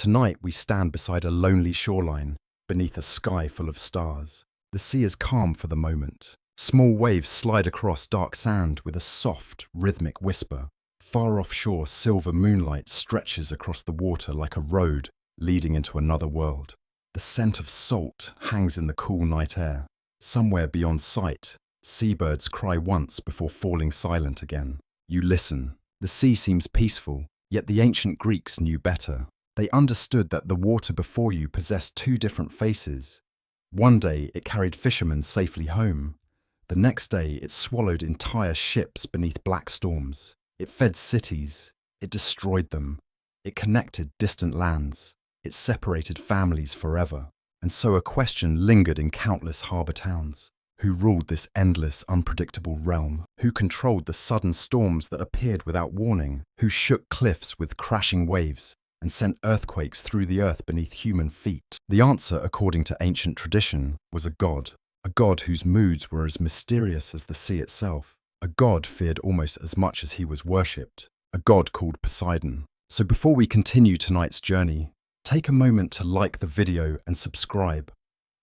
Tonight we stand beside a lonely shoreline, beneath a sky full of stars. The sea is calm for the moment. Small waves slide across dark sand with a soft, rhythmic whisper. Far offshore, silver moonlight stretches across the water like a road leading into another world. The scent of salt hangs in the cool night air. Somewhere beyond sight, seabirds cry once before falling silent again. You listen. The sea seems peaceful, yet the ancient Greeks knew better. They understood that the water before you possessed two different faces. One day it carried fishermen safely home. The next day it swallowed entire ships beneath black storms. It fed cities. It destroyed them. It connected distant lands. It separated families forever. And so a question lingered in countless harbour towns. Who ruled this endless, unpredictable realm? Who controlled the sudden storms that appeared without warning? Who shook cliffs with crashing waves and sent earthquakes through the earth beneath human feet? The answer, according to ancient tradition, was a god whose moods were as mysterious as the sea itself, a god feared almost as much as he was worshipped, a god called Poseidon. So before we continue tonight's journey, take a moment to like the video and subscribe,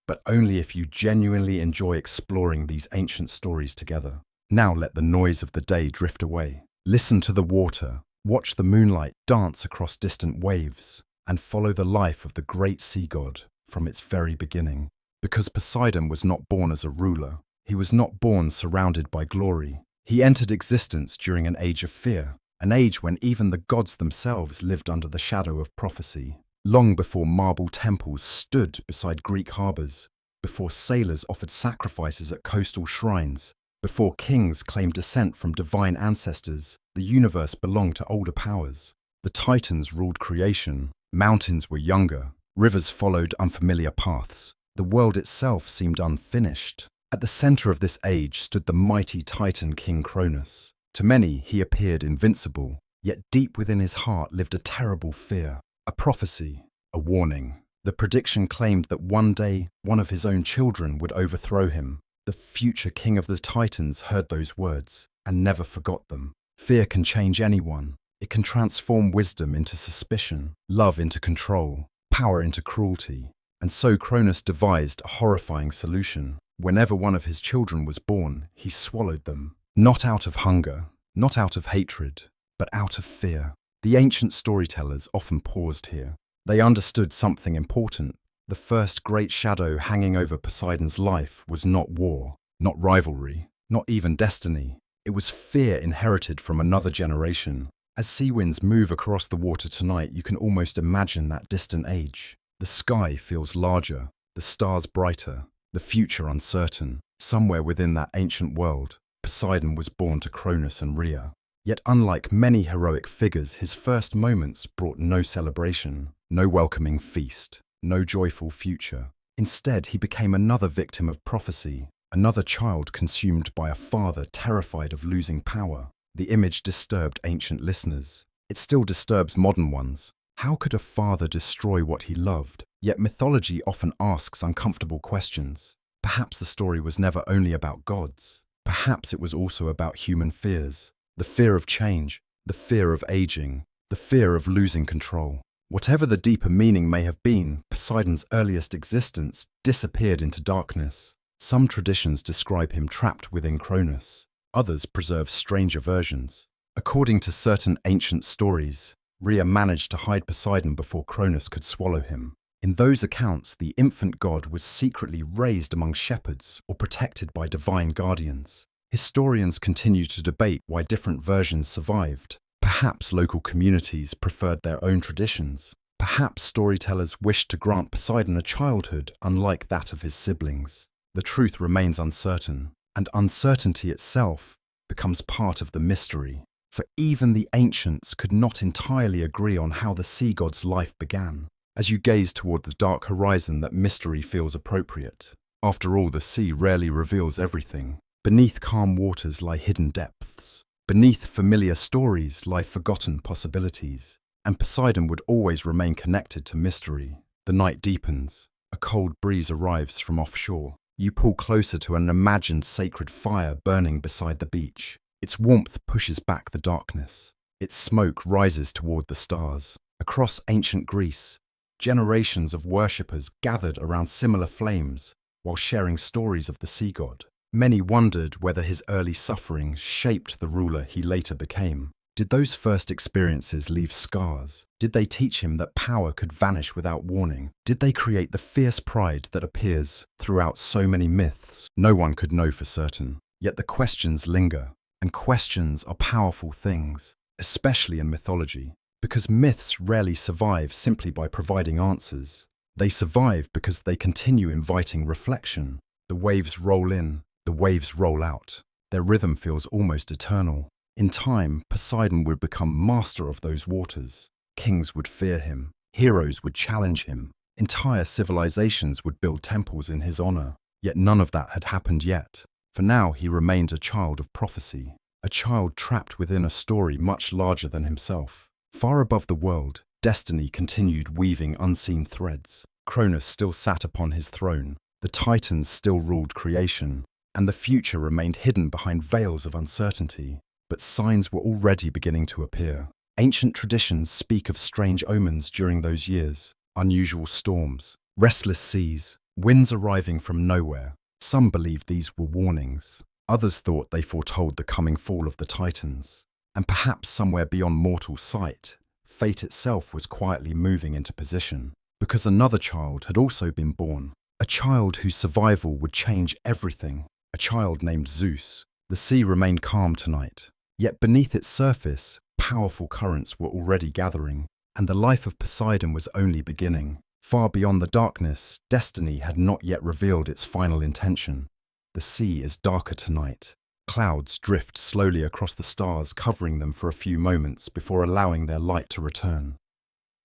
but only if you genuinely enjoy exploring these ancient stories together. Now let the noise of the day drift away. Listen to the water. Watch the moonlight dance across distant waves and follow the life of the great sea god from its very beginning. Because Poseidon was not born as a ruler. He was not born surrounded by glory. He entered existence during an age of fear, an age when even the gods themselves lived under the shadow of prophecy. Long before marble temples stood beside Greek harbours, before sailors offered sacrifices at coastal shrines, before kings claimed descent from divine ancestors, the universe belonged to older powers. The Titans ruled creation, mountains were younger, rivers followed unfamiliar paths. The world itself seemed unfinished. At the centre of this age stood the mighty Titan King Cronus. To many, he appeared invincible, yet deep within his heart lived a terrible fear, a prophecy, a warning. The prediction claimed that one day, one of his own children would overthrow him. The future king of the Titans heard those words and never forgot them. Fear can change anyone. It can transform wisdom into suspicion, love into control, power into cruelty. And so Cronus devised a horrifying solution. Whenever one of his children was born, he swallowed them. Not out of hunger, not out of hatred, but out of fear. The ancient storytellers often paused here. They understood something important. The first great shadow hanging over Poseidon's life was not war, not rivalry, not even destiny. It was fear inherited from another generation. As sea winds move across the water tonight, you can almost imagine that distant age. The sky feels larger, the stars brighter, the future uncertain. Somewhere within that ancient world, Poseidon was born to Cronus and Rhea. Yet unlike many heroic figures, his first moments brought no celebration, no welcoming feast, no joyful future. Instead, he became another victim of prophecy, another child consumed by a father terrified of losing power. The image disturbed ancient listeners. It still disturbs modern ones. How could a father destroy what he loved? Yet mythology often asks uncomfortable questions. Perhaps the story was never only about gods. Perhaps it was also about human fears. The fear of change, the fear of aging, the fear of losing control. Whatever the deeper meaning may have been, Poseidon's earliest existence disappeared into darkness. Some traditions describe him trapped within Cronus. Others preserve stranger versions. According to certain ancient stories, Rhea managed to hide Poseidon before Cronus could swallow him. In those accounts, the infant god was secretly raised among shepherds or protected by divine guardians. Historians continue to debate why different versions survived. Perhaps local communities preferred their own traditions. Perhaps storytellers wished to grant Poseidon a childhood unlike that of his siblings. The truth remains uncertain, and uncertainty itself becomes part of the mystery. For even the ancients could not entirely agree on how the sea god's life began. As you gaze toward the dark horizon, that mystery feels appropriate. After all, the sea rarely reveals everything. Beneath calm waters lie hidden depths. Beneath familiar stories lie forgotten possibilities. And Poseidon would always remain connected to mystery. The night deepens. A cold breeze arrives from offshore. You pull closer to an imagined sacred fire burning beside the beach. Its warmth pushes back the darkness. Its smoke rises toward the stars. Across ancient Greece, Generations of worshippers gathered around similar flames while sharing stories of the sea god. Many wondered whether his early suffering shaped the ruler he later became. Did those first experiences leave scars? Did they teach him that power could vanish without warning? Did they create the fierce pride that appears throughout so many myths? No one could know for certain. Yet the questions linger, and questions are powerful things, especially in mythology, because myths rarely survive simply by providing answers. They survive because they continue inviting reflection. The waves roll in, the waves roll out. Their rhythm feels almost eternal. In time, Poseidon would become master of those waters. Kings would fear him. Heroes would challenge him. Entire civilizations would build temples in his honor. Yet none of that had happened yet. For now, he remained a child of prophecy, a child trapped within a story much larger than himself. Far above the world, destiny continued weaving unseen threads. Cronus still sat upon his throne. The Titans still ruled creation, and the future remained hidden behind veils of uncertainty. But signs were already beginning to appear. Ancient traditions speak of strange omens during those years. Unusual storms, restless seas, winds arriving from nowhere. Some believed these were warnings. Others thought they foretold the coming fall of the Titans. And perhaps somewhere beyond mortal sight, fate itself was quietly moving into position. Because another child had also been born. A child whose survival would change everything. A child named Zeus. The sea remained calm tonight. Yet beneath its surface, powerful currents were already gathering, and the life of Poseidon was only beginning. Far beyond the darkness, destiny had not yet revealed its final intention. The sea is darker tonight. Clouds drift slowly across the stars, covering them for a few moments before allowing their light to return.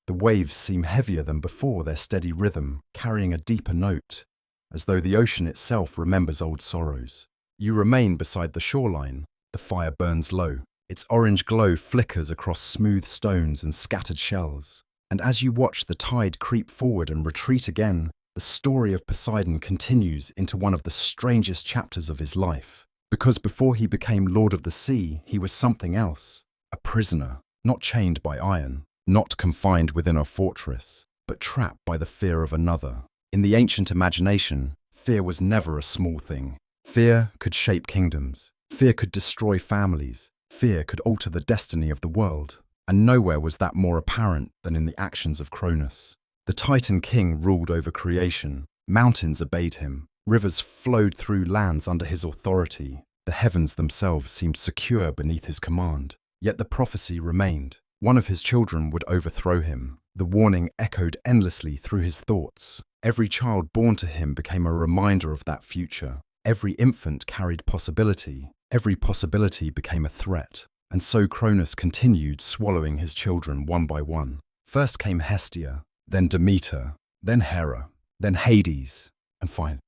The waves seem heavier than before, their steady rhythm carrying a deeper note, as though the ocean itself remembers old sorrows. You remain beside the shoreline. The fire burns low. Its orange glow flickers across smooth stones and scattered shells. And as you watch the tide creep forward and retreat again, the story of Poseidon continues into one of the strangest chapters of his life. Because before he became Lord of the Sea, he was something else. A prisoner, not chained by iron, not confined within a fortress, but trapped by the fear of another. In the ancient imagination, fear was never a small thing. Fear could shape kingdoms. Fear could destroy families. Fear could alter the destiny of the world. And nowhere was that more apparent than in the actions of Cronus. The Titan king ruled over creation. Mountains obeyed him. Rivers flowed through lands under his authority. The heavens themselves seemed secure beneath his command. Yet the prophecy remained. One of his children would overthrow him. The warning echoed endlessly through his thoughts. Every child born to him became a reminder of that future. Every infant carried possibility. Every possibility became a threat. And so Cronus continued swallowing his children one by one. First came Hestia, then Demeter, then Hera, then Hades, and finally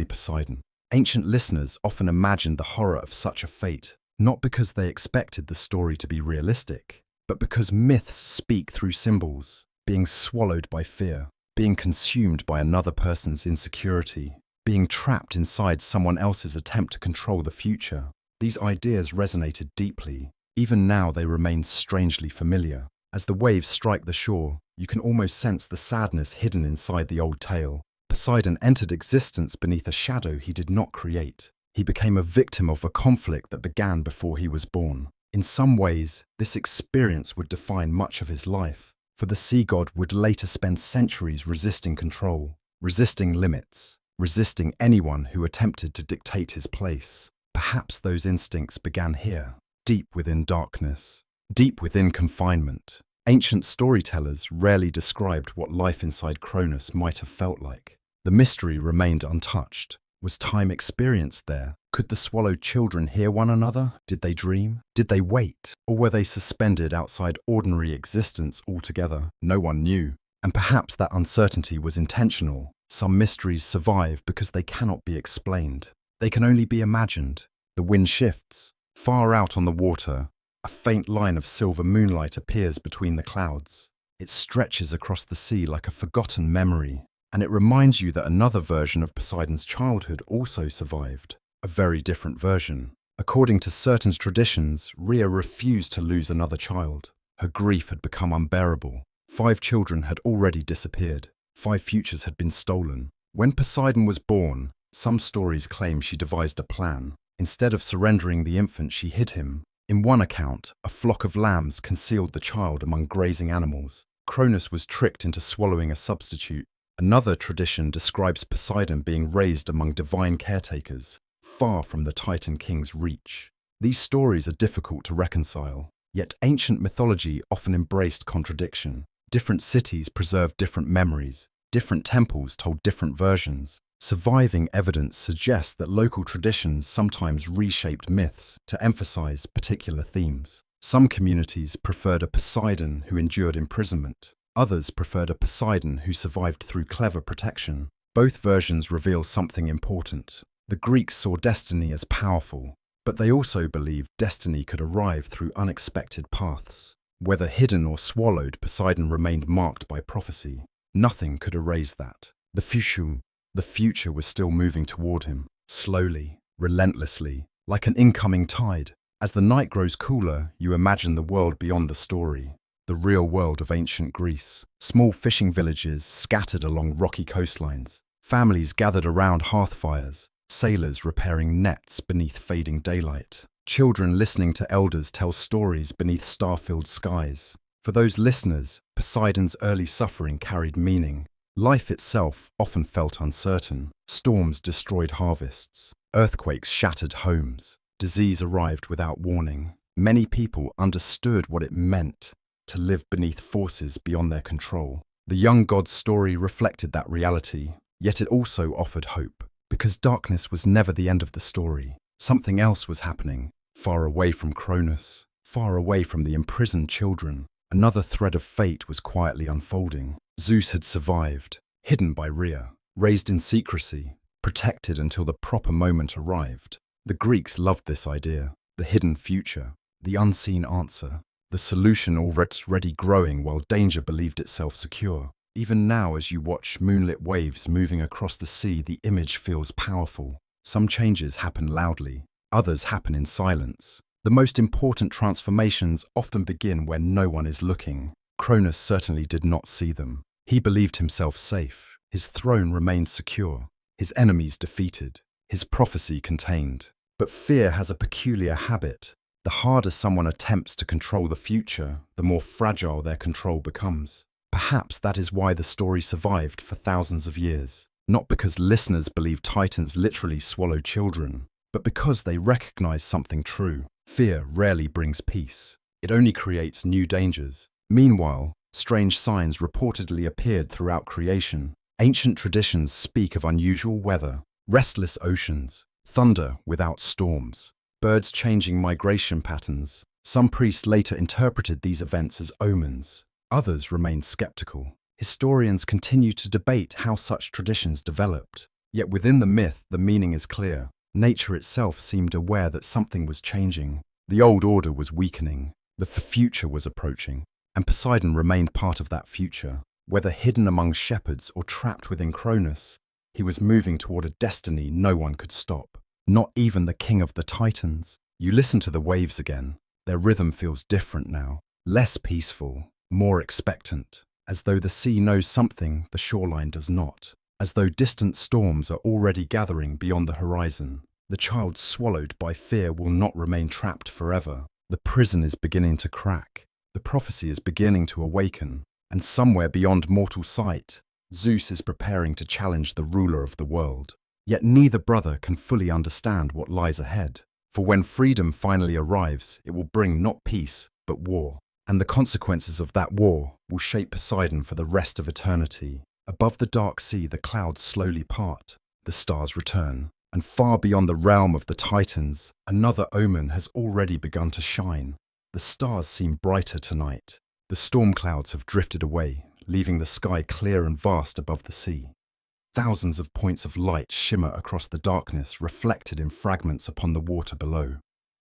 Poseidon. Ancient listeners often imagined the horror of such a fate, not because they expected the story to be realistic, but because myths speak through symbols, being swallowed by fear, being consumed by another person's insecurity, being trapped inside someone else's attempt to control the future. These ideas resonated deeply. Even now they remain strangely familiar. As the waves strike the shore, you can almost sense the sadness hidden inside the old tale. Poseidon entered existence beneath a shadow he did not create. He became a victim of a conflict that began before he was born. In some ways, this experience would define much of his life, for the sea god would later spend centuries resisting control, resisting limits, resisting anyone who attempted to dictate his place. Perhaps those instincts began here, deep within darkness, deep within confinement. Ancient storytellers rarely described what life inside Cronus might have felt like. The mystery remained untouched. Was time experienced there? Could the swallowed children hear one another? Did they dream? Did they wait? Or were they suspended outside ordinary existence altogether? No one knew. And perhaps that uncertainty was intentional. Some mysteries survive because they cannot be explained. They can only be imagined. The wind shifts. Far out on the water, a faint line of silver moonlight appears between the clouds. It stretches across the sea like a forgotten memory, and it reminds you that another version of Poseidon's childhood also survived. A very different version. According to certain traditions, Rhea refused to lose another child. Her grief had become unbearable. 5 children had already disappeared. 5 futures had been stolen. When Poseidon was born, some stories claim she devised a plan. Instead of surrendering the infant, she hid him. In one account, a flock of lambs concealed the child among grazing animals. Cronus was tricked into swallowing a substitute. Another tradition describes Poseidon being raised among divine caretakers, far from the Titan king's reach. These stories are difficult to reconcile, yet ancient mythology often embraced contradiction. Different cities preserved different memories. Different temples told different versions. Surviving evidence suggests that local traditions sometimes reshaped myths to emphasize particular themes. Some communities preferred a Poseidon who endured imprisonment. Others preferred a Poseidon who survived through clever protection. Both versions reveal something important. The Greeks saw destiny as powerful, but they also believed destiny could arrive through unexpected paths. Whether hidden or swallowed, Poseidon remained marked by prophecy. Nothing could erase that. The future was still moving toward him, slowly, relentlessly, like an incoming tide. As the night grows cooler, you imagine the world beyond the story, the real world of ancient Greece. Small fishing villages scattered along rocky coastlines, families gathered around hearth fires, sailors repairing nets beneath fading daylight, children listening to elders tell stories beneath star-filled skies. For those listeners, Poseidon's early suffering carried meaning. Life itself often felt uncertain. Storms destroyed harvests. Earthquakes shattered homes. Disease arrived without warning. Many people understood what it meant to live beneath forces beyond their control. The young god's story reflected that reality, yet it also offered hope. Because darkness was never the end of the story. Something else was happening, far away from Cronus, far away from the imprisoned children. Another thread of fate was quietly unfolding. Zeus had survived, hidden by Rhea, raised in secrecy, protected until the proper moment arrived. The Greeks loved this idea, the hidden future, the unseen answer, the solution already growing while danger believed itself secure. Even now, as you watch moonlit waves moving across the sea, the image feels powerful. Some changes happen loudly, others happen in silence. The most important transformations often begin when no one is looking. Cronus certainly did not see them. He believed himself safe. His throne remained secure. His enemies defeated. His prophecy contained. But fear has a peculiar habit. The harder someone attempts to control the future, the more fragile their control becomes. Perhaps that is why the story survived for thousands of years. Not because listeners believe Titans literally swallow children, but because they recognize something true. Fear rarely brings peace. It only creates new dangers. Meanwhile, strange signs reportedly appeared throughout creation. Ancient traditions speak of unusual weather, restless oceans, thunder without storms, birds changing migration patterns. Some priests later interpreted these events as omens. Others remained skeptical. Historians continue to debate how such traditions developed. Yet within the myth, the meaning is clear. Nature itself seemed aware that something was changing. The old order was weakening. The future was approaching. And Poseidon remained part of that future. Whether hidden among shepherds or trapped within Cronus, he was moving toward a destiny no one could stop. Not even the king of the Titans. You listen to the waves again. Their rhythm feels different now. Less peaceful, more expectant. As though the sea knows something the shoreline does not. As though distant storms are already gathering beyond the horizon. The child swallowed by fear will not remain trapped forever. The prison is beginning to crack. The prophecy is beginning to awaken. And somewhere beyond mortal sight, Zeus is preparing to challenge the ruler of the world. Yet neither brother can fully understand what lies ahead. For when freedom finally arrives, it will bring not peace, but war. And the consequences of that war will shape Poseidon for the rest of eternity. Above the dark sea, the clouds slowly part. The stars return. And far beyond the realm of the Titans, another omen has already begun to shine. The stars seem brighter tonight. The storm clouds have drifted away, leaving the sky clear and vast above the sea. Thousands of points of light shimmer across the darkness, reflected in fragments upon the water below.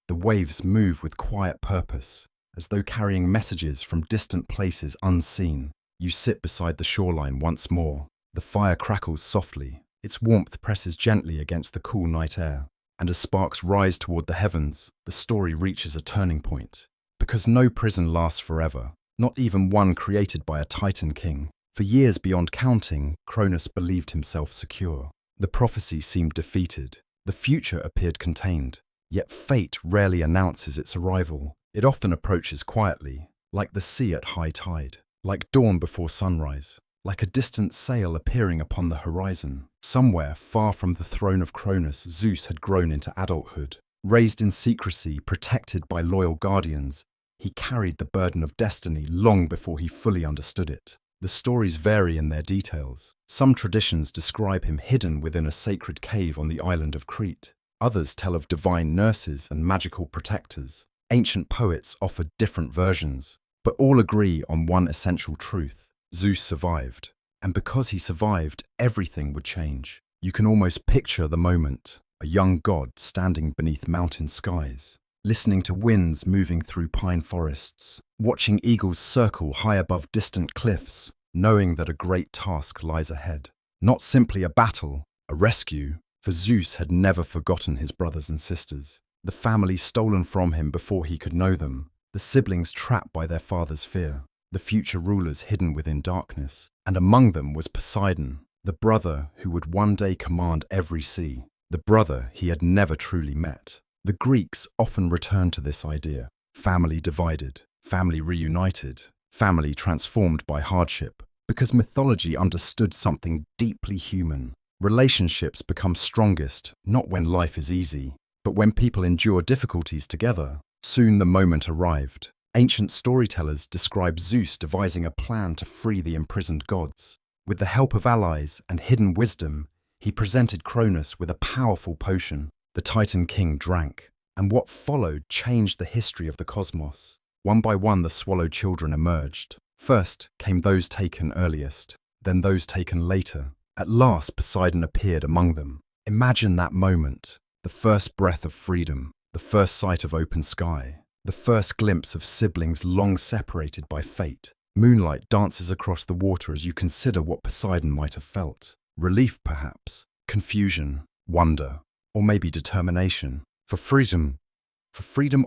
The waves move with quiet purpose, as though carrying messages from distant places unseen. You sit beside the shoreline once more. The fire crackles softly. Its warmth presses gently against the cool night air. And as sparks rise toward the heavens, the story reaches a turning point. Because no prison lasts forever. not even one created by a Titan king. For years beyond counting, Cronus believed himself secure. The prophecy seemed defeated. The future appeared contained. Yet fate rarely announces its arrival. It often approaches quietly, like the sea at high tide, like dawn before sunrise, like a distant sail appearing upon the horizon. Somewhere, far from the throne of Cronus, Zeus had grown into adulthood. Raised in secrecy, protected by loyal guardians, he carried the burden of destiny long before he fully understood it. The stories vary in their details. Some traditions describe him hidden within a sacred cave on the island of Crete. Others tell of divine nurses and magical protectors. Ancient poets offer different versions, but all agree on one essential truth. Zeus survived. And because he survived, everything would change. You can almost picture the moment, a young god standing beneath mountain skies, listening to winds moving through pine forests, watching eagles circle high above distant cliffs, knowing that a great task lies ahead. Not simply a battle, a rescue, for Zeus had never forgotten his brothers and sisters. The family stolen from him before he could know them, the siblings trapped by their father's fear, the future rulers hidden within darkness. And among them was Poseidon, the brother who would one day command every sea, the brother he had never truly met. The Greeks often return to this idea. Family divided, family reunited, family transformed by hardship, because mythology understood something deeply human. Relationships become strongest not when life is easy, but when people endure difficulties together. Soon the moment arrived. Ancient storytellers describe Zeus devising a plan to free the imprisoned gods. With the help of allies and hidden wisdom, he presented Cronus with a powerful potion. The Titan king drank, and what followed changed the history of the cosmos. One by one the swallowed children emerged. First came those taken earliest, then those taken later. At last Poseidon appeared among them. Imagine that moment, the first breath of freedom, the first sight of open sky, the first glimpse of siblings long separated by fate. Moonlight dances across the water as you consider what Poseidon might have felt. Relief perhaps, confusion, wonder, or maybe determination. For freedom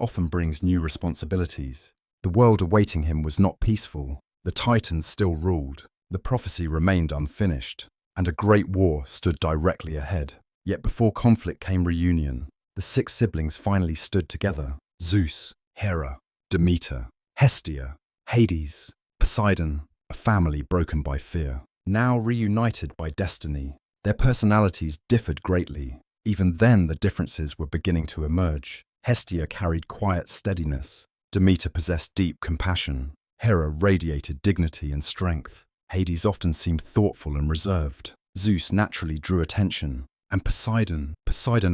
often brings new responsibilities. The world awaiting him was not peaceful. The Titans still ruled. The prophecy remained unfinished, and a great war stood directly ahead. Yet before conflict came reunion. The 6 siblings finally stood together. Zeus, Hera, Demeter, Hestia, Hades, Poseidon, a family broken by fear. Now reunited by destiny. Their personalities differed greatly. Even then the differences were beginning to emerge. Hestia carried quiet steadiness. Demeter possessed deep compassion. Hera radiated dignity and strength. Hades often seemed thoughtful and reserved. Zeus naturally drew attention. And Poseidon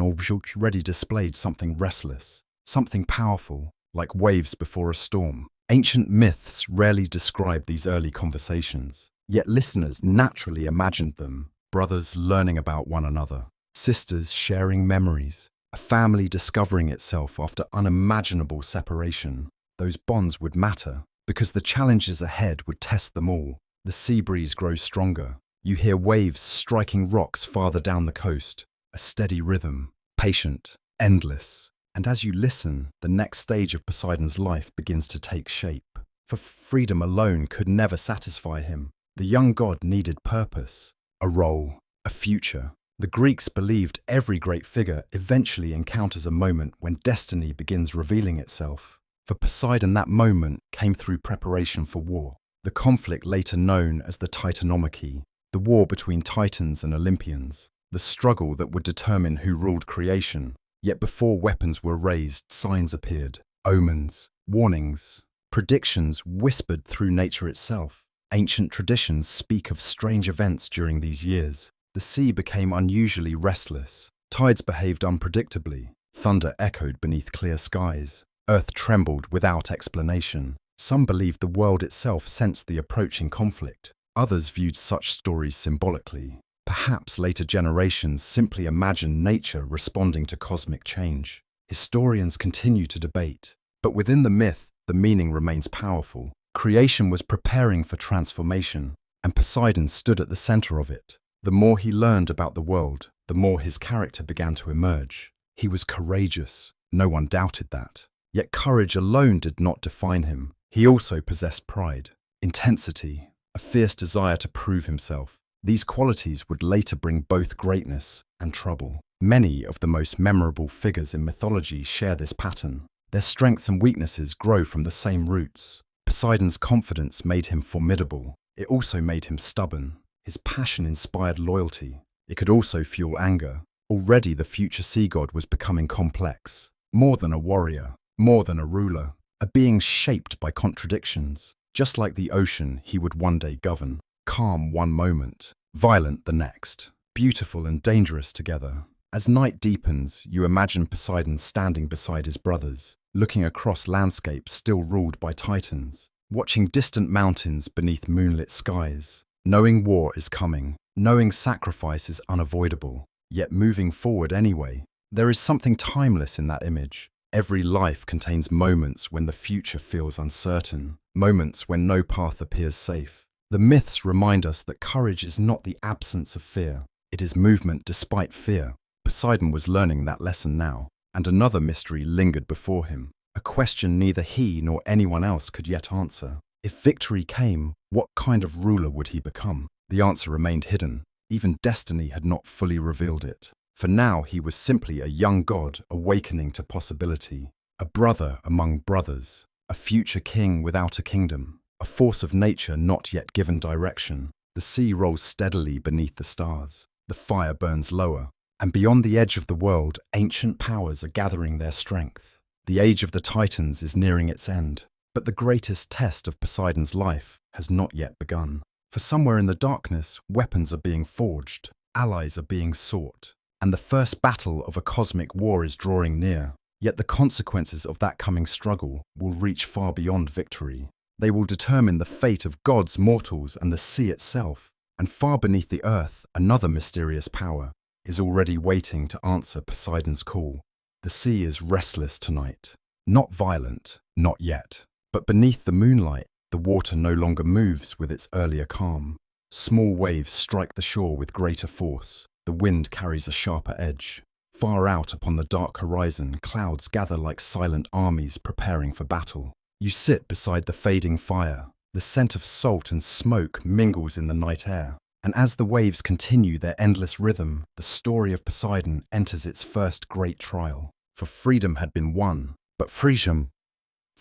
already displayed something restless, something powerful, like waves before a storm. Ancient myths rarely describe these early conversations, yet listeners naturally imagined them. Brothers learning about one another, sisters sharing memories, a family discovering itself after unimaginable separation. Those bonds would matter, because the challenges ahead would test them all. The sea breeze grows stronger. You hear waves striking rocks farther down the coast, a steady rhythm, patient, endless. And as you listen, the next stage of Poseidon's life begins to take shape. For freedom alone could never satisfy him. The young god needed purpose, a role, a future. The Greeks believed every great figure eventually encounters a moment when destiny begins revealing itself. For Poseidon, that moment came through preparation for war. The conflict later known as the Titanomachy, the war between Titans and Olympians, the struggle that would determine who ruled creation. Yet before weapons were raised, signs appeared, omens, warnings, predictions whispered through nature itself. Ancient traditions speak of strange events during these years. The sea became unusually restless, tides behaved unpredictably, thunder echoed beneath clear skies, earth trembled without explanation. Some believed the world itself sensed the approaching conflict. Others viewed such stories symbolically. Perhaps later generations simply imagined nature responding to cosmic change. Historians continue to debate, but within the myth, the meaning remains powerful. Creation was preparing for transformation, and Poseidon stood at the center of it. The more he learned about the world, the more his character began to emerge. He was courageous, no one doubted that. Yet courage alone did not define him. He also possessed pride, intensity, a fierce desire to prove himself. These qualities would later bring both greatness and trouble. Many of the most memorable figures in mythology share this pattern. Their strengths and weaknesses grow from the same roots. Poseidon's confidence made him formidable. It also made him stubborn. His passion inspired loyalty. It could also fuel anger. Already the future sea god was becoming complex. More than a warrior, more than a ruler, a being shaped by contradictions. Just like the ocean, he would one day govern. Calm one moment, violent the next, beautiful and dangerous together. As night deepens, you imagine Poseidon standing beside his brothers, looking across landscapes still ruled by titans, watching distant mountains beneath moonlit skies, knowing war is coming, knowing sacrifice is unavoidable, yet moving forward anyway. There is something timeless in that image. Every life contains moments when the future feels uncertain, moments when no path appears safe. The myths remind us that courage is not the absence of fear, it is movement despite fear. Poseidon was learning that lesson now, and another mystery lingered before him, a question neither he nor anyone else could yet answer. If victory came, what kind of ruler would he become? The answer remained hidden. Even destiny had not fully revealed it. For now he was simply a young god awakening to possibility, a brother among brothers, a future king without a kingdom, a force of nature not yet given direction. The sea rolls steadily beneath the stars. The fire burns lower. And beyond the edge of the world, ancient powers are gathering their strength. The age of the Titans is nearing its end, but the greatest test of Poseidon's life has not yet begun. For somewhere in the darkness, weapons are being forged, allies are being sought, and the first battle of a cosmic war is drawing near. Yet the consequences of that coming struggle will reach far beyond victory. They will determine the fate of gods, mortals, and the sea itself. And far beneath the earth, another mysterious power is already waiting to answer Poseidon's call. The sea is restless tonight. Not violent, not yet. But beneath the moonlight, the water no longer moves with its earlier calm. Small waves strike the shore with greater force. The wind carries a sharper edge. Far out upon the dark horizon, clouds gather like silent armies preparing for battle. You sit beside the fading fire. The scent of salt and smoke mingles in the night air. And as the waves continue their endless rhythm, the story of Poseidon enters its first great trial. For freedom had been won, but freedom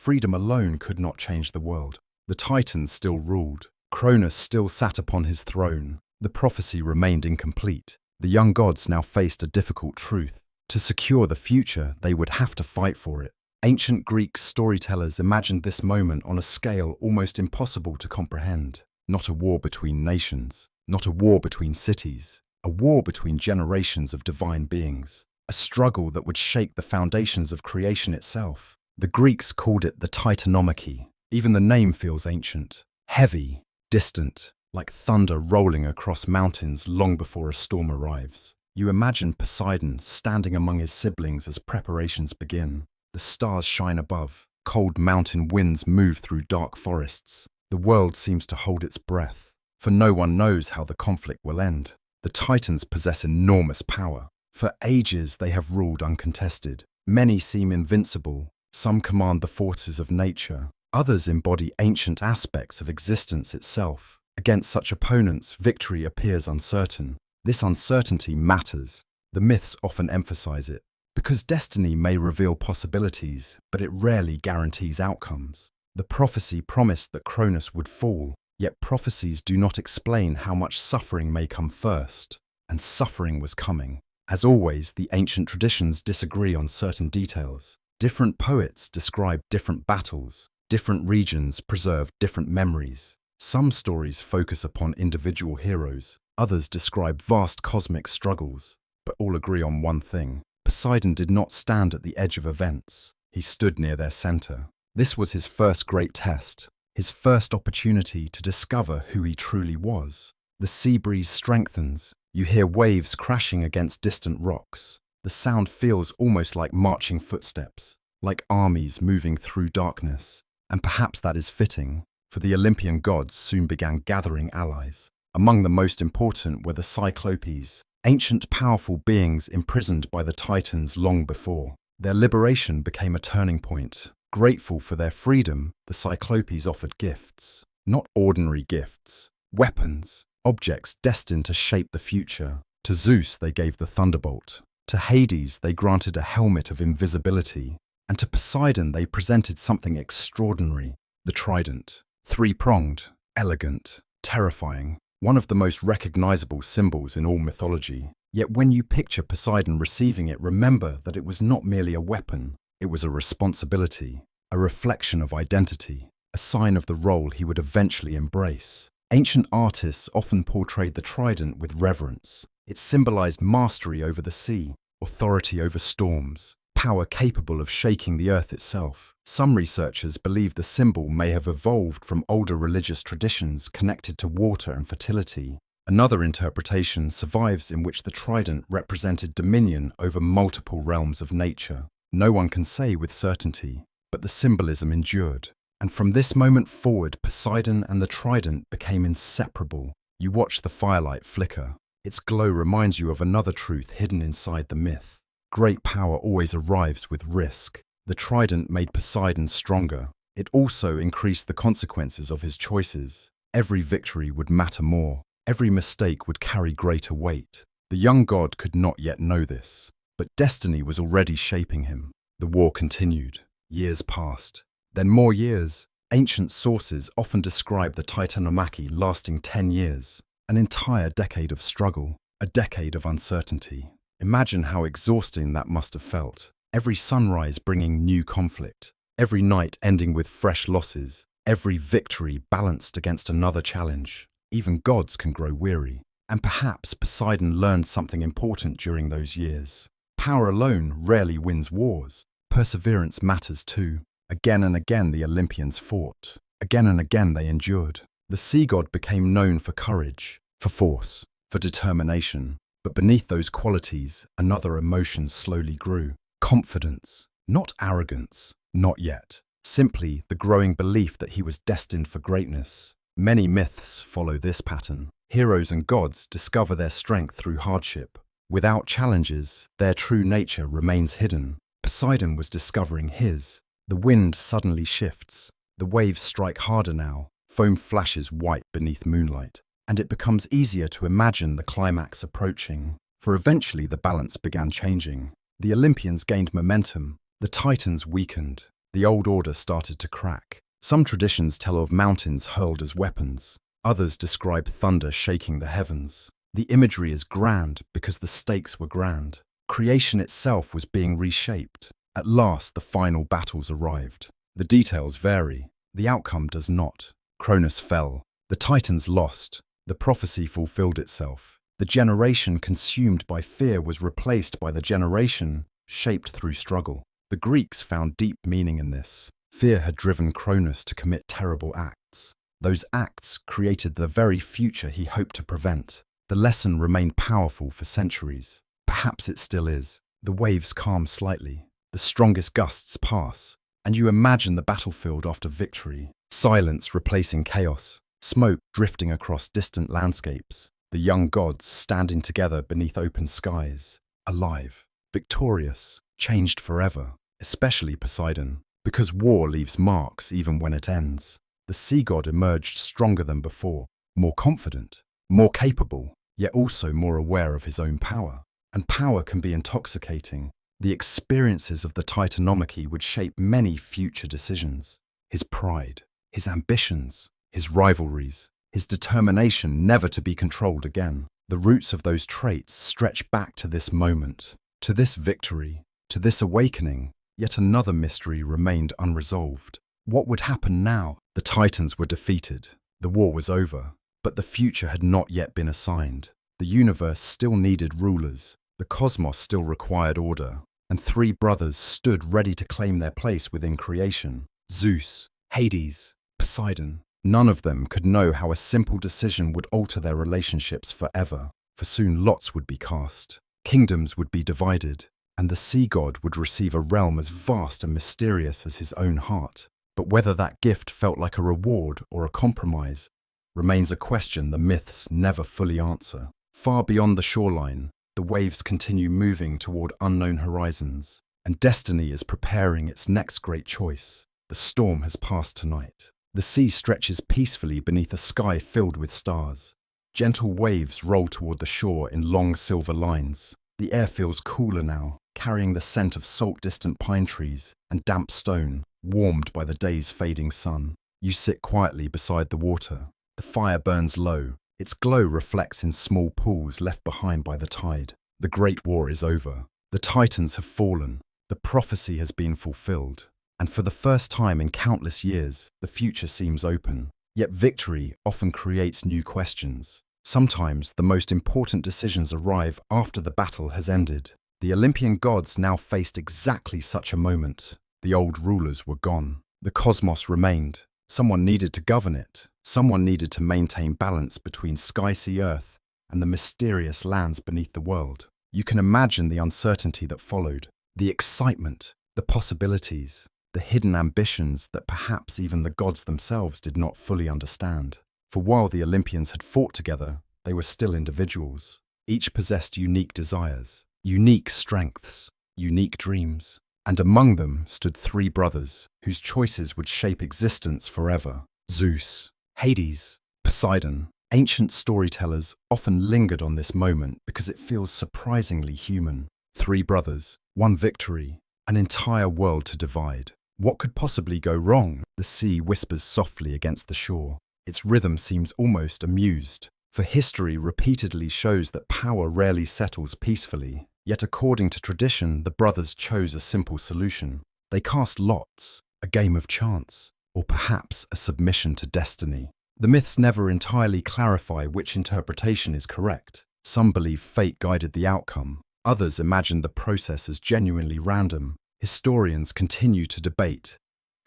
alone could not change the world. The Titans still ruled. Cronus still sat upon his throne. The prophecy remained incomplete. The young gods now faced a difficult truth. To secure the future, they would have to fight for it. Ancient Greek storytellers imagined this moment on a scale almost impossible to comprehend. Not a war between nations. Not a war between cities, a war between generations of divine beings, a struggle that would shake the foundations of creation itself. The Greeks called it the Titanomachy. Even the name feels ancient, heavy, distant, like thunder rolling across mountains long before a storm arrives. You imagine Poseidon standing among his siblings as preparations begin. The stars shine above, cold mountain winds move through dark forests. The world seems to hold its breath. For no one knows how the conflict will end. The Titans possess enormous power. For ages they have ruled uncontested. Many seem invincible. Some command the forces of nature. Others embody ancient aspects of existence itself. Against such opponents, victory appears uncertain. This uncertainty matters. The myths often emphasize it. Because destiny may reveal possibilities, but it rarely guarantees outcomes. The prophecy promised that Cronus would fall. Yet prophecies do not explain how much suffering may come first, and suffering was coming. As always, the ancient traditions disagree on certain details. Different poets describe different battles, different regions preserve different memories. Some stories focus upon individual heroes, others describe vast cosmic struggles, but all agree on one thing. Poseidon did not stand at the edge of events, he stood near their center. This was his first great test. His first opportunity to discover who he truly was. The sea breeze strengthens. You hear waves crashing against distant rocks. The sound feels almost like marching footsteps, like armies moving through darkness. And perhaps that is fitting, for the Olympian gods soon began gathering allies. Among the most important were the Cyclopes, ancient powerful beings imprisoned by the Titans long before. Their liberation became a turning point. Grateful for their freedom, the Cyclopes offered gifts. Not ordinary gifts. Weapons. Objects destined to shape the future. To Zeus they gave the thunderbolt. To Hades they granted a helmet of invisibility. And to Poseidon they presented something extraordinary. The trident. Three-pronged. Elegant. Terrifying. One of the most recognizable symbols in all mythology. Yet when you picture Poseidon receiving it, remember that it was not merely a weapon. It was a responsibility, a reflection of identity, a sign of the role he would eventually embrace. Ancient artists often portrayed the trident with reverence. It symbolized mastery over the sea, authority over storms, power capable of shaking the earth itself. Some researchers believe the symbol may have evolved from older religious traditions connected to water and fertility. Another interpretation survives in which the trident represented dominion over multiple realms of nature. No one can say with certainty, but the symbolism endured. And from this moment forward, Poseidon and the trident became inseparable. You watch the firelight flicker. Its glow reminds you of another truth hidden inside the myth. Great power always arrives with risk. The trident made Poseidon stronger. It also increased the consequences of his choices. Every victory would matter more. Every mistake would carry greater weight. The young god could not yet know this, but destiny was already shaping him. The war continued. Years passed. Then more years. Ancient sources often describe the Titanomachy lasting 10 years. An entire decade of struggle. A decade of uncertainty. Imagine how exhausting that must have felt. Every sunrise bringing new conflict. Every night ending with fresh losses. Every victory balanced against another challenge. Even gods can grow weary. And perhaps Poseidon learned something important during those years. Power alone rarely wins wars. Perseverance matters too. Again and again the Olympians fought. Again and again they endured. The sea god became known for courage, for force, for determination. But beneath those qualities, another emotion slowly grew. Confidence. Not arrogance. Not yet. Simply the growing belief that he was destined for greatness. Many myths follow this pattern. Heroes and gods discover their strength through hardship. Without challenges, their true nature remains hidden. Poseidon was discovering his. The wind suddenly shifts. The waves strike harder now. Foam flashes white beneath moonlight. And it becomes easier to imagine the climax approaching. For eventually the balance began changing. The Olympians gained momentum. The Titans weakened. The old order started to crack. Some traditions tell of mountains hurled as weapons. Others describe thunder shaking the heavens. The imagery is grand because the stakes were grand. Creation itself was being reshaped. At last, the final battles arrived. The details vary. The outcome does not. Cronus fell. The Titans lost. The prophecy fulfilled itself. The generation consumed by fear was replaced by the generation shaped through struggle. The Greeks found deep meaning in this. Fear had driven Cronus to commit terrible acts. Those acts created the very future he hoped to prevent. The lesson remained powerful for centuries. Perhaps it still is. The waves calm slightly. The strongest gusts pass. And you imagine the battlefield after victory. Silence replacing chaos. Smoke drifting across distant landscapes. The young gods standing together beneath open skies. Alive. Victorious. Changed forever. Especially Poseidon. Because war leaves marks even when it ends. The sea god emerged stronger than before. More confident. More capable. Yet also more aware of his own power. And power can be intoxicating. The experiences of the Titanomachy would shape many future decisions. His pride. His ambitions. His rivalries. His determination never to be controlled again. The roots of those traits stretch back to this moment. To this victory. To this awakening. Yet another mystery remained unresolved. What would happen now? The Titans were defeated. The war was over. But the future had not yet been assigned. The universe still needed rulers. The cosmos still required order. And three brothers stood ready to claim their place within creation. Zeus, Hades, Poseidon. None of them could know how a simple decision would alter their relationships forever. For soon lots would be cast. Kingdoms would be divided. And the sea god would receive a realm as vast and mysterious as his own heart. But whether that gift felt like a reward or a compromise remains a question the myths never fully answer. Far beyond the shoreline, the waves continue moving toward unknown horizons. and destiny is preparing its next great choice. The storm has passed tonight. The sea stretches peacefully beneath a sky filled with stars. Gentle waves roll toward the shore in long silver lines. The air feels cooler now, carrying the scent of salt distant pine trees and damp stone, warmed by the day's fading sun. You sit quietly beside the water. The fire burns low. Its glow reflects in small pools left behind by the tide. The Great War is over. The Titans have fallen. The prophecy has been fulfilled. And for the first time in countless years, the future seems open. Yet victory often creates new questions. Sometimes the most important decisions arrive after the battle has ended. The Olympian gods now faced exactly such a moment. The old rulers were gone. The cosmos remained. Someone needed to govern it. Someone needed to maintain balance between sky-sea Earth and the mysterious lands beneath the world. You can imagine the uncertainty that followed, the excitement, the possibilities, the hidden ambitions that perhaps even the gods themselves did not fully understand. For while the Olympians had fought together, they were still individuals. Each possessed unique desires, unique strengths, unique dreams. And among them stood three brothers whose choices would shape existence forever. Zeus, Hades, Poseidon. Ancient storytellers often lingered on this moment because it feels surprisingly human. Three brothers, one victory, an entire world to divide. What could possibly go wrong? The sea whispers softly against the shore. Its rhythm seems almost amused, for history repeatedly shows that power rarely settles peacefully. Yet according to tradition, the brothers chose a simple solution. They cast lots, a game of chance, or perhaps a submission to destiny. The myths never entirely clarify which interpretation is correct. Some believe fate guided the outcome. Others imagine the process as genuinely random. Historians continue to debate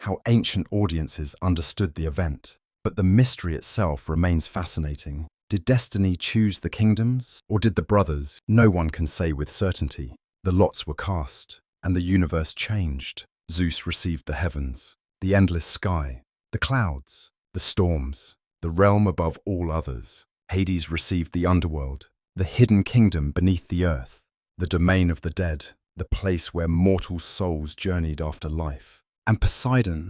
how ancient audiences understood the event, but the mystery itself remains fascinating. Did destiny choose the kingdoms, or did the brothers? No one can say with certainty. The lots were cast, and the universe changed. Zeus received the heavens, the endless sky, the clouds, the storms, the realm above all others. Hades received the underworld, the hidden kingdom beneath the earth, the domain of the dead, the place where mortal souls journeyed after life. And Poseidon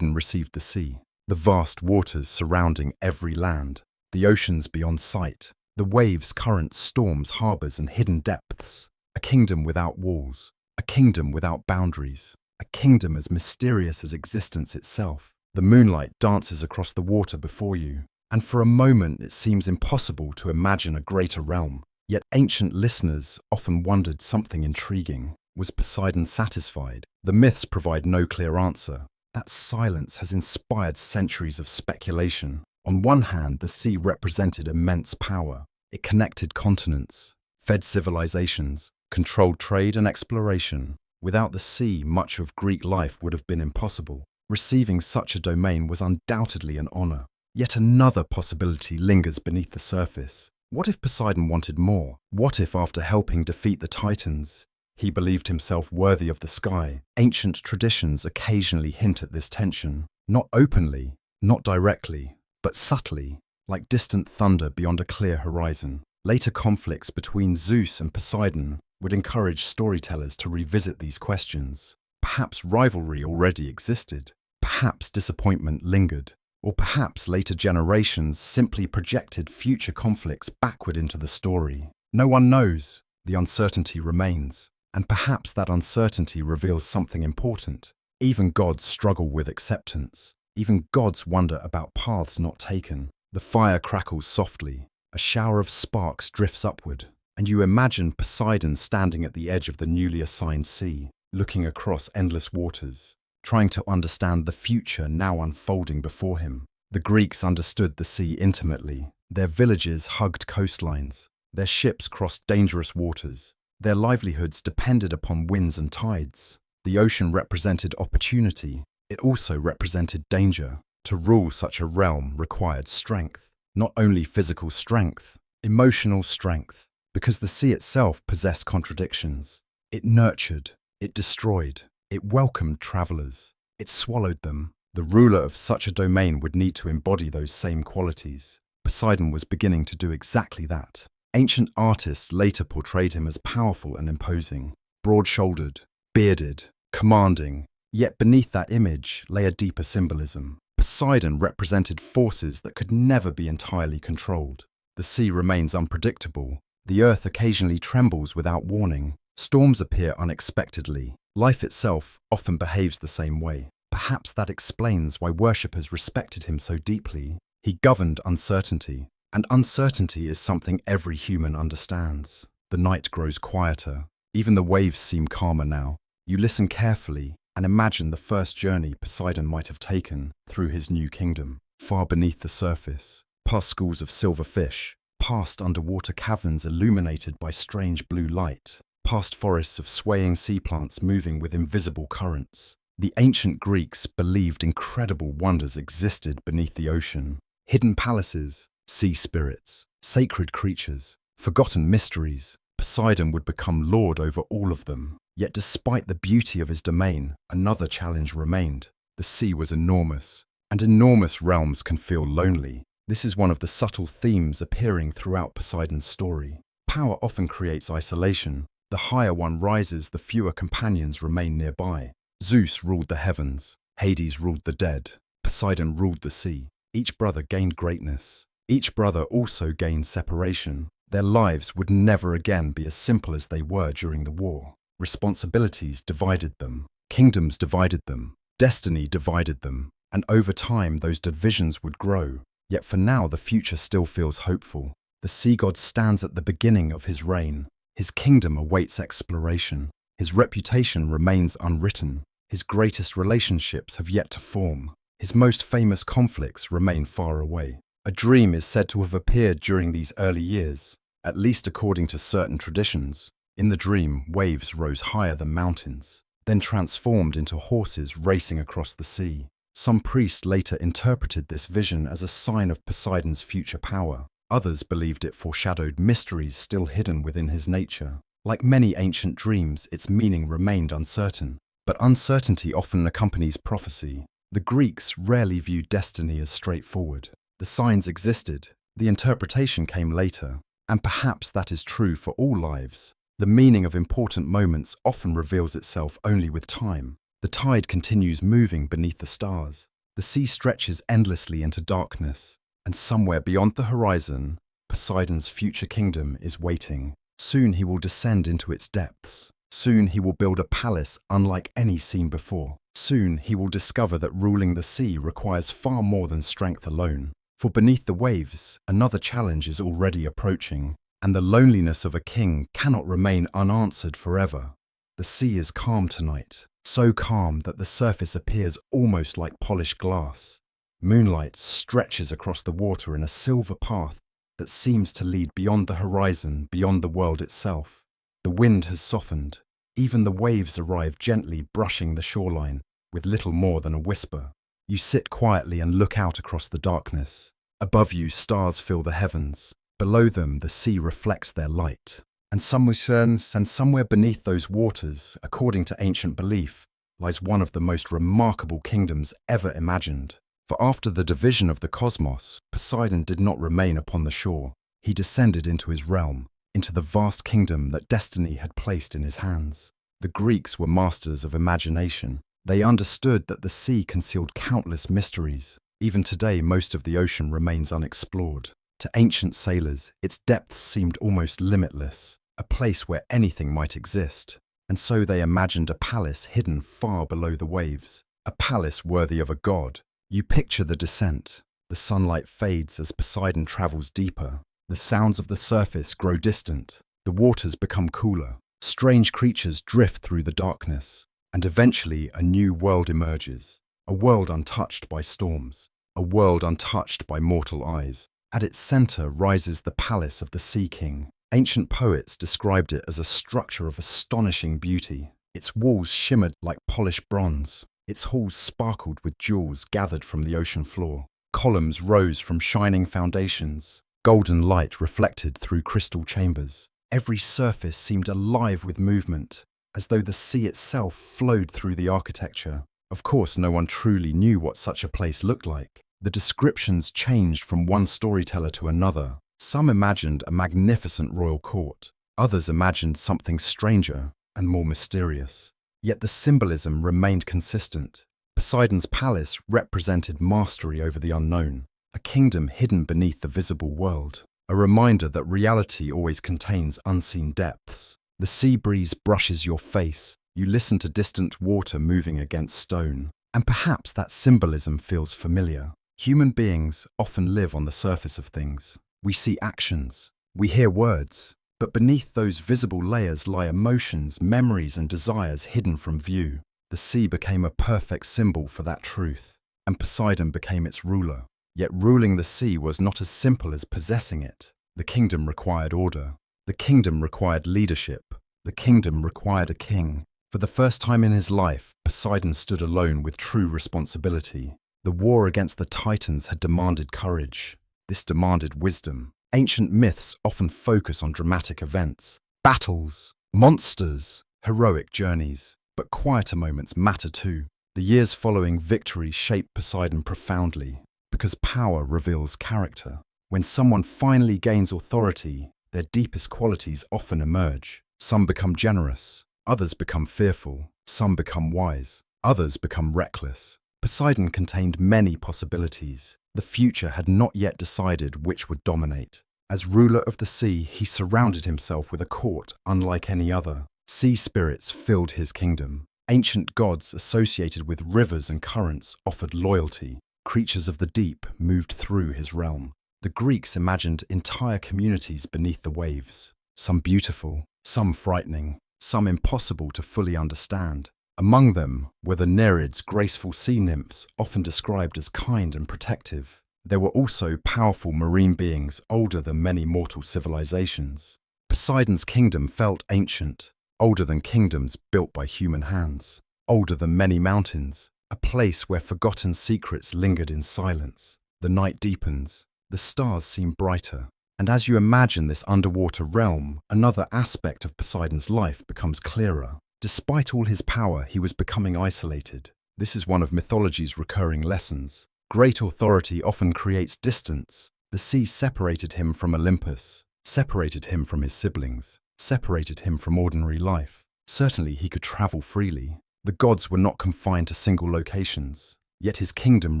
received the sea, the vast waters surrounding every land, the oceans beyond sight, the waves, currents, storms, harbors, and hidden depths. A kingdom without walls, a kingdom without boundaries, a kingdom as mysterious as existence itself. The moonlight dances across the water before you, and for a moment it seems impossible to imagine a greater realm. Yet ancient listeners often wondered something intriguing. Was Poseidon satisfied? The myths provide no clear answer. That silence has inspired centuries of speculation. On one hand, the sea represented immense power. It connected continents, fed civilizations, controlled trade and exploration. Without the sea, much of Greek life would have been impossible. Receiving such a domain was undoubtedly an honor. Yet another possibility lingers beneath the surface. What if Poseidon wanted more? What if, after helping defeat the Titans, he believed himself worthy of the sky? Ancient traditions occasionally hint at this tension, not openly, not directly, but subtly, like distant thunder beyond a clear horizon. Later conflicts between Zeus and Poseidon would encourage storytellers to revisit these questions. Perhaps rivalry already existed, perhaps disappointment lingered, or perhaps later generations simply projected future conflicts backward into the story. No one knows. The uncertainty remains, and perhaps that uncertainty reveals something important. Even gods struggle with acceptance. Even gods wonder about paths not taken. The fire crackles softly. A shower of sparks drifts upward, and you imagine Poseidon standing at the edge of the newly assigned sea, looking across endless waters, trying to understand the future now unfolding before him. The Greeks understood the sea intimately. Their villages hugged coastlines. Their ships crossed dangerous waters. Their livelihoods depended upon winds and tides. The ocean represented opportunity. It also represented danger. To rule such a realm required strength. Not only physical strength, emotional strength, because the sea itself possessed contradictions. It nurtured, it destroyed, it welcomed travelers, it swallowed them. The ruler of such a domain would need to embody those same qualities. Poseidon was beginning to do exactly that. Ancient artists later portrayed him as powerful and imposing, broad-shouldered, bearded, commanding. Yet beneath that image lay a deeper symbolism. Poseidon represented forces that could never be entirely controlled. The sea remains unpredictable. The earth occasionally trembles without warning. Storms appear unexpectedly. Life itself often behaves the same way. Perhaps that explains why worshippers respected him so deeply. He governed uncertainty, and uncertainty is something every human understands. The night grows quieter. Even the waves seem calmer now. You listen carefully and imagine the first journey Poseidon might have taken through his new kingdom, far beneath the surface, past schools of silver fish, past underwater caverns illuminated by strange blue light, past forests of swaying sea plants moving with invisible currents. The ancient Greeks believed incredible wonders existed beneath the ocean. Hidden palaces, sea spirits, sacred creatures, forgotten mysteries. Poseidon would become lord over all of them. Yet despite the beauty of his domain, another challenge remained. The sea was enormous, and enormous realms can feel lonely. This is one of the subtle themes appearing throughout Poseidon's story. Power often creates isolation. The higher one rises, the fewer companions remain nearby. Zeus ruled the heavens, Hades ruled the dead, Poseidon ruled the sea. Each brother gained greatness. Each brother also gained separation. Their lives would never again be as simple as they were during the war. Responsibilities divided them, kingdoms divided them, destiny divided them, and over time those divisions would grow. Yet for now the future still feels hopeful. The sea god stands at the beginning of his reign. His kingdom awaits exploration. His reputation remains unwritten. His greatest relationships have yet to form. His most famous conflicts remain far away. A dream is said to have appeared during these early years, at least according to certain traditions. In the dream, waves rose higher than mountains, then transformed into horses racing across the sea. Some priests later interpreted this vision as a sign of Poseidon's future power. Others believed it foreshadowed mysteries still hidden within his nature. Like many ancient dreams, its meaning remained uncertain. But uncertainty often accompanies prophecy. The Greeks rarely viewed destiny as straightforward. The signs existed, the interpretation came later, and perhaps that is true for all lives. The meaning of important moments often reveals itself only with time. The tide continues moving beneath the stars. The sea stretches endlessly into darkness, and somewhere beyond the horizon, Poseidon's future kingdom is waiting. Soon he will descend into its depths. Soon he will build a palace unlike any seen before. Soon he will discover that ruling the sea requires far more than strength alone. For beneath the waves, another challenge is already approaching. And the loneliness of a king cannot remain unanswered forever. The sea is calm tonight, so calm that the surface appears almost like polished glass. Moonlight stretches across the water in a silver path that seems to lead beyond the horizon, beyond the world itself. The wind has softened. Even the waves arrive gently brushing the shoreline with little more than a whisper. You sit quietly and look out across the darkness. Above you, stars fill the heavens. Below them, the sea reflects their light. And somewhere beneath those waters, according to ancient belief, lies one of the most remarkable kingdoms ever imagined. For after the division of the cosmos, Poseidon did not remain upon the shore. He descended into his realm, into the vast kingdom that destiny had placed in his hands. The Greeks were masters of imagination. They understood that the sea concealed countless mysteries. Even today, most of the ocean remains unexplored. To ancient sailors, its depths seemed almost limitless, a place where anything might exist. And so they imagined a palace hidden far below the waves, a palace worthy of a god. You picture the descent. The sunlight fades as Poseidon travels deeper. The sounds of the surface grow distant. The waters become cooler. Strange creatures drift through the darkness. And eventually a new world emerges. A world untouched by storms. A world untouched by mortal eyes. At its center rises the palace of the Sea King. Ancient poets described it as a structure of astonishing beauty. Its walls shimmered like polished bronze. Its halls sparkled with jewels gathered from the ocean floor. Columns rose from shining foundations. Golden light reflected through crystal chambers. Every surface seemed alive with movement, as though the sea itself flowed through the architecture. Of course, no one truly knew what such a place looked like. The descriptions changed from one storyteller to another. Some imagined a magnificent royal court. Others imagined something stranger and more mysterious. Yet the symbolism remained consistent. Poseidon's palace represented mastery over the unknown, a kingdom hidden beneath the visible world, a reminder that reality always contains unseen depths. The sea breeze brushes your face, you listen to distant water moving against stone, and perhaps that symbolism feels familiar. Human beings often live on the surface of things. We see actions, we hear words, but beneath those visible layers lie emotions, memories, and desires hidden from view. The sea became a perfect symbol for that truth, and Poseidon became its ruler. Yet ruling the sea was not as simple as possessing it. The kingdom required order. The kingdom required leadership. The kingdom required a king. For the first time in his life, Poseidon stood alone with true responsibility. The war against the Titans had demanded courage. This demanded wisdom. Ancient myths often focus on dramatic events, battles, monsters, heroic journeys. But quieter moments matter too. The years following victory shaped Poseidon profoundly, because power reveals character. When someone finally gains authority, their deepest qualities often emerge. Some become generous, others become fearful, some become wise, others become reckless. Poseidon contained many possibilities. The future had not yet decided which would dominate. As ruler of the sea, he surrounded himself with a court unlike any other. Sea spirits filled his kingdom. Ancient gods associated with rivers and currents offered loyalty. Creatures of the deep moved through his realm. The Greeks imagined entire communities beneath the waves, some beautiful, some frightening, some impossible to fully understand. Among them were the Nereids, graceful sea nymphs, often described as kind and protective. There were also powerful marine beings older than many mortal civilizations. Poseidon's kingdom felt ancient, older than kingdoms built by human hands, older than many mountains, a place where forgotten secrets lingered in silence. The night deepens, the stars seem brighter, and as you imagine this underwater realm, another aspect of Poseidon's life becomes clearer. Despite all his power, he was becoming isolated. This is one of mythology's recurring lessons. Great authority often creates distance. The sea separated him from Olympus, separated him from his siblings, separated him from ordinary life. Certainly he could travel freely. The gods were not confined to single locations, yet his kingdom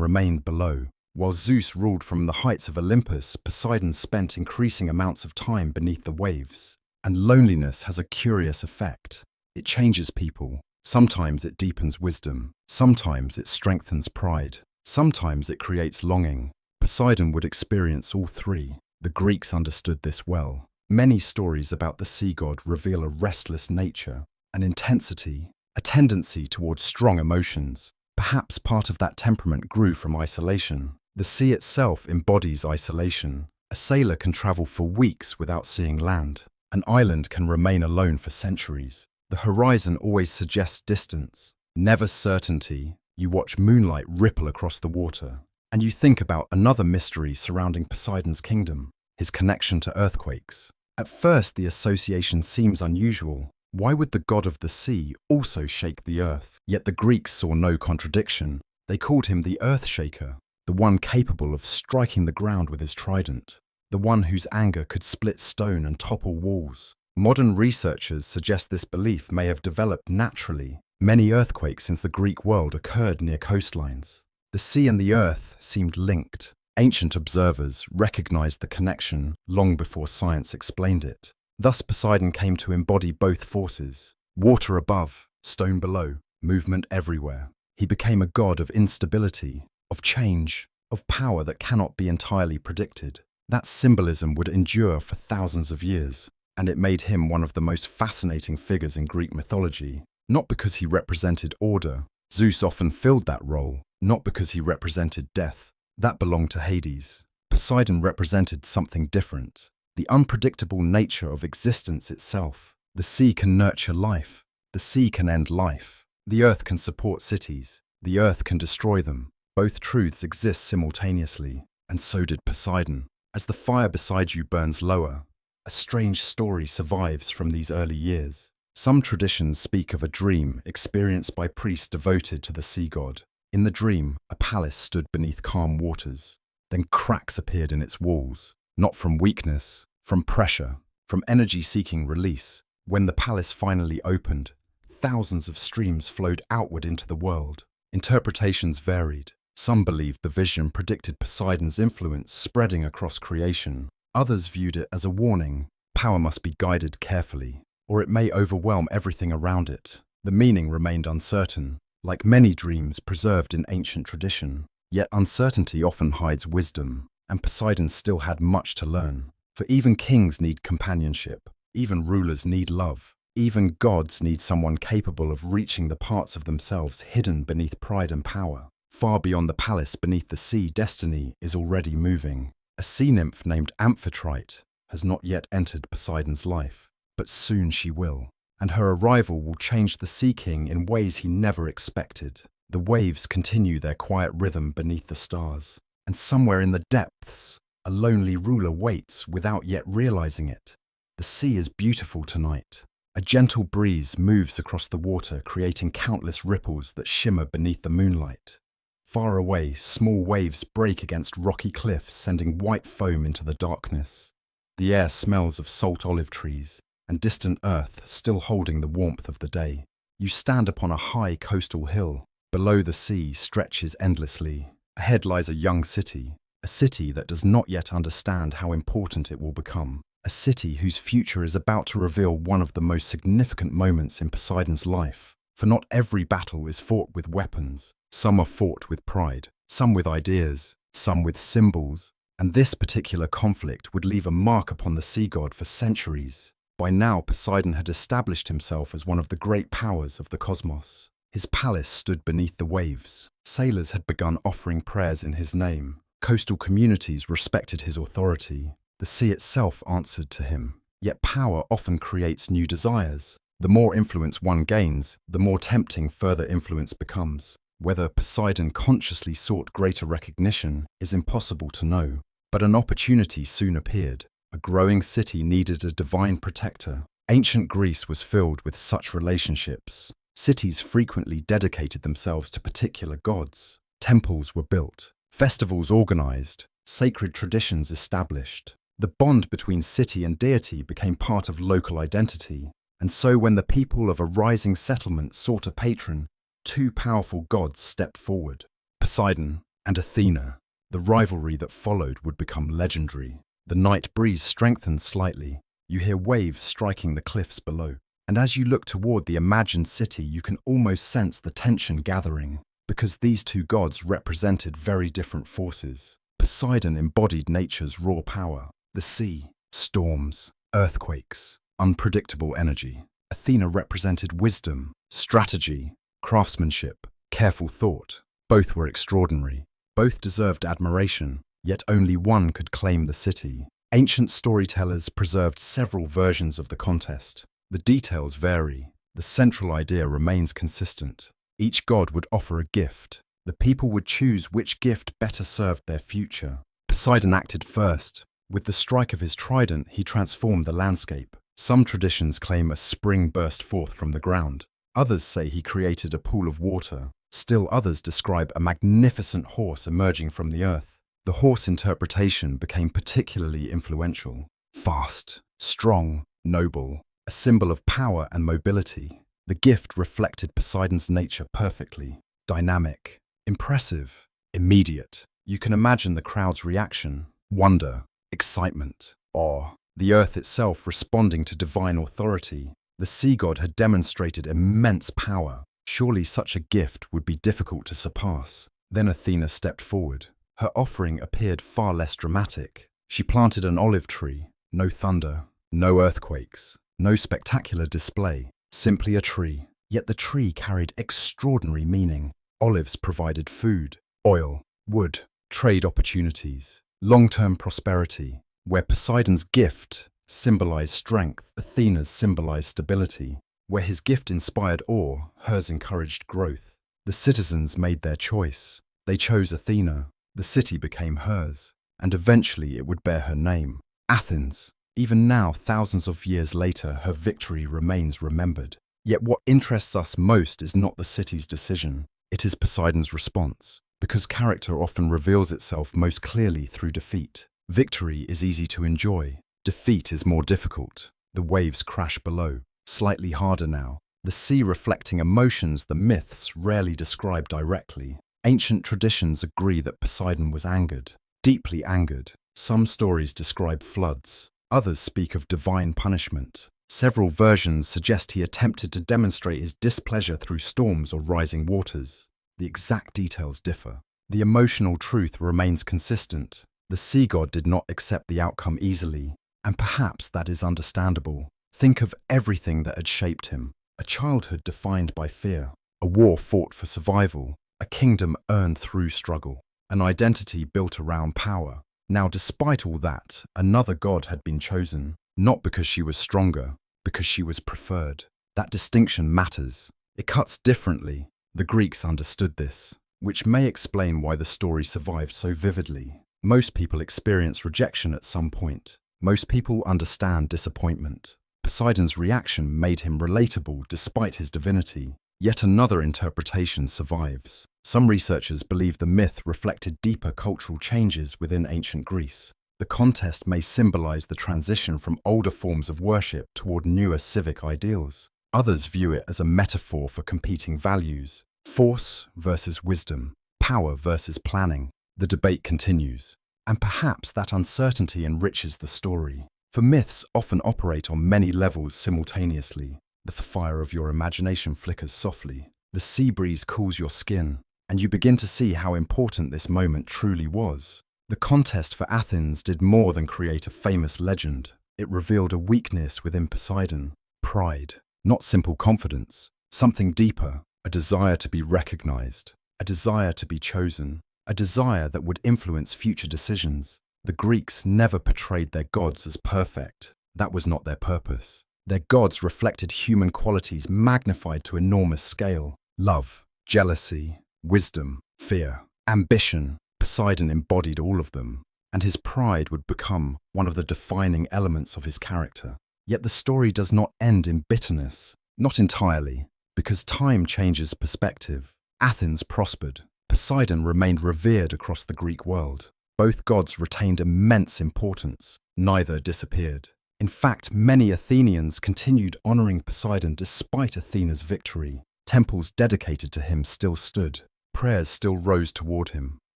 remained below. While Zeus ruled from the heights of Olympus, Poseidon spent increasing amounts of time beneath the waves. And loneliness has a curious effect. It changes people. Sometimes it deepens wisdom. Sometimes it strengthens pride. Sometimes it creates longing. Poseidon would experience all three. The Greeks understood this well. Many stories about the sea god reveal a restless nature, an intensity, a tendency towards strong emotions. Perhaps part of that temperament grew from isolation. The sea itself embodies isolation. A sailor can travel for weeks without seeing land. An island can remain alone for centuries. The horizon always suggests distance, never certainty. You watch moonlight ripple across the water, and you think about another mystery surrounding Poseidon's kingdom, his connection to earthquakes. At first, the association seems unusual. Why would the god of the sea also shake the earth? Yet the Greeks saw no contradiction. They called him the Earth Shaker, the one capable of striking the ground with his trident, the one whose anger could split stone and topple walls. Modern researchers suggest this belief may have developed naturally. Many earthquakes since the Greek world occurred near coastlines. The sea and the earth seemed linked. Ancient observers recognized the connection long before science explained it. Thus Poseidon came to embody both forces: water above, stone below, movement everywhere. He became a god of instability, of change, of power that cannot be entirely predicted. That symbolism would endure for thousands of years, and it made him one of the most fascinating figures in Greek mythology. Not because he represented order. Zeus often filled that role. Not because he represented death. That belonged to Hades. Poseidon represented something different. The unpredictable nature of existence itself. The sea can nurture life. The sea can end life. The earth can support cities. The earth can destroy them. Both truths exist simultaneously, and so did Poseidon. As the fire beside you burns lower, a strange story survives from these early years. Some traditions speak of a dream experienced by priests devoted to the sea god. In the dream, a palace stood beneath calm waters. Then cracks appeared in its walls, not from weakness, from pressure, from energy seeking release. When the palace finally opened, thousands of streams flowed outward into the world. Interpretations varied. Some believed the vision predicted Poseidon's influence spreading across creation. Others viewed it as a warning. Power must be guided carefully, or it may overwhelm everything around it. The meaning remained uncertain, like many dreams preserved in ancient tradition. Yet uncertainty often hides wisdom, and Poseidon still had much to learn. For even kings need companionship, even rulers need love, even gods need someone capable of reaching the parts of themselves hidden beneath pride and power. Far beyond the palace beneath the sea, destiny is already moving. A sea nymph named Amphitrite has not yet entered Poseidon's life, but soon she will, and her arrival will change the Sea King in ways he never expected. The waves continue their quiet rhythm beneath the stars, and somewhere in the depths, a lonely ruler waits without yet realizing it. The sea is beautiful tonight. A gentle breeze moves across the water, creating countless ripples that shimmer beneath the moonlight. Far away, small waves break against rocky cliffs, sending white foam into the darkness. The air smells of salt olive trees, and distant earth still holding the warmth of the day. You stand upon a high coastal hill. Below the sea stretches endlessly. Ahead lies a young city, a city that does not yet understand how important it will become. A city whose future is about to reveal one of the most significant moments in Poseidon's life. For not every battle is fought with weapons. Some are fought with pride, some with ideas, some with symbols. And this particular conflict would leave a mark upon the sea god for centuries. By now, Poseidon had established himself as one of the great powers of the cosmos. His palace stood beneath the waves. Sailors had begun offering prayers in his name. Coastal communities respected his authority. The sea itself answered to him. Yet power often creates new desires. The more influence one gains, the more tempting further influence becomes. Whether Poseidon consciously sought greater recognition is impossible to know. But an opportunity soon appeared. A growing city needed a divine protector. Ancient Greece was filled with such relationships. Cities frequently dedicated themselves to particular gods. Temples were built, festivals organized, sacred traditions established. The bond between city and deity became part of local identity. And so when the people of a rising settlement sought a patron, two powerful gods stepped forward, Poseidon and Athena. The rivalry that followed would become legendary. The night breeze strengthened slightly. You hear waves striking the cliffs below. And as you look toward the imagined city, you can almost sense the tension gathering, because these two gods represented very different forces. Poseidon embodied nature's raw power, the sea, storms, earthquakes, unpredictable energy. Athena represented wisdom, strategy, craftsmanship, careful thought. Both were extraordinary. Both deserved admiration, yet only one could claim the city. Ancient storytellers preserved several versions of the contest. The details vary. The central idea remains consistent. Each god would offer a gift. The people would choose which gift better served their future. Poseidon acted first. With the strike of his trident, he transformed the landscape. Some traditions claim a spring burst forth from the ground. Others say he created a pool of water. Still others describe a magnificent horse emerging from the earth. The horse interpretation became particularly influential. Fast, strong, noble, a symbol of power and mobility. The gift reflected Poseidon's nature perfectly. Dynamic, impressive, immediate. You can imagine the crowd's reaction. Wonder, excitement, awe. The earth itself responding to divine authority. The sea god had demonstrated immense power. Surely such a gift would be difficult to surpass. Then Athena stepped forward. Her offering appeared far less dramatic. She planted an olive tree. No thunder, no earthquakes, no spectacular display. Simply a tree. Yet the tree carried extraordinary meaning. Olives provided food, oil, wood, trade opportunities, long-term prosperity. Where Poseidon's gift symbolized strength, Athena's symbolized stability. Where his gift inspired awe, hers encouraged growth. The citizens made their choice. They chose Athena. The city became hers, and eventually it would bear her name. Athens. Even now, thousands of years later, her victory remains remembered. Yet what interests us most is not the city's decision. It is Poseidon's response, because character often reveals itself most clearly through defeat. Victory is easy to enjoy. Defeat is more difficult. The waves crash below, slightly harder now, the sea reflecting emotions the myths rarely describe directly. Ancient traditions agree that Poseidon was angered, deeply angered. Some stories describe floods, others speak of divine punishment. Several versions suggest he attempted to demonstrate his displeasure through storms or rising waters. The exact details differ. The emotional truth remains consistent. The sea god did not accept the outcome easily, and perhaps that is understandable. Think of everything that had shaped him. A childhood defined by fear, a war fought for survival, a kingdom earned through struggle, an identity built around power. Now, despite all that, another god had been chosen, not because she was stronger, because she was preferred. That distinction matters. It cuts differently. The Greeks understood this, which may explain why the story survived so vividly. Most people experience rejection at some point. Most people understand disappointment. Poseidon's reaction made him relatable despite his divinity. Yet another interpretation survives. Some researchers believe the myth reflected deeper cultural changes within ancient Greece. The contest may symbolize the transition from older forms of worship toward newer civic ideals. Others view it as a metaphor for competing values, force versus wisdom, power versus planning. The debate continues, and perhaps that uncertainty enriches the story. For myths often operate on many levels simultaneously. The fire of your imagination flickers softly. The sea breeze cools your skin, and you begin to see how important this moment truly was. The contest for Athens did more than create a famous legend. It revealed a weakness within Poseidon. Pride, not simple confidence. Something deeper, a desire to be recognized, a desire to be chosen, a desire that would influence future decisions. The Greeks never portrayed their gods as perfect. That was not their purpose. Their gods reflected human qualities magnified to enormous scale. Love, jealousy, wisdom, fear, ambition. Poseidon embodied all of them, and his pride would become one of the defining elements of his character. Yet the story does not end in bitterness. Not entirely, because time changes perspective. Athens prospered. Poseidon remained revered across the Greek world. Both gods retained immense importance. Neither disappeared. In fact, many Athenians continued honoring Poseidon despite Athena's victory. Temples dedicated to him still stood. Prayers still rose toward him.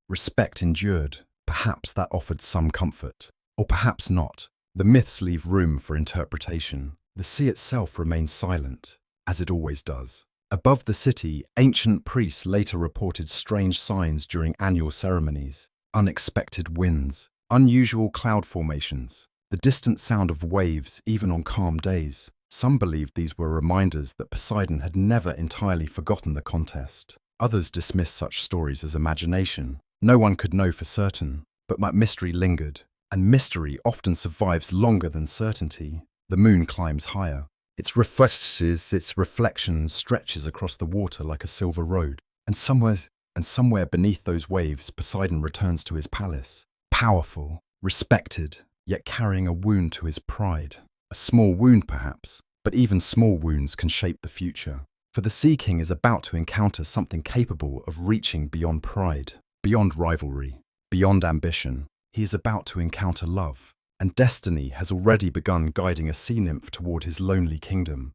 Respect endured. Perhaps that offered some comfort. Or perhaps not. The myths leave room for interpretation. The sea itself remains silent, as it always does. Above the city, ancient priests later reported strange signs during annual ceremonies. Unexpected winds, unusual cloud formations, the distant sound of waves even on calm days. Some believed these were reminders that Poseidon had never entirely forgotten the contest. Others dismissed such stories as imagination. No one could know for certain, but mystery lingered, and mystery often survives longer than certainty. The moon climbs higher. Its reflection stretches across the water like a silver road, and somewhere beneath those waves, Poseidon returns to his palace. Powerful, respected, yet carrying a wound to his pride. A small wound perhaps, but even small wounds can shape the future. For the Sea King is about to encounter something capable of reaching beyond pride, beyond rivalry, beyond ambition. He is about to encounter love, and destiny has already begun guiding a sea nymph toward his lonely kingdom.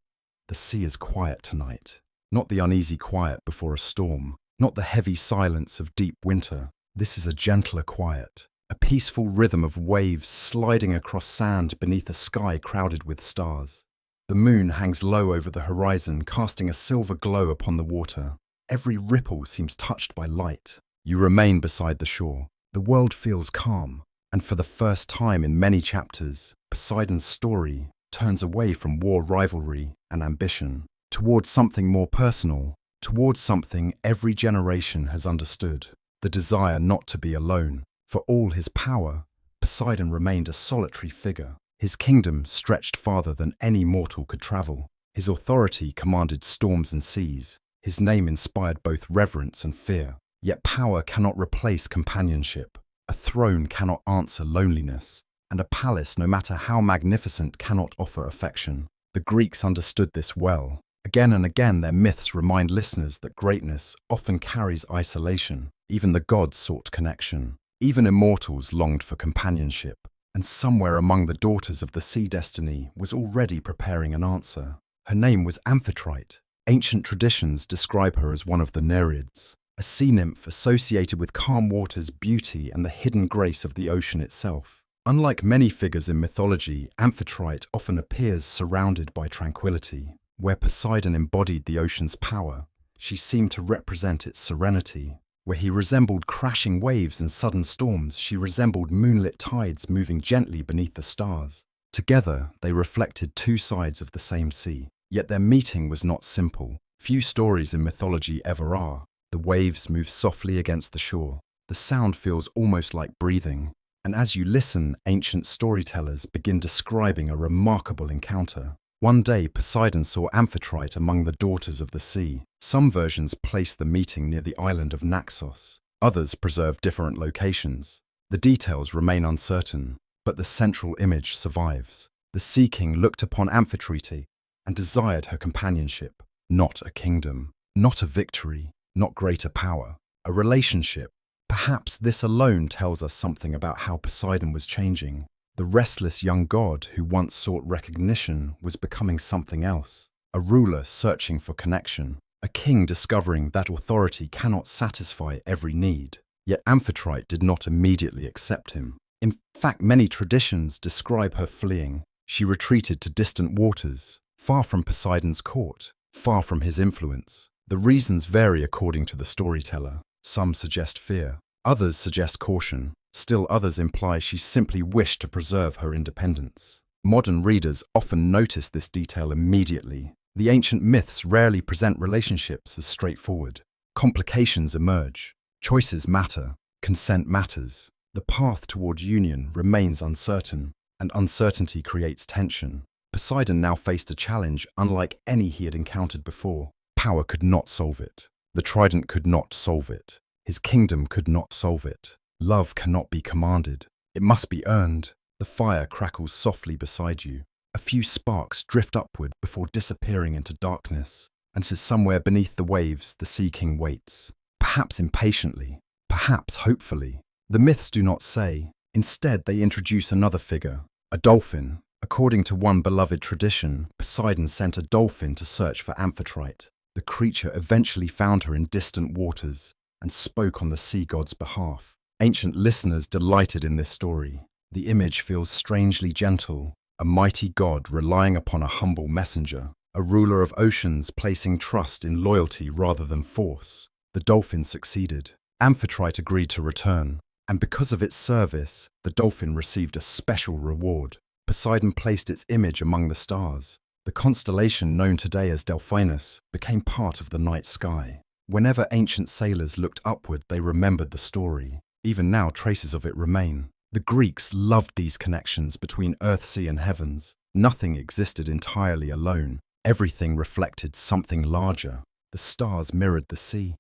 The sea is quiet tonight, not the uneasy quiet before a storm, not the heavy silence of deep winter. This is a gentler quiet, a peaceful rhythm of waves sliding across sand beneath a sky crowded with stars. The moon hangs low over the horizon, casting a silver glow upon the water. Every ripple seems touched by light. You remain beside the shore. The world feels calm, and for the first time in many chapters, Poseidon's story turns away from war rivalry and ambition towards something more personal, towards something every generation has understood, the desire not to be alone. For all his power, Poseidon remained a solitary figure. His kingdom stretched farther than any mortal could travel. His authority commanded storms and seas. His name inspired both reverence and fear. Yet power cannot replace companionship. A throne cannot answer loneliness. And a palace, no matter how magnificent, cannot offer affection. The Greeks understood this well. Again and again, their myths remind listeners that greatness often carries isolation. Even the gods sought connection. Even immortals longed for companionship. And somewhere among the daughters of the sea destiny was already preparing an answer. Her name was Amphitrite. Ancient traditions describe her as one of the Nereids, a sea nymph associated with calm waters, beauty, and the hidden grace of the ocean itself. Unlike many figures in mythology, Amphitrite often appears surrounded by tranquility. Where Poseidon embodied the ocean's power, she seemed to represent its serenity. Where he resembled crashing waves and sudden storms, she resembled moonlit tides moving gently beneath the stars. Together, they reflected two sides of the same sea. Yet their meeting was not simple. Few stories in mythology ever are. The waves move softly against the shore. The sound feels almost like breathing. And as you listen, ancient storytellers begin describing a remarkable encounter. One day, Poseidon saw Amphitrite among the daughters of the sea. Some versions place the meeting near the island of Naxos. Others preserve different locations. The details remain uncertain, but the central image survives. The Sea King looked upon Amphitrite and desired her companionship, not a kingdom, not a victory, not greater power, a relationship. Perhaps this alone tells us something about how Poseidon was changing. The restless young god who once sought recognition was becoming something else, a ruler searching for connection, a king discovering that authority cannot satisfy every need. Yet Amphitrite did not immediately accept him. In fact, many traditions describe her fleeing. She retreated to distant waters, far from Poseidon's court, far from his influence. The reasons vary according to the storyteller. Some suggest fear, others suggest caution, still others imply she simply wished to preserve her independence. Modern readers often notice this detail immediately. The ancient myths rarely present relationships as straightforward. Complications emerge, choices matter, consent matters. The path toward union remains uncertain, and uncertainty creates tension. Poseidon now faced a challenge unlike any he had encountered before. Power could not solve it. The trident could not solve it. His kingdom could not solve it. Love cannot be commanded. It must be earned. The fire crackles softly beside you. A few sparks drift upward before disappearing into darkness. And somewhere beneath the waves, the Sea King waits. Perhaps impatiently, perhaps hopefully. The myths do not say. Instead, they introduce another figure, a dolphin. According to one beloved tradition, Poseidon sent a dolphin to search for Amphitrite. The creature eventually found her in distant waters and spoke on the sea god's behalf. Ancient listeners delighted in this story. The image feels strangely gentle, a mighty god relying upon a humble messenger, a ruler of oceans placing trust in loyalty rather than force. The dolphin succeeded. Amphitrite agreed to return, and because of its service, the dolphin received a special reward. Poseidon placed its image among the stars. The constellation known today as Delphinus became part of the night sky. Whenever ancient sailors looked upward, they remembered the story. Even now, traces of it remain. The Greeks loved these connections between earth, sea, and heavens. Nothing existed entirely alone. Everything reflected something larger. The stars mirrored the sea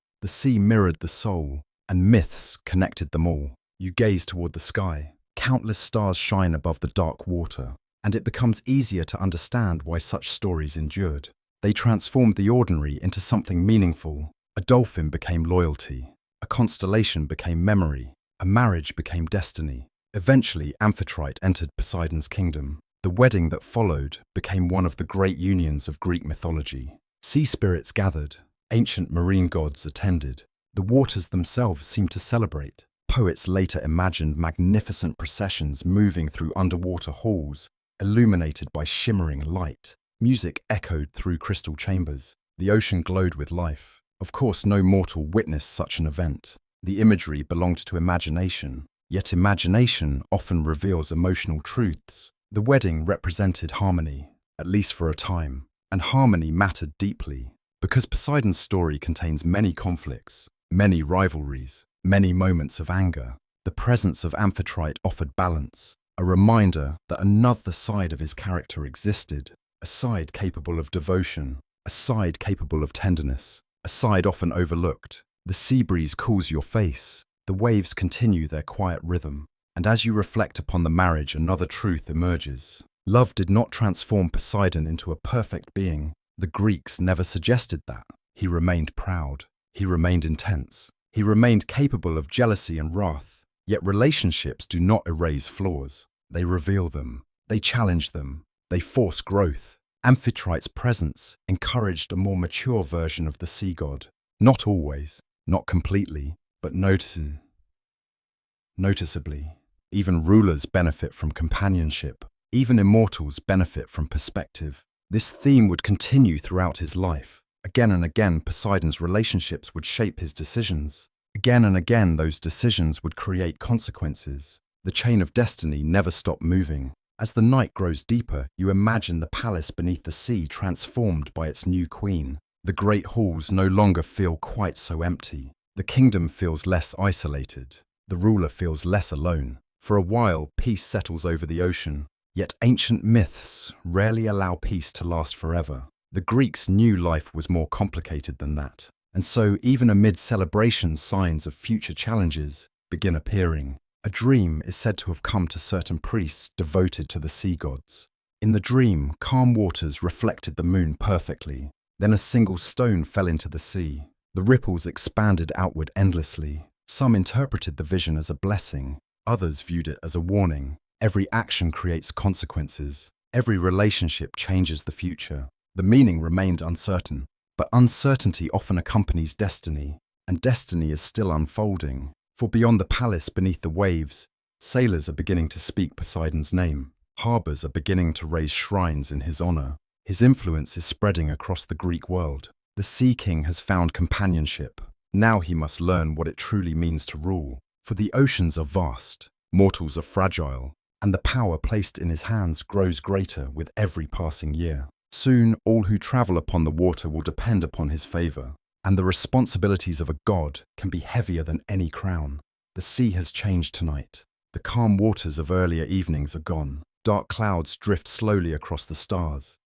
mirrored the soul, and myths connected them all. You gaze toward the sky. Countless stars shine above the dark water, and it becomes easier to understand why such stories endured. They transformed the ordinary into something meaningful. A dolphin became loyalty. A constellation became memory. A marriage became destiny. Eventually, Amphitrite entered Poseidon's kingdom. The wedding that followed became one of the great unions of Greek mythology. Sea spirits gathered. Ancient marine gods attended. The waters themselves seemed to celebrate. Poets later imagined magnificent processions moving through underwater halls, illuminated by shimmering light. Music echoed through crystal chambers. The ocean glowed with life. Of course, no mortal witnessed such an event. The imagery belonged to imagination, yet imagination often reveals emotional truths. The wedding represented harmony, at least for a time, and harmony mattered deeply. Because Poseidon's story contains many conflicts, many rivalries, many moments of anger, the presence of Amphitrite offered balance, a reminder that another side of his character existed, a side capable of devotion, a side capable of tenderness, a side often overlooked. The sea breeze cools your face, the waves continue their quiet rhythm, and as you reflect upon the marriage, another truth emerges. Love did not transform Poseidon into a perfect being. The Greeks never suggested that. He remained proud. He remained intense. He remained capable of jealousy and wrath. Yet relationships do not erase flaws. They reveal them. They challenge them. They force growth. Amphitrite's presence encouraged a more mature version of the sea god. Not always, not completely, but noticeably. Even rulers benefit from companionship. Even immortals benefit from perspective. This theme would continue throughout his life. Again and again, Poseidon's relationships would shape his decisions. Again and again, those decisions would create consequences. The chain of destiny never stopped moving. As the night grows deeper, you imagine the palace beneath the sea transformed by its new queen. The great halls no longer feel quite so empty. The kingdom feels less isolated. The ruler feels less alone. For a while, peace settles over the ocean. Yet ancient myths rarely allow peace to last forever. The Greeks knew life was more complicated than that. And so, even amid celebrations, signs of future challenges begin appearing. A dream is said to have come to certain priests devoted to the sea gods. In the dream, calm waters reflected the moon perfectly. Then a single stone fell into the sea. The ripples expanded outward endlessly. Some interpreted the vision as a blessing. Others viewed it as a warning. Every action creates consequences. Every relationship changes the future. The meaning remained uncertain, but uncertainty often accompanies destiny, and destiny is still unfolding. For beyond the palace beneath the waves, sailors are beginning to speak Poseidon's name. Harbors are beginning to raise shrines in his honor. His influence is spreading across the Greek world. The Sea King has found companionship. Now he must learn what it truly means to rule. For the oceans are vast, mortals are fragile, and the power placed in his hands grows greater with every passing year. Soon, all who travel upon the water will depend upon his favor, and the responsibilities of a god can be heavier than any crown. The sea has changed tonight. The calm waters of earlier evenings are gone. Dark clouds drift slowly across the stars.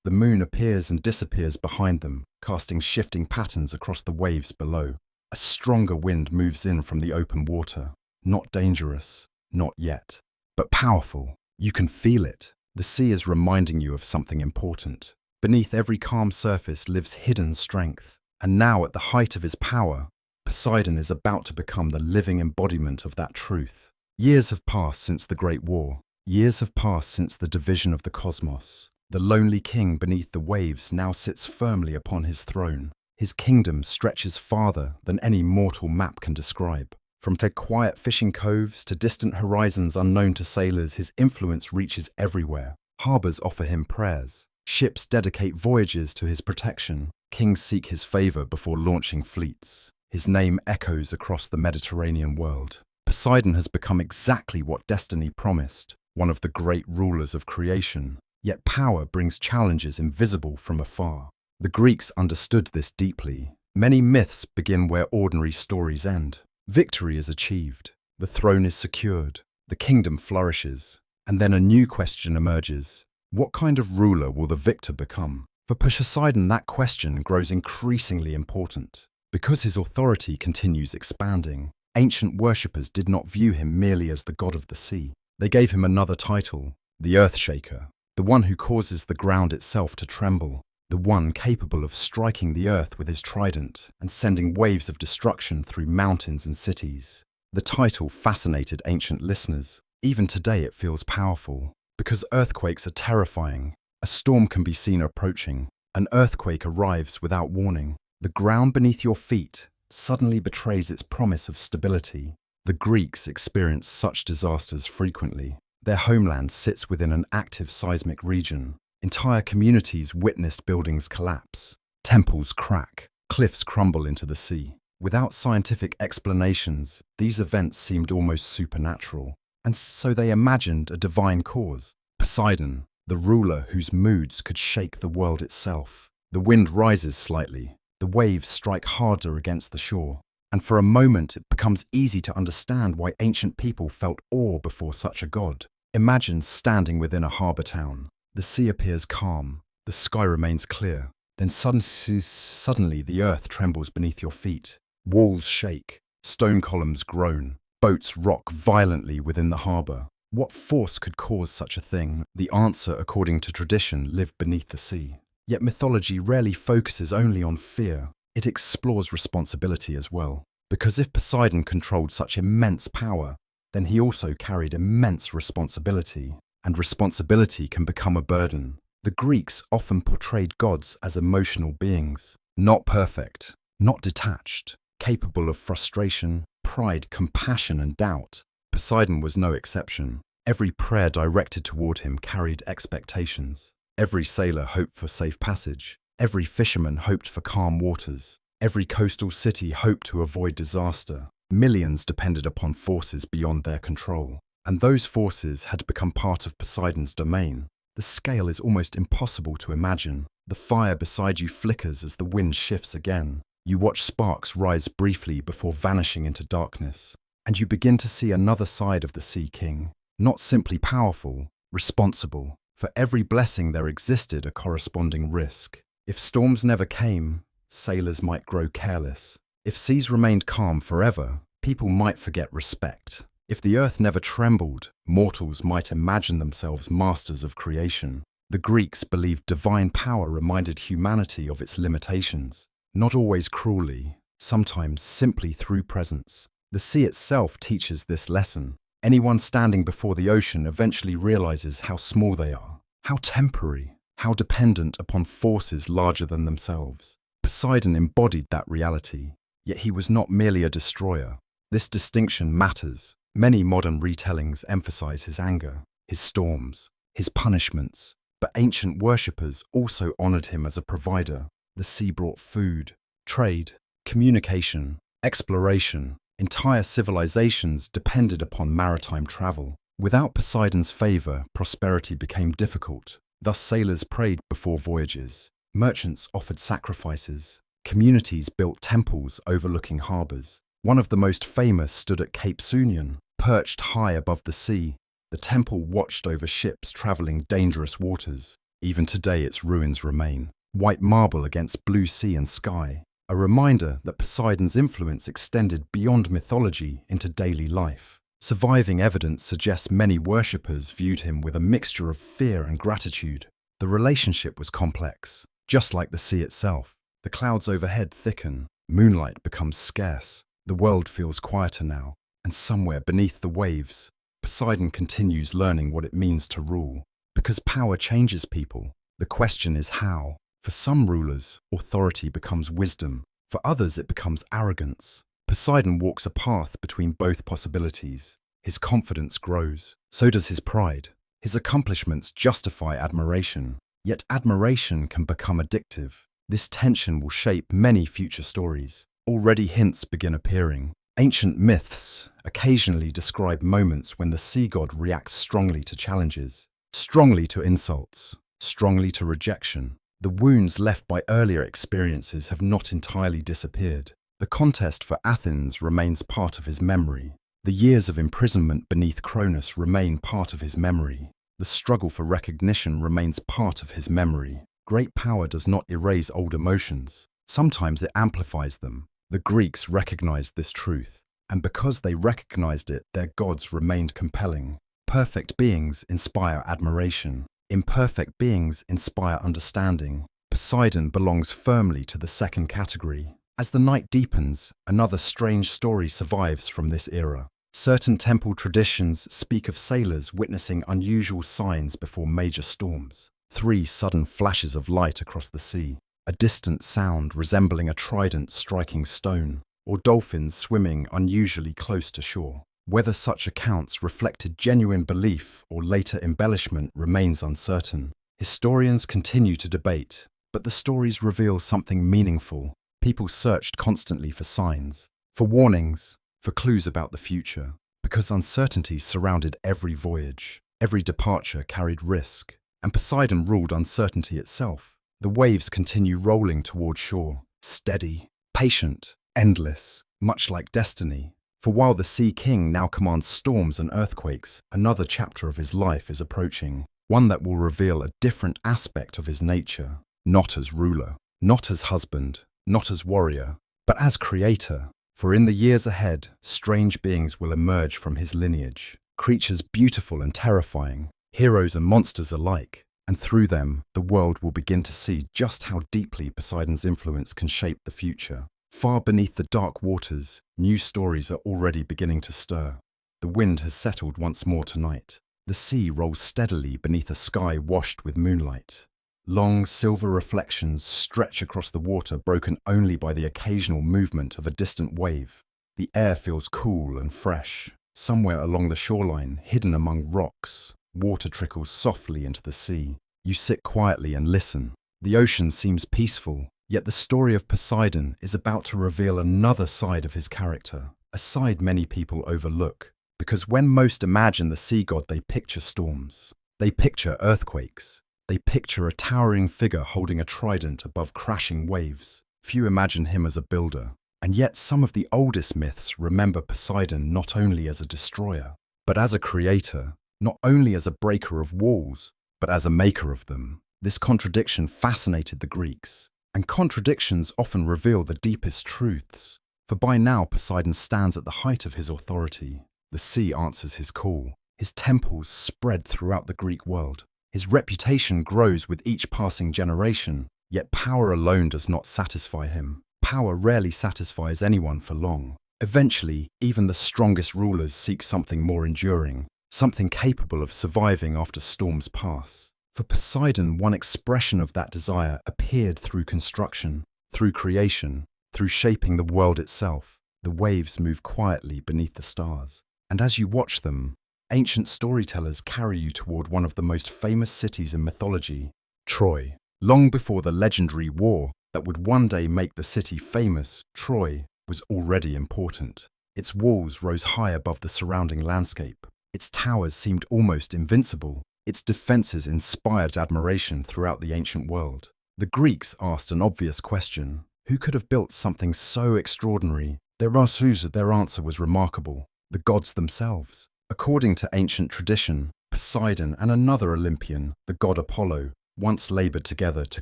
The moon appears and disappears behind them, casting shifting patterns across the waves below. A stronger wind moves in from the open water. Not dangerous, not yet, but powerful. You can feel it. The sea is reminding you of something important. Beneath every calm surface lives hidden strength. And now, at the height of his power, Poseidon is about to become the living embodiment of that truth. Years have passed since the Great War. Years have passed since the division of the cosmos. The lonely king beneath the waves now sits firmly upon his throne. His kingdom stretches farther than any mortal map can describe. From quiet fishing coves to distant horizons unknown to sailors, his influence reaches everywhere. Harbors offer him prayers. Ships dedicate voyages to his protection. Kings seek his favor before launching fleets. His name echoes across the Mediterranean world. Poseidon has become exactly what destiny promised, one of the great rulers of creation. Yet power brings challenges invisible from afar. The Greeks understood this deeply. Many myths begin where ordinary stories end. Victory is achieved. The throne is secured. The kingdom flourishes. And then a new question emerges. What kind of ruler will the victor become? For Poseidon, that question grows increasingly important. Because his authority continues expanding, ancient worshippers did not view him merely as the god of the sea. They gave him another title, the Earthshaker, the one who causes the ground itself to tremble, the one capable of striking the earth with his trident and sending waves of destruction through mountains and cities. The title fascinated ancient listeners. Even today it feels powerful, because earthquakes are terrifying. A storm can be seen approaching. An earthquake arrives without warning. The ground beneath your feet suddenly betrays its promise of stability. The Greeks experienced such disasters frequently. Their homeland sits within an active seismic region. Entire communities witnessed buildings collapse, temples crack, cliffs crumble into the sea. Without scientific explanations, these events seemed almost supernatural, and so they imagined a divine cause. Poseidon, the ruler whose moods could shake the world itself. The wind rises slightly, the waves strike harder against the shore, and for a moment it becomes easy to understand why ancient people felt awe before such a god. Imagine standing within a harbour town. The sea appears calm, the sky remains clear, then suddenly the earth trembles beneath your feet. Walls shake, stone columns groan, boats rock violently within the harbour. What force could cause such a thing? The answer, according to tradition, lived beneath the sea. Yet mythology rarely focuses only on fear. It explores responsibility as well. Because if Poseidon controlled such immense power, then he also carried immense responsibility. And responsibility can become a burden. The Greeks often portrayed gods as emotional beings, not perfect, not detached, capable of frustration, pride, compassion, and doubt. Poseidon was no exception. Every prayer directed toward him carried expectations. Every sailor hoped for safe passage. Every fisherman hoped for calm waters. Every coastal city hoped to avoid disaster. Millions depended upon forces beyond their control, and those forces had become part of Poseidon's domain. The scale is almost impossible to imagine. The fire beside you flickers as the wind shifts again. You watch sparks rise briefly before vanishing into darkness, and you begin to see another side of the Sea King. Not simply powerful, responsible. For every blessing there existed a corresponding risk. If storms never came, sailors might grow careless. If seas remained calm forever, people might forget respect. If the earth never trembled, mortals might imagine themselves masters of creation. The Greeks believed divine power reminded humanity of its limitations, not always cruelly, sometimes simply through presence. The sea itself teaches this lesson. Anyone standing before the ocean eventually realizes how small they are, how temporary, how dependent upon forces larger than themselves. Poseidon embodied that reality, yet he was not merely a destroyer. This distinction matters. Many modern retellings emphasize his anger, his storms, his punishments, but ancient worshippers also honored him as a provider. The sea brought food, trade, communication, exploration. Entire civilizations depended upon maritime travel. Without Poseidon's favor, prosperity became difficult. Thus sailors prayed before voyages. Merchants offered sacrifices. Communities built temples overlooking harbors. One of the most famous stood at Cape Sunion, perched high above the sea. The temple watched over ships traveling dangerous waters. Even today its ruins remain, white marble against blue sea and sky, a reminder that Poseidon's influence extended beyond mythology into daily life. Surviving evidence suggests many worshippers viewed him with a mixture of fear and gratitude. The relationship was complex, just like the sea itself. The clouds overhead thicken, moonlight becomes scarce. The world feels quieter now, and somewhere beneath the waves, Poseidon continues learning what it means to rule. Because power changes people, the question is how. For some rulers, authority becomes wisdom. For others, it becomes arrogance. Poseidon walks a path between both possibilities. His confidence grows. So does his pride. His accomplishments justify admiration. Yet admiration can become addictive. This tension will shape many future stories. Already hints begin appearing. Ancient myths occasionally describe moments when the sea god reacts strongly to challenges, strongly to insults, strongly to rejection. The wounds left by earlier experiences have not entirely disappeared. The contest for Athens remains part of his memory. The years of imprisonment beneath Cronus remain part of his memory. The struggle for recognition remains part of his memory. Great power does not erase old emotions. Sometimes it amplifies them. The Greeks recognized this truth, and because they recognized it, their gods remained compelling. Perfect beings inspire admiration. Imperfect beings inspire understanding. Poseidon belongs firmly to the second category. As the night deepens, another strange story survives from this era. Certain temple traditions speak of sailors witnessing unusual signs before major storms. 3 sudden flashes of light across the sea, a distant sound resembling a trident striking stone, or dolphins swimming unusually close to shore. Whether such accounts reflected genuine belief or later embellishment remains uncertain. Historians continue to debate, but the stories reveal something meaningful. People searched constantly for signs, for warnings, for clues about the future, because uncertainty surrounded every voyage. Every departure carried risk, and Poseidon ruled uncertainty itself. The waves continue rolling toward shore, steady, patient, endless, much like destiny. For while the Sea King now commands storms and earthquakes, another chapter of his life is approaching, one that will reveal a different aspect of his nature, not as ruler, not as husband, not as warrior, but as creator. For in the years ahead, strange beings will emerge from his lineage, creatures beautiful and terrifying, heroes and monsters alike, and through them, the world will begin to see just how deeply Poseidon's influence can shape the future. Far beneath the dark waters, new stories are already beginning to stir. The wind has settled once more tonight. The sea rolls steadily beneath a sky washed with moonlight. Long silver reflections stretch across the water, broken only by the occasional movement of a distant wave. The air feels cool and fresh. Somewhere along the shoreline, hidden among rocks, water trickles softly into the sea. You sit quietly and listen. The ocean seems peaceful, yet the story of Poseidon is about to reveal another side of his character, a side many people overlook. Because when most imagine the sea god, they picture storms. They picture earthquakes. They picture a towering figure holding a trident above crashing waves. Few imagine him as a builder. And yet some of the oldest myths remember Poseidon not only as a destroyer, but as a creator, not only as a breaker of walls, but as a maker of them. This contradiction fascinated the Greeks, and contradictions often reveal the deepest truths. For by now Poseidon stands at the height of his authority. The sea answers his call. His temples spread throughout the Greek world. His reputation grows with each passing generation, yet power alone does not satisfy him. Power rarely satisfies anyone for long. Eventually, even the strongest rulers seek something more enduring, something capable of surviving after storms pass. For Poseidon, one expression of that desire appeared through construction, through creation, through shaping the world itself. The waves move quietly beneath the stars, and as you watch them, ancient storytellers carry you toward one of the most famous cities in mythology, Troy. Long before the legendary war that would one day make the city famous, Troy was already important. Its walls rose high above the surrounding landscape. Its towers seemed almost invincible. Its defenses inspired admiration throughout the ancient world. The Greeks asked an obvious question: who could have built something so extraordinary? Their answer was remarkable: the gods themselves. According to ancient tradition, Poseidon and another Olympian, the god Apollo, once labored together to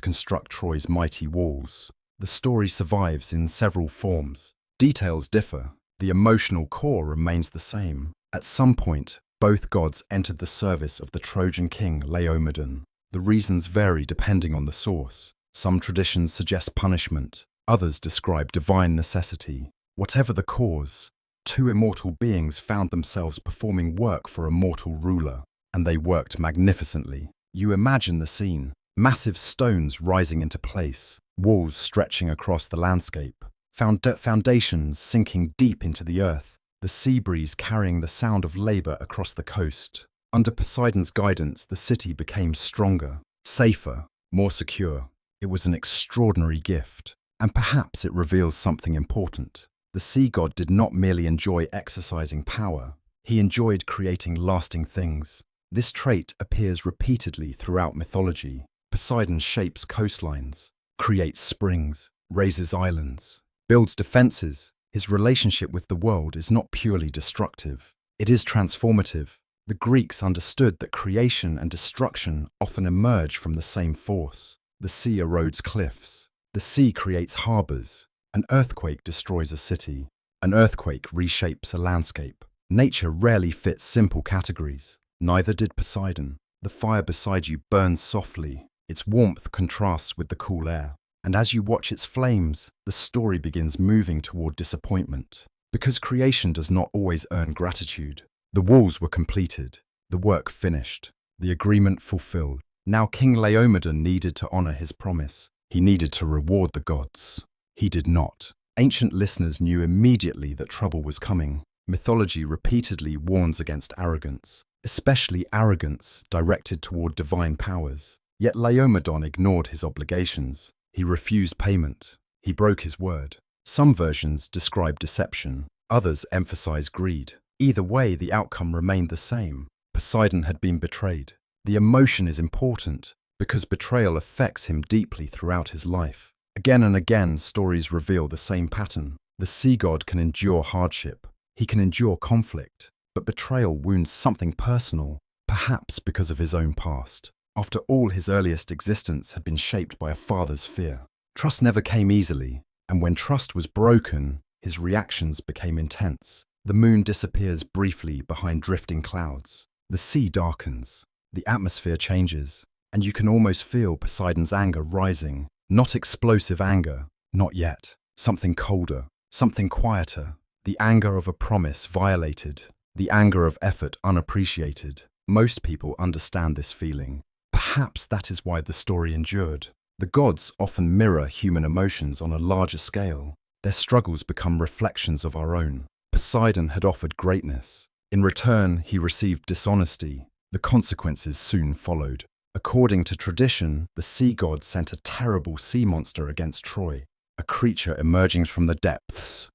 construct Troy's mighty walls. The story survives in several forms. Details differ. The emotional core remains the same. At some point, both gods entered the service of the Trojan king Laomedon. The reasons vary depending on the source. Some traditions suggest punishment, others describe divine necessity. Whatever the cause, two immortal beings found themselves performing work for a mortal ruler, and they worked magnificently. You imagine the scene: massive stones rising into place, walls stretching across the landscape, foundations sinking deep into the earth, the sea breeze carrying the sound of labor across the coast. Under Poseidon's guidance, the city became stronger, safer, more secure. It was an extraordinary gift, and perhaps it reveals something important. The sea god did not merely enjoy exercising power, he enjoyed creating lasting things. This trait appears repeatedly throughout mythology. Poseidon shapes coastlines, creates springs, raises islands, builds defenses. His relationship with the world is not purely destructive. It is transformative. The Greeks understood that creation and destruction often emerge from the same force. The sea erodes cliffs. The sea creates harbors. An earthquake destroys a city. An earthquake reshapes a landscape. Nature rarely fits simple categories. Neither did Poseidon. The fire beside you burns softly. Its warmth contrasts with the cool air. And as you watch its flames, the story begins moving toward disappointment. Because creation does not always earn gratitude. The walls were completed, the work finished, the agreement fulfilled. Now King Laomedon needed to honor his promise. He needed to reward the gods. He did not. Ancient listeners knew immediately that trouble was coming. Mythology repeatedly warns against arrogance, especially arrogance directed toward divine powers. Yet Laomedon ignored his obligations. He refused payment. He broke his word. Some versions describe deception. Others emphasize greed. Either way, the outcome remained the same. Poseidon had been betrayed. The emotion is important because betrayal affects him deeply throughout his life. Again and again, stories reveal the same pattern. The sea god can endure hardship. He can endure conflict. But betrayal wounds something personal, perhaps because of his own past. After all, his earliest existence had been shaped by a father's fear. Trust never came easily, and when trust was broken, his reactions became intense. The moon disappears briefly behind drifting clouds. The sea darkens. The atmosphere changes, and you can almost feel Poseidon's anger rising. Not explosive anger, not yet. Something colder, something quieter. The anger of a promise violated. The anger of effort unappreciated. Most people understand this feeling. Perhaps that is why the story endured. The gods often mirror human emotions on a larger scale. Their struggles become reflections of our own. Poseidon had offered greatness. In return, he received dishonesty. The consequences soon followed. According to tradition, the sea god sent a terrible sea monster against Troy, a creature emerging from the depths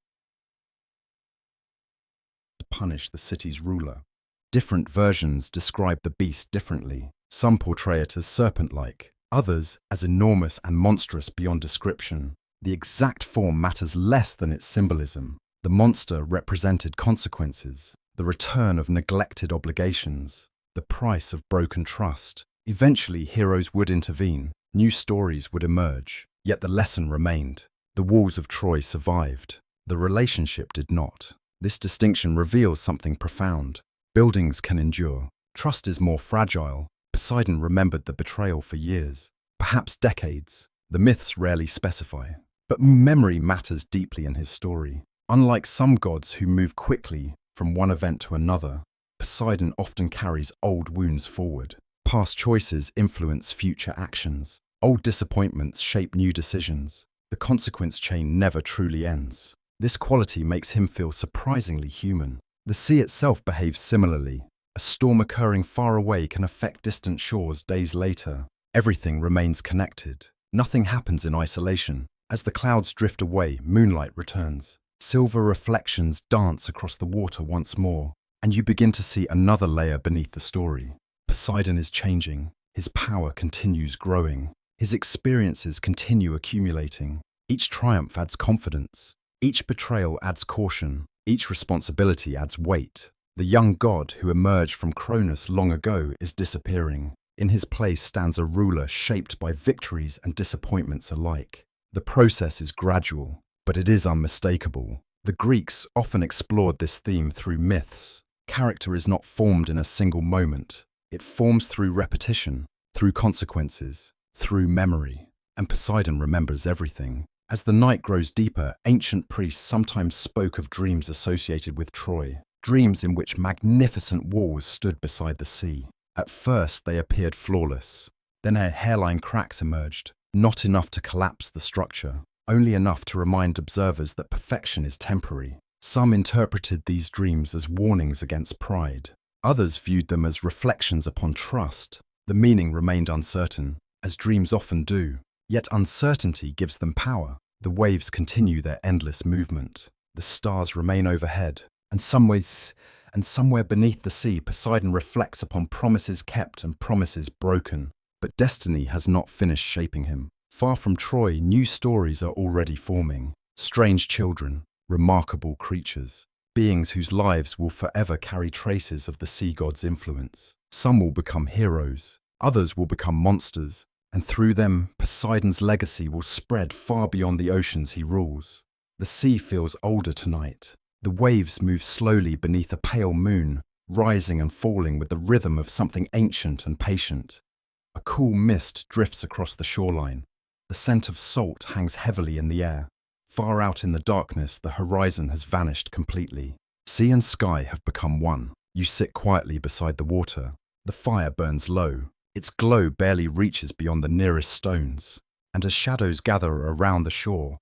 to punish the city's ruler. Different versions describe the beast differently. Some portray it as serpent-like, others as enormous and monstrous beyond description. The exact form matters less than its symbolism. The monster represented consequences, the return of neglected obligations, the price of broken trust. Eventually, heroes would intervene, new stories would emerge, yet the lesson remained. The walls of Troy survived. The relationship did not. This distinction reveals something profound. Buildings can endure. Trust is more fragile. Poseidon remembered the betrayal for years, perhaps decades. The myths rarely specify, but memory matters deeply in his story. Unlike some gods who move quickly from one event to another, Poseidon often carries old wounds forward. Past choices influence future actions. Old disappointments shape new decisions. The consequence chain never truly ends. This quality makes him feel surprisingly human. The sea itself behaves similarly. A storm occurring far away can affect distant shores days later. Everything remains connected. Nothing happens in isolation. As the clouds drift away, moonlight returns. Silver reflections dance across the water once more, and you begin to see another layer beneath the story. Poseidon is changing. His power continues growing. His experiences continue accumulating. Each triumph adds confidence. Each betrayal adds caution. Each responsibility adds weight. The young god who emerged from Cronus long ago is disappearing. In his place stands a ruler shaped by victories and disappointments alike. The process is gradual, but it is unmistakable. The Greeks often explored this theme through myths. Character is not formed in a single moment. It forms through repetition, through consequences, through memory. And Poseidon remembers everything. As the night grows deeper, ancient priests sometimes spoke of dreams associated with Troy. Dreams in which magnificent walls stood beside the sea. At first they appeared flawless. Then hairline cracks emerged, not enough to collapse the structure, only enough to remind observers that perfection is temporary. Some interpreted these dreams as warnings against pride. Others viewed them as reflections upon trust. The meaning remained uncertain, as dreams often do. Yet uncertainty gives them power. The waves continue their endless movement. The stars remain overhead. And somewhere beneath the sea, Poseidon reflects upon promises kept and promises broken. But destiny has not finished shaping him. Far from Troy, new stories are already forming. Strange children, remarkable creatures, beings whose lives will forever carry traces of the sea god's influence. Some will become heroes, others will become monsters, and through them, Poseidon's legacy will spread far beyond the oceans he rules. The sea feels older tonight. The waves move slowly beneath a pale moon, rising and falling with the rhythm of something ancient and patient. A cool mist drifts across the shoreline. The scent of salt hangs heavily in the air. Far out in the darkness, the horizon has vanished completely. Sea and sky have become one. You sit quietly beside the water. The fire burns low. Its glow barely reaches beyond the nearest stones. And as shadows gather around the shore,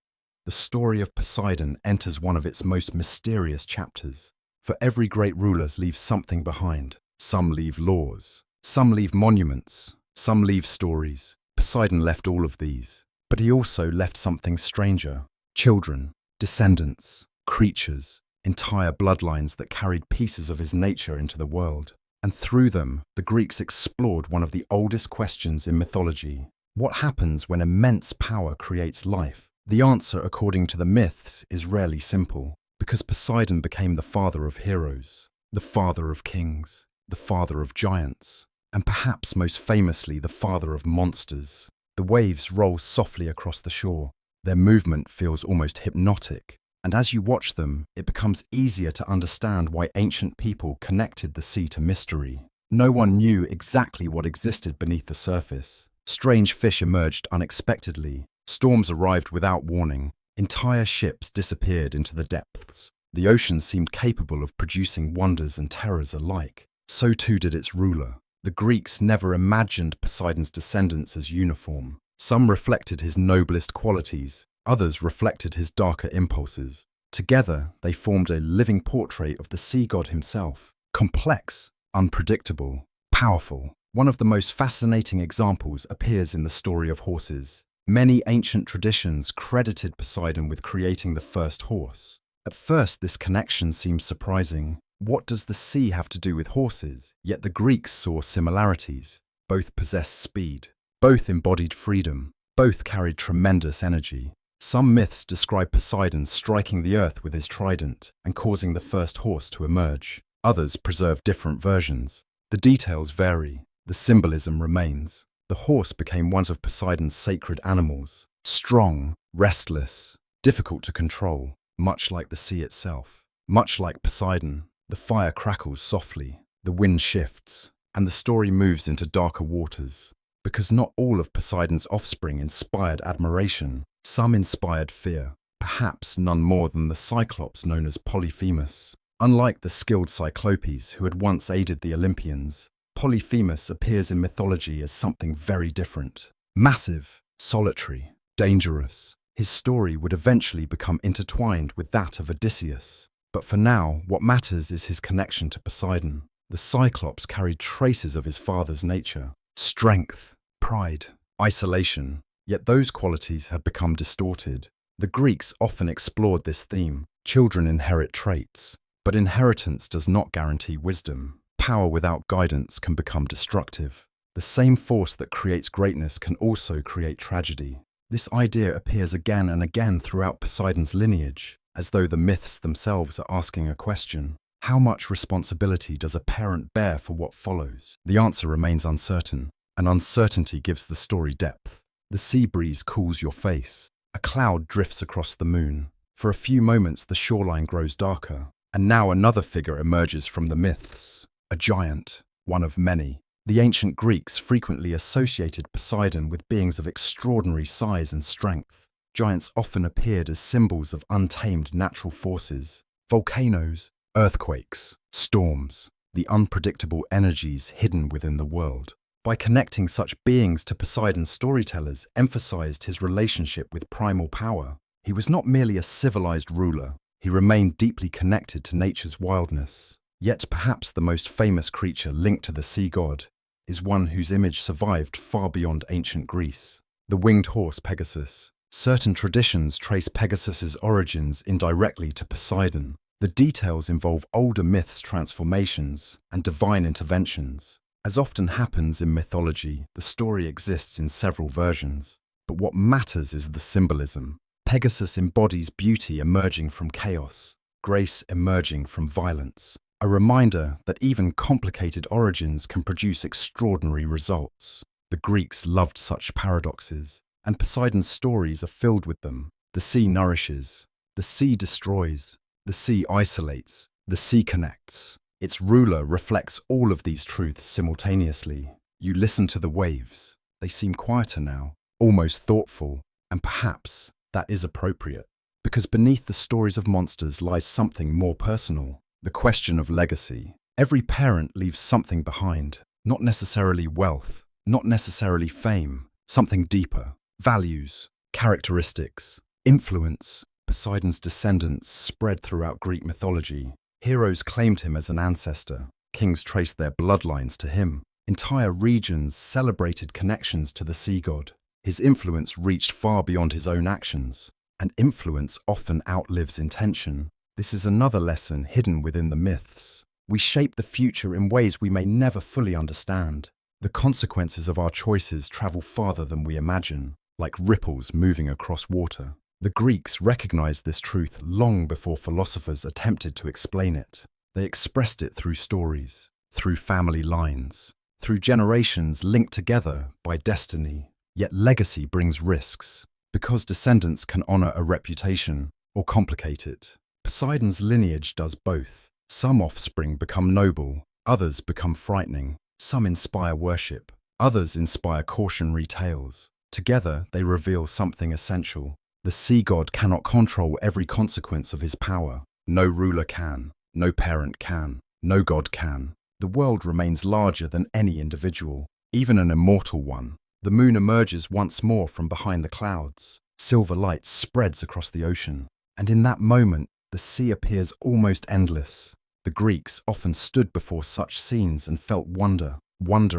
the story of Poseidon enters one of its most mysterious chapters. For every great ruler leaves something behind. Some leave laws, some leave monuments, some leave stories. Poseidon left all of these, but he also left something stranger. Children, descendants, creatures, entire bloodlines that carried pieces of his nature into the world. And through them, the Greeks explored one of the oldest questions in mythology. What happens when immense power creates life? The answer, according to the myths, is rarely simple, because Poseidon became the father of heroes, the father of kings, the father of giants, and perhaps most famously the father of monsters. The waves roll softly across the shore. Their movement feels almost hypnotic, and as you watch them, it becomes easier to understand why ancient people connected the sea to mystery. No one knew exactly what existed beneath the surface. Strange fish emerged unexpectedly. Storms arrived without warning. Entire ships disappeared into the depths. The ocean seemed capable of producing wonders and terrors alike. So too did its ruler. The Greeks never imagined Poseidon's descendants as uniform. Some reflected his noblest qualities, others reflected his darker impulses. Together, they formed a living portrait of the sea god himself. Complex, unpredictable, powerful. One of the most fascinating examples appears in the story of horses. Many ancient traditions credited Poseidon with creating the first horse. At first, this connection seems surprising. What does the sea have to do with horses? Yet the Greeks saw similarities. Both possessed speed. Both embodied freedom. Both carried tremendous energy. Some myths describe Poseidon striking the earth with his trident and causing the first horse to emerge. Others preserve different versions. The details vary. The symbolism remains. The horse became one of Poseidon's sacred animals. Strong, restless, difficult to control, much like the sea itself. Much like Poseidon, the fire crackles softly, the wind shifts, and the story moves into darker waters. Because not all of Poseidon's offspring inspired admiration, some inspired fear, perhaps none more than the Cyclops known as Polyphemus. Unlike the skilled Cyclopes who had once aided the Olympians, Polyphemus appears in mythology as something very different. Massive, solitary, dangerous. His story would eventually become intertwined with that of Odysseus. But for now, what matters is his connection to Poseidon. The Cyclops carried traces of his father's nature. Strength, pride, isolation. Yet those qualities had become distorted. The Greeks often explored this theme. Children inherit traits, but inheritance does not guarantee wisdom. Power without guidance can become destructive. The same force that creates greatness can also create tragedy. This idea appears again and again throughout Poseidon's lineage, as though the myths themselves are asking a question. How much responsibility does a parent bear for what follows? The answer remains uncertain, and uncertainty gives the story depth. The sea breeze cools your face. A cloud drifts across the moon. For a few moments the shoreline grows darker, and now another figure emerges from the myths. A giant, one of many. The ancient Greeks frequently associated Poseidon with beings of extraordinary size and strength. Giants often appeared as symbols of untamed natural forces. Volcanoes, earthquakes, storms, the unpredictable energies hidden within the world. By connecting such beings to Poseidon, storytellers emphasized his relationship with primal power. He was not merely a civilized ruler. He remained deeply connected to nature's wildness. Yet perhaps the most famous creature linked to the sea god is one whose image survived far beyond ancient Greece. The winged horse Pegasus. Certain traditions trace Pegasus's origins indirectly to Poseidon. The details involve older myths' transformations and divine interventions. As often happens in mythology, the story exists in several versions. But what matters is the symbolism. Pegasus embodies beauty emerging from chaos, grace emerging from violence. A reminder that even complicated origins can produce extraordinary results. The Greeks loved such paradoxes, and Poseidon's stories are filled with them. The sea nourishes, the sea destroys, the sea isolates, the sea connects. Its ruler reflects all of these truths simultaneously. You listen to the waves. They seem quieter now, almost thoughtful, and perhaps that is appropriate. Because beneath the stories of monsters lies something more personal. The question of legacy. Every parent leaves something behind, not necessarily wealth, not necessarily fame, something deeper. Values, characteristics, influence. Poseidon's descendants spread throughout Greek mythology. Heroes claimed him as an ancestor. Kings traced their bloodlines to him. Entire regions celebrated connections to the sea god. His influence reached far beyond his own actions, and influence often outlives intention. This is another lesson hidden within the myths. We shape the future in ways we may never fully understand. The consequences of our choices travel farther than we imagine, like ripples moving across water. The Greeks recognized this truth long before philosophers attempted to explain it. They expressed it through stories, through family lines, through generations linked together by destiny. Yet legacy brings risks, because descendants can honor a reputation or complicate it. Poseidon's lineage does both. Some offspring become noble, others become frightening. Some inspire worship, others inspire cautionary tales. Together, they reveal something essential. The sea god cannot control every consequence of his power. No ruler can, no parent can, no god can. The world remains larger than any individual, even an immortal one. The moon emerges once more from behind the clouds. Silver light spreads across the ocean, and in that moment, the sea appears almost endless. The Greeks often stood before such scenes and felt wonder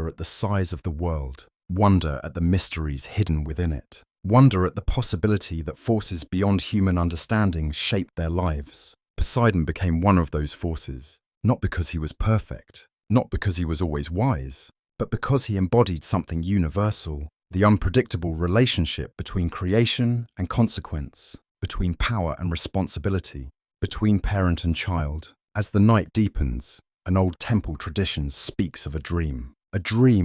at the size of the world, wonder at the mysteries hidden within it, wonder at the possibility that forces beyond human understanding shaped their lives. Poseidon became one of those forces, not because he was perfect, not because he was always wise, but because he embodied something universal, the unpredictable relationship between creation and consequence, between power and responsibility, between parent and child. As the night deepens, an old temple tradition speaks of a dream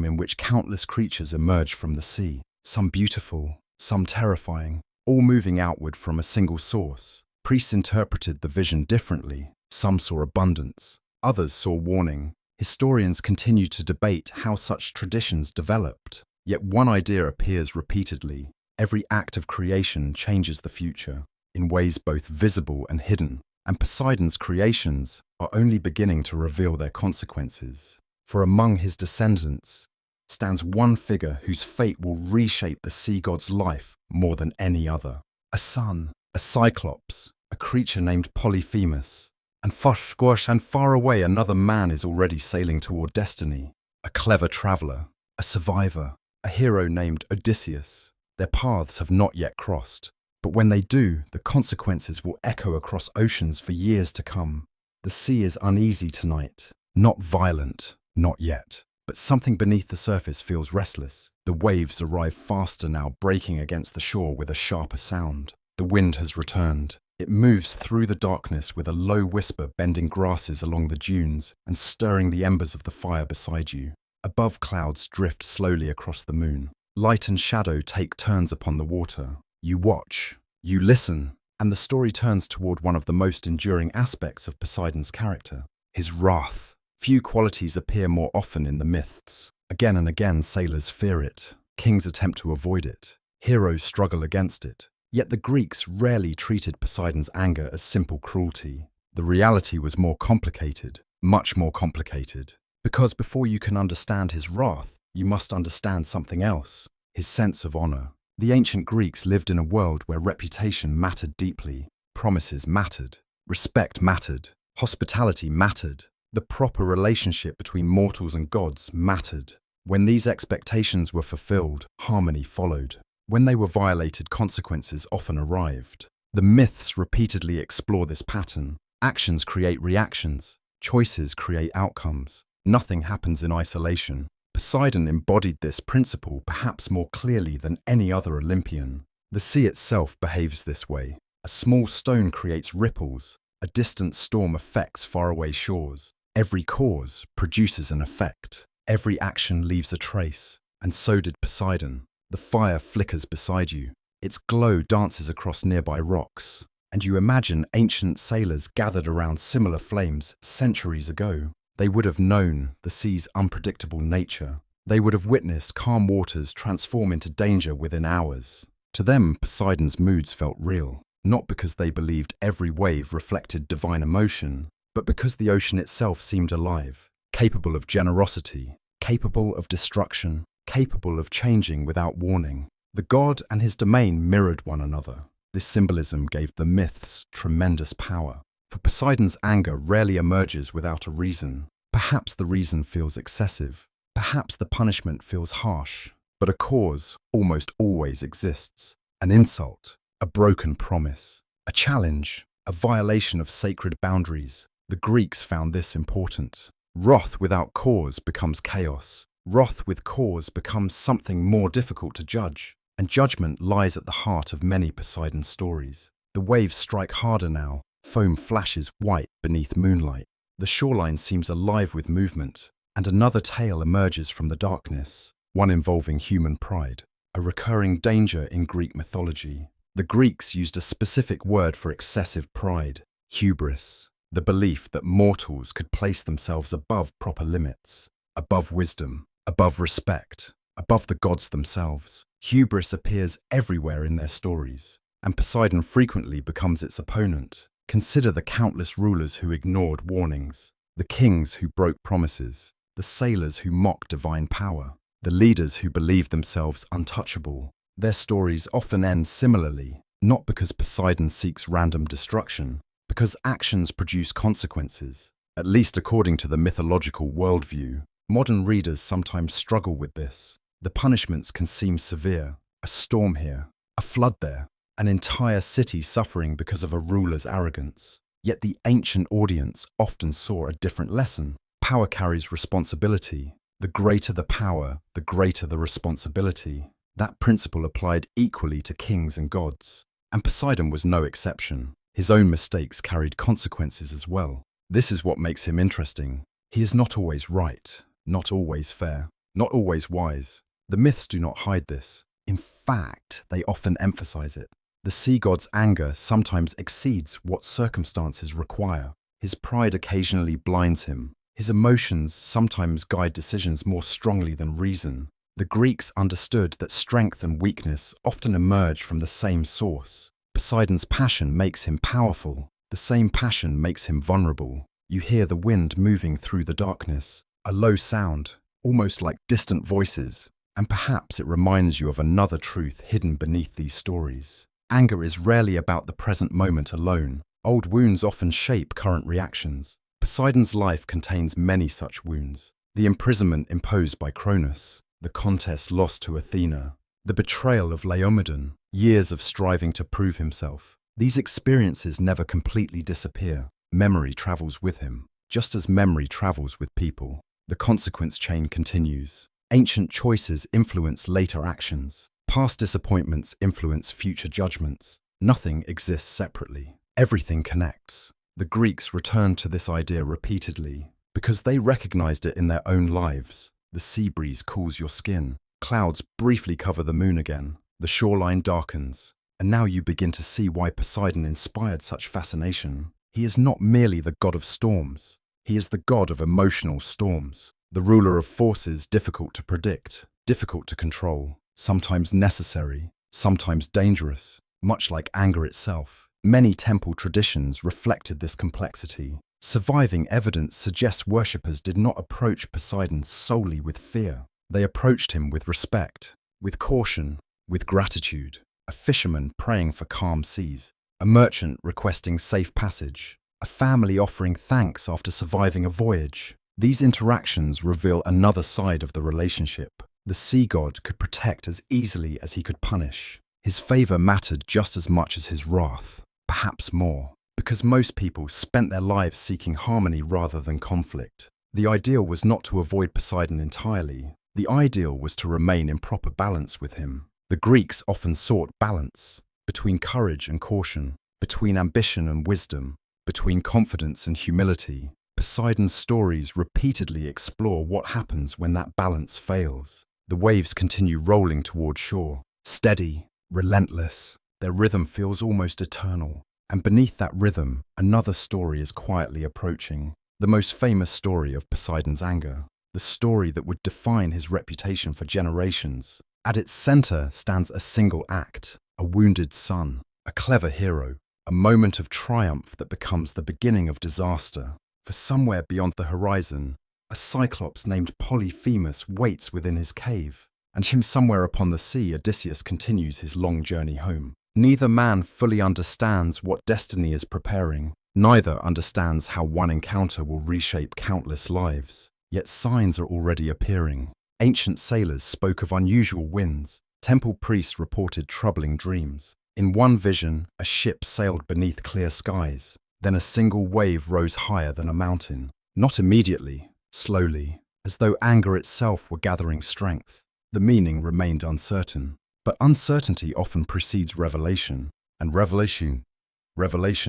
in which countless creatures emerge from the sea, some beautiful, some terrifying, all moving outward from a single source. Priests interpreted the vision differently. Some saw abundance, others saw warning. Historians continue to debate how such traditions developed. Yet one idea appears repeatedly. Every act of creation changes the future, in ways both visible and hidden, and Poseidon's creations are only beginning to reveal their consequences. For among his descendants stands one figure whose fate will reshape the sea god's life more than any other. A son, a cyclops, a creature named Polyphemus, and far away another man is already sailing toward destiny. A clever traveler, a survivor, a hero named Odysseus. Their paths have not yet crossed, but when they do, the consequences will echo across oceans for years to come. The sea is uneasy tonight, not violent, not yet, but something beneath the surface feels restless. The waves arrive faster now, breaking against the shore with a sharper sound. The wind has returned. It moves through the darkness with a low whisper, bending grasses along the dunes and stirring the embers of the fire beside you. Above, clouds drift slowly across the moon. Light and shadow take turns upon the water. You watch, you listen, and the story turns toward one of the most enduring aspects of Poseidon's character, his wrath. Few qualities appear more often in the myths. Again and again, sailors fear it. Kings attempt to avoid it. Heroes struggle against it. Yet the Greeks rarely treated Poseidon's anger as simple cruelty. The reality was more complicated, much more complicated. Because before you can understand his wrath, you must understand something else, his sense of honor. The ancient Greeks lived in a world where reputation mattered deeply, promises mattered, respect mattered, hospitality mattered. The proper relationship between mortals and gods mattered. When these expectations were fulfilled, harmony followed. When they were violated, consequences often arrived. The myths repeatedly explore this pattern. Actions create reactions. Choices create outcomes. Nothing happens in isolation. Poseidon embodied this principle perhaps more clearly than any other Olympian. The sea itself behaves this way. A small stone creates ripples. A distant storm affects faraway shores. Every cause produces an effect. Every action leaves a trace. And so did Poseidon. The fire flickers beside you. Its glow dances across nearby rocks. And you imagine ancient sailors gathered around similar flames centuries ago. They would have known the sea's unpredictable nature. They would have witnessed calm waters transform into danger within hours. To them, Poseidon's moods felt real, not because they believed every wave reflected divine emotion, but because the ocean itself seemed alive, capable of generosity, capable of destruction, capable of changing without warning. The god and his domain mirrored one another. This symbolism gave the myths tremendous power. For Poseidon's anger rarely emerges without a reason. Perhaps the reason feels excessive. Perhaps the punishment feels harsh. But a cause almost always exists. An insult, a broken promise, a challenge, a violation of sacred boundaries. The Greeks found this important. Wrath without cause becomes chaos. Wrath with cause becomes something more difficult to judge. And judgment lies at the heart of many Poseidon stories. The waves strike harder now. Foam flashes white beneath moonlight. The shoreline seems alive with movement, and another tale emerges from the darkness, one involving human pride, a recurring danger in Greek mythology. The Greeks used a specific word for excessive pride, hubris, the belief that mortals could place themselves above proper limits, above wisdom, above respect, above the gods themselves. Hubris appears everywhere in their stories, and Poseidon frequently becomes its opponent. Consider the countless rulers who ignored warnings, The kings who broke promises, the sailors who mocked divine power, the leaders who believed themselves untouchable. Their stories often end similarly, not because Poseidon seeks random destruction, because actions produce consequences. At least according to the mythological worldview, modern readers sometimes struggle with this. The punishments can seem severe: a storm here, a flood there, an entire city suffering because of a ruler's arrogance. Yet the ancient audience often saw a different lesson. Power carries responsibility. The greater the power, the greater the responsibility. That principle applied equally to kings and gods. And Poseidon was no exception. His own mistakes carried consequences as well. This is what makes him interesting. He is not always right, not always fair, not always wise. The myths do not hide this. In fact, they often emphasize it. The sea god's anger sometimes exceeds what circumstances require. His pride occasionally blinds him. His emotions sometimes guide decisions more strongly than reason. The Greeks understood that strength and weakness often emerge from the same source. Poseidon's passion makes him powerful. The same passion makes him vulnerable. You hear the wind moving through the darkness, a low sound, almost like distant voices, and perhaps it reminds you of another truth hidden beneath these stories. Anger is rarely about the present moment alone. Old wounds often shape current reactions. Poseidon's life contains many such wounds. The imprisonment imposed by Cronus, the contest lost to Athena, the betrayal of Laomedon, years of striving to prove himself. These experiences never completely disappear. Memory travels with him. Just as memory travels with people, the consequence chain continues. Ancient choices influence later actions. Past disappointments influence future judgments. Nothing exists separately. Everything connects. The Greeks returned to this idea repeatedly because they recognized it in their own lives. The sea breeze cools your skin. Clouds briefly cover the moon again. The shoreline darkens. And now you begin to see why Poseidon inspired such fascination. He is not merely the god of storms. He is the god of emotional storms. The ruler of forces difficult to predict, difficult to control, sometimes necessary, sometimes dangerous, much like anger itself. Many temple traditions reflected this complexity. Surviving evidence suggests worshippers did not approach Poseidon solely with fear. They approached him with respect, with caution, with gratitude. A fisherman praying for calm seas, a merchant requesting safe passage, a family offering thanks after surviving a voyage. These interactions reveal another side of the relationship. The sea god could protect as easily as he could punish. His favor mattered just as much as his wrath, perhaps more, because most people spent their lives seeking harmony rather than conflict. The ideal was not to avoid Poseidon entirely. The ideal was to remain in proper balance with him. The Greeks often sought balance between courage and caution, between ambition and wisdom, between confidence and humility. Poseidon's stories repeatedly explore what happens when that balance fails. The waves continue rolling toward shore, steady, relentless. Their rhythm feels almost eternal. And beneath that rhythm, another story is quietly approaching. The most famous story of Poseidon's anger. The story that would define his reputation for generations. At its center stands a single act, a wounded son, a clever hero, a moment of triumph that becomes the beginning of disaster. For somewhere beyond the horizon, a cyclops named Polyphemus waits within his cave, and somewhere upon the sea, Odysseus continues his long journey home. Neither man fully understands what destiny is preparing. Neither understands how one encounter will reshape countless lives. Yet signs are already appearing. Ancient sailors spoke of unusual winds. Temple priests reported troubling dreams. In one vision, a ship sailed beneath clear skies. Then a single wave rose higher than a mountain. Not immediately, slowly, as though anger itself were gathering strength. The meaning remained uncertain. But uncertainty often precedes revelation. And revelation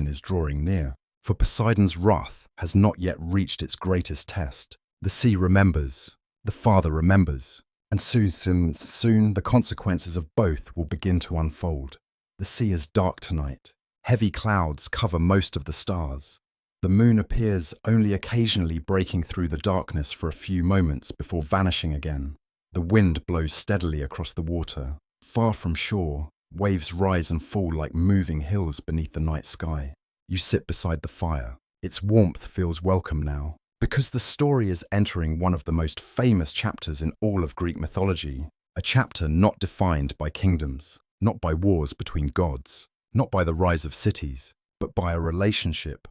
is drawing near. For Poseidon's wrath has not yet reached its greatest test. The sea remembers. The father remembers, and soon the consequences of both will begin to unfold. The sea is dark tonight. Heavy clouds cover most of the stars. The moon appears only occasionally, breaking through the darkness for a few moments before vanishing again. The wind blows steadily across the water. Far from shore, waves rise and fall like moving hills beneath the night sky. You sit beside the fire. Its warmth feels welcome now. Because the story is entering one of the most famous chapters in all of Greek mythology, a chapter not defined by kingdoms, not by wars between gods, not by the rise of cities, but by a relationship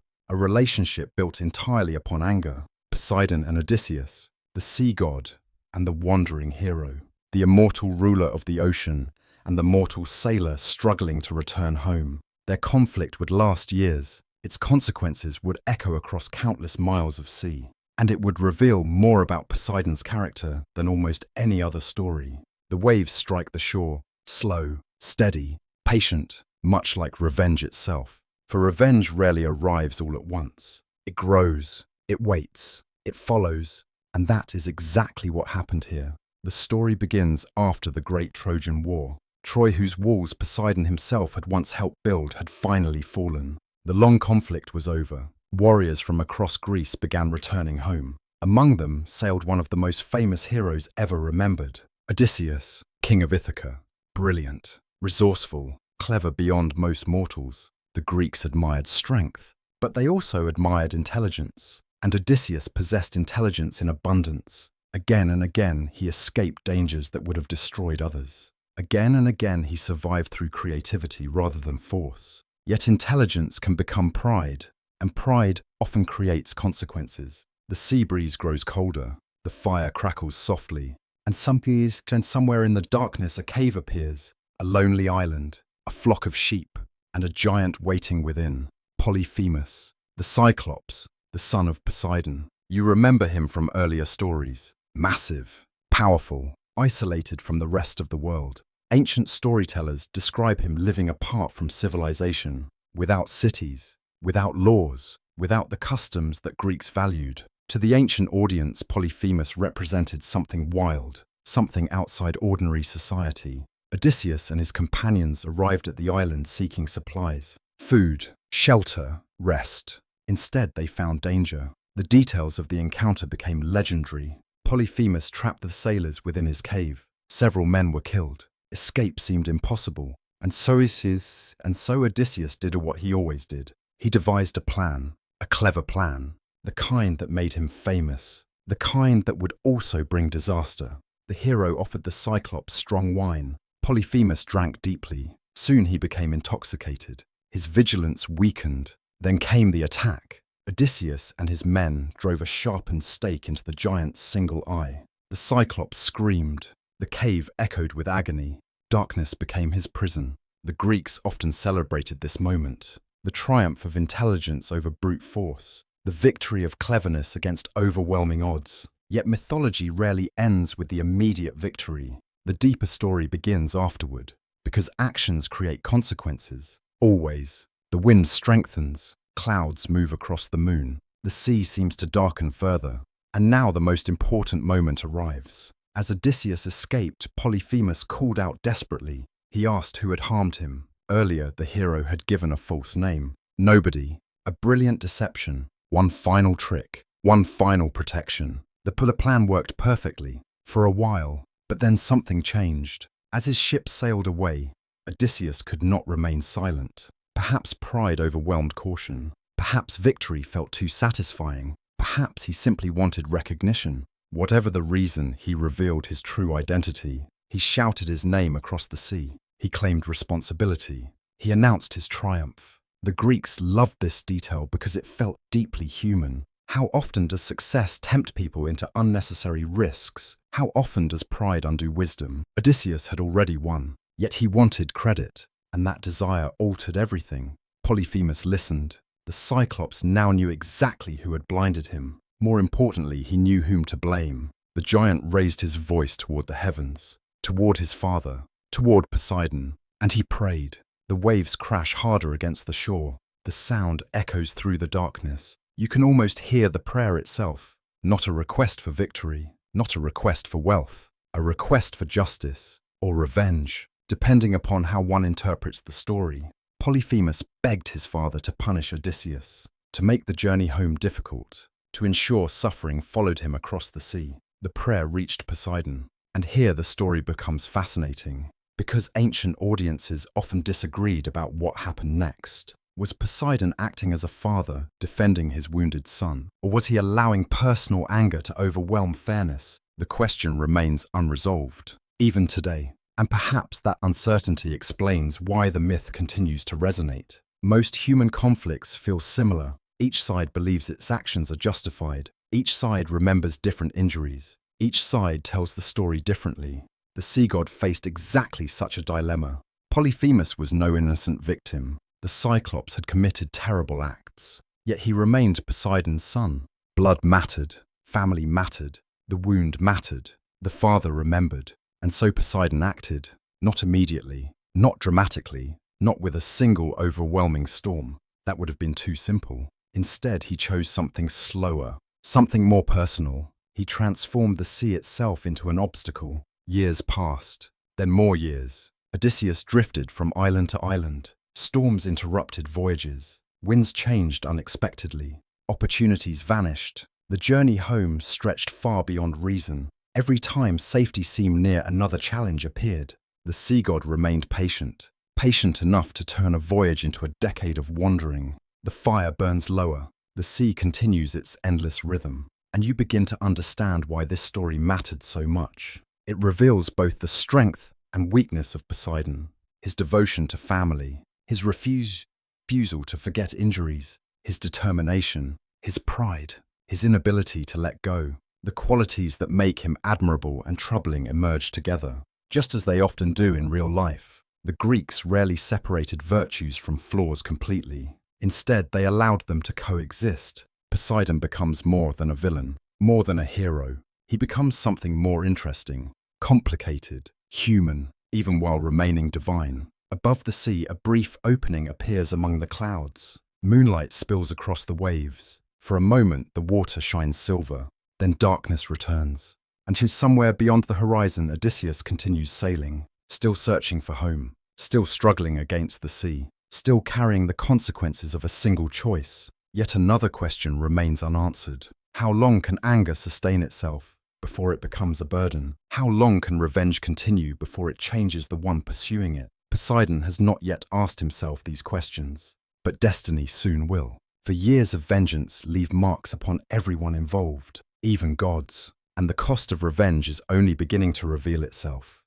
built entirely upon anger. Poseidon and Odysseus, the sea god and the wandering hero, the immortal ruler of the ocean and the mortal sailor struggling to return home. Their conflict would last years. Its consequences would echo across countless miles of sea, and it would reveal more about Poseidon's character than almost any other story. The waves strike the shore, slow, steady, patient, much like revenge itself. For revenge rarely arrives all at once. It grows, it waits, it follows, and that is exactly what happened here. The story begins after the Great Trojan War. Troy, whose walls Poseidon himself had once helped build, had finally fallen. The long conflict was over. Warriors from across Greece began returning home. Among them sailed one of the most famous heroes ever remembered, Odysseus, king of Ithaca. Brilliant, resourceful, clever beyond most mortals. The Greeks admired strength, but they also admired intelligence. And Odysseus possessed intelligence in abundance. Again and again, he escaped dangers that would have destroyed others. Again and again, he survived through creativity rather than force. Yet intelligence can become pride, and pride often creates consequences. The sea breeze grows colder, the fire crackles softly, and somewhere in the darkness a cave appears, a lonely island, a flock of sheep, and a giant waiting within, Polyphemus, the Cyclops, the son of Poseidon. You remember him from earlier stories. Massive, powerful, isolated from the rest of the world. Ancient storytellers describe him living apart from civilization, without cities, without laws, without the customs that Greeks valued. To the ancient audience, Polyphemus represented something wild, something outside ordinary society. Odysseus and his companions arrived at the island seeking supplies, food, shelter, rest. Instead, they found danger. The details of the encounter became legendary. Polyphemus trapped the sailors within his cave. Several men were killed. Escape seemed impossible, and so Odysseus did what he always did. He devised a plan, a clever plan, the kind that made him famous, the kind that would also bring disaster. The hero offered the Cyclops strong wine. Polyphemus drank deeply. Soon he became intoxicated. His vigilance weakened. Then came the attack. Odysseus and his men drove a sharpened stake into the giant's single eye. The Cyclops screamed. The cave echoed with agony. Darkness became his prison. The Greeks often celebrated this moment, the triumph of intelligence over brute force, the victory of cleverness against overwhelming odds. Yet mythology rarely ends with the immediate victory. The deeper story begins afterward, because actions create consequences. Always. The wind strengthens, clouds move across the moon, the sea seems to darken further, and now the most important moment arrives. As Odysseus escaped, Polyphemus called out desperately. He asked who had harmed him. Earlier, the hero had given a false name. Nobody. A brilliant deception. One final trick. One final protection. The plan worked perfectly, for a while, but then something changed. As his ship sailed away, Odysseus could not remain silent. Perhaps pride overwhelmed caution. Perhaps victory felt too satisfying. Perhaps he simply wanted recognition. Whatever the reason, he revealed his true identity. He shouted his name across the sea. He claimed responsibility. He announced his triumph. The Greeks loved this detail because it felt deeply human. How often does success tempt people into unnecessary risks? How often does pride undo wisdom? Odysseus had already won, yet he wanted credit, and that desire altered everything. Polyphemus listened. The Cyclops now knew exactly who had blinded him. More importantly, he knew whom to blame. The giant raised his voice toward the heavens, toward his father, toward Poseidon, and he prayed. The waves crash harder against the shore. The sound echoes through the darkness. You can almost hear the prayer itself. Not a request for victory, not a request for wealth, a request for justice or revenge, depending upon how one interprets the story. Polyphemus begged his father to punish Odysseus, to make the journey home difficult, to ensure suffering followed him across the sea. The prayer reached Poseidon, and here the story becomes fascinating, because ancient audiences often disagreed about what happened next. Was Poseidon acting as a father, defending his wounded son? Or was he allowing personal anger to overwhelm fairness? The question remains unresolved, even today. And perhaps that uncertainty explains why the myth continues to resonate. Most human conflicts feel similar. Each side believes its actions are justified. Each side remembers different injuries. Each side tells the story differently. The sea god faced exactly such a dilemma. Polyphemus was no innocent victim. The Cyclops had committed terrible acts. Yet he remained Poseidon's son. Blood mattered. Family mattered. The wound mattered. The father remembered. And so Poseidon acted. Not immediately. Not dramatically. Not with a single overwhelming storm. That would have been too simple. Instead, he chose something slower. Something more personal. He transformed the sea itself into an obstacle. Years passed. Then more years. Odysseus drifted from island to island. Storms interrupted voyages. Winds changed unexpectedly. Opportunities vanished. The journey home stretched far beyond reason. Every time safety seemed near, another challenge appeared. The sea god remained patient. Patient enough to turn a voyage into a decade of wandering. The fire burns lower. The sea continues its endless rhythm. And you begin to understand why this story mattered so much. It reveals both the strength and weakness of Poseidon, his devotion to family, his refusal to forget injuries, his determination, his pride, his inability to let go. The qualities that make him admirable and troubling emerge together, just as they often do in real life. The Greeks rarely separated virtues from flaws completely. Instead, they allowed them to coexist. Poseidon becomes more than a villain, more than a hero. He becomes something more interesting, complicated, human, even while remaining divine. Above the sea, a brief opening appears among the clouds. Moonlight spills across the waves. For a moment, the water shines silver. Then darkness returns. And somewhere beyond the horizon, Odysseus continues sailing, still searching for home, still struggling against the sea, still carrying the consequences of a single choice. Yet another question remains unanswered. How long can anger sustain itself before it becomes a burden? How long can revenge continue before it changes the one pursuing it? Poseidon has not yet asked himself these questions, but destiny soon will. For years of vengeance leave marks upon everyone involved, even gods, and the cost of revenge is only beginning to reveal itself.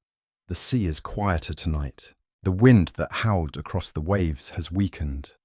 The sea is quieter tonight. The wind that howled across the waves has weakened.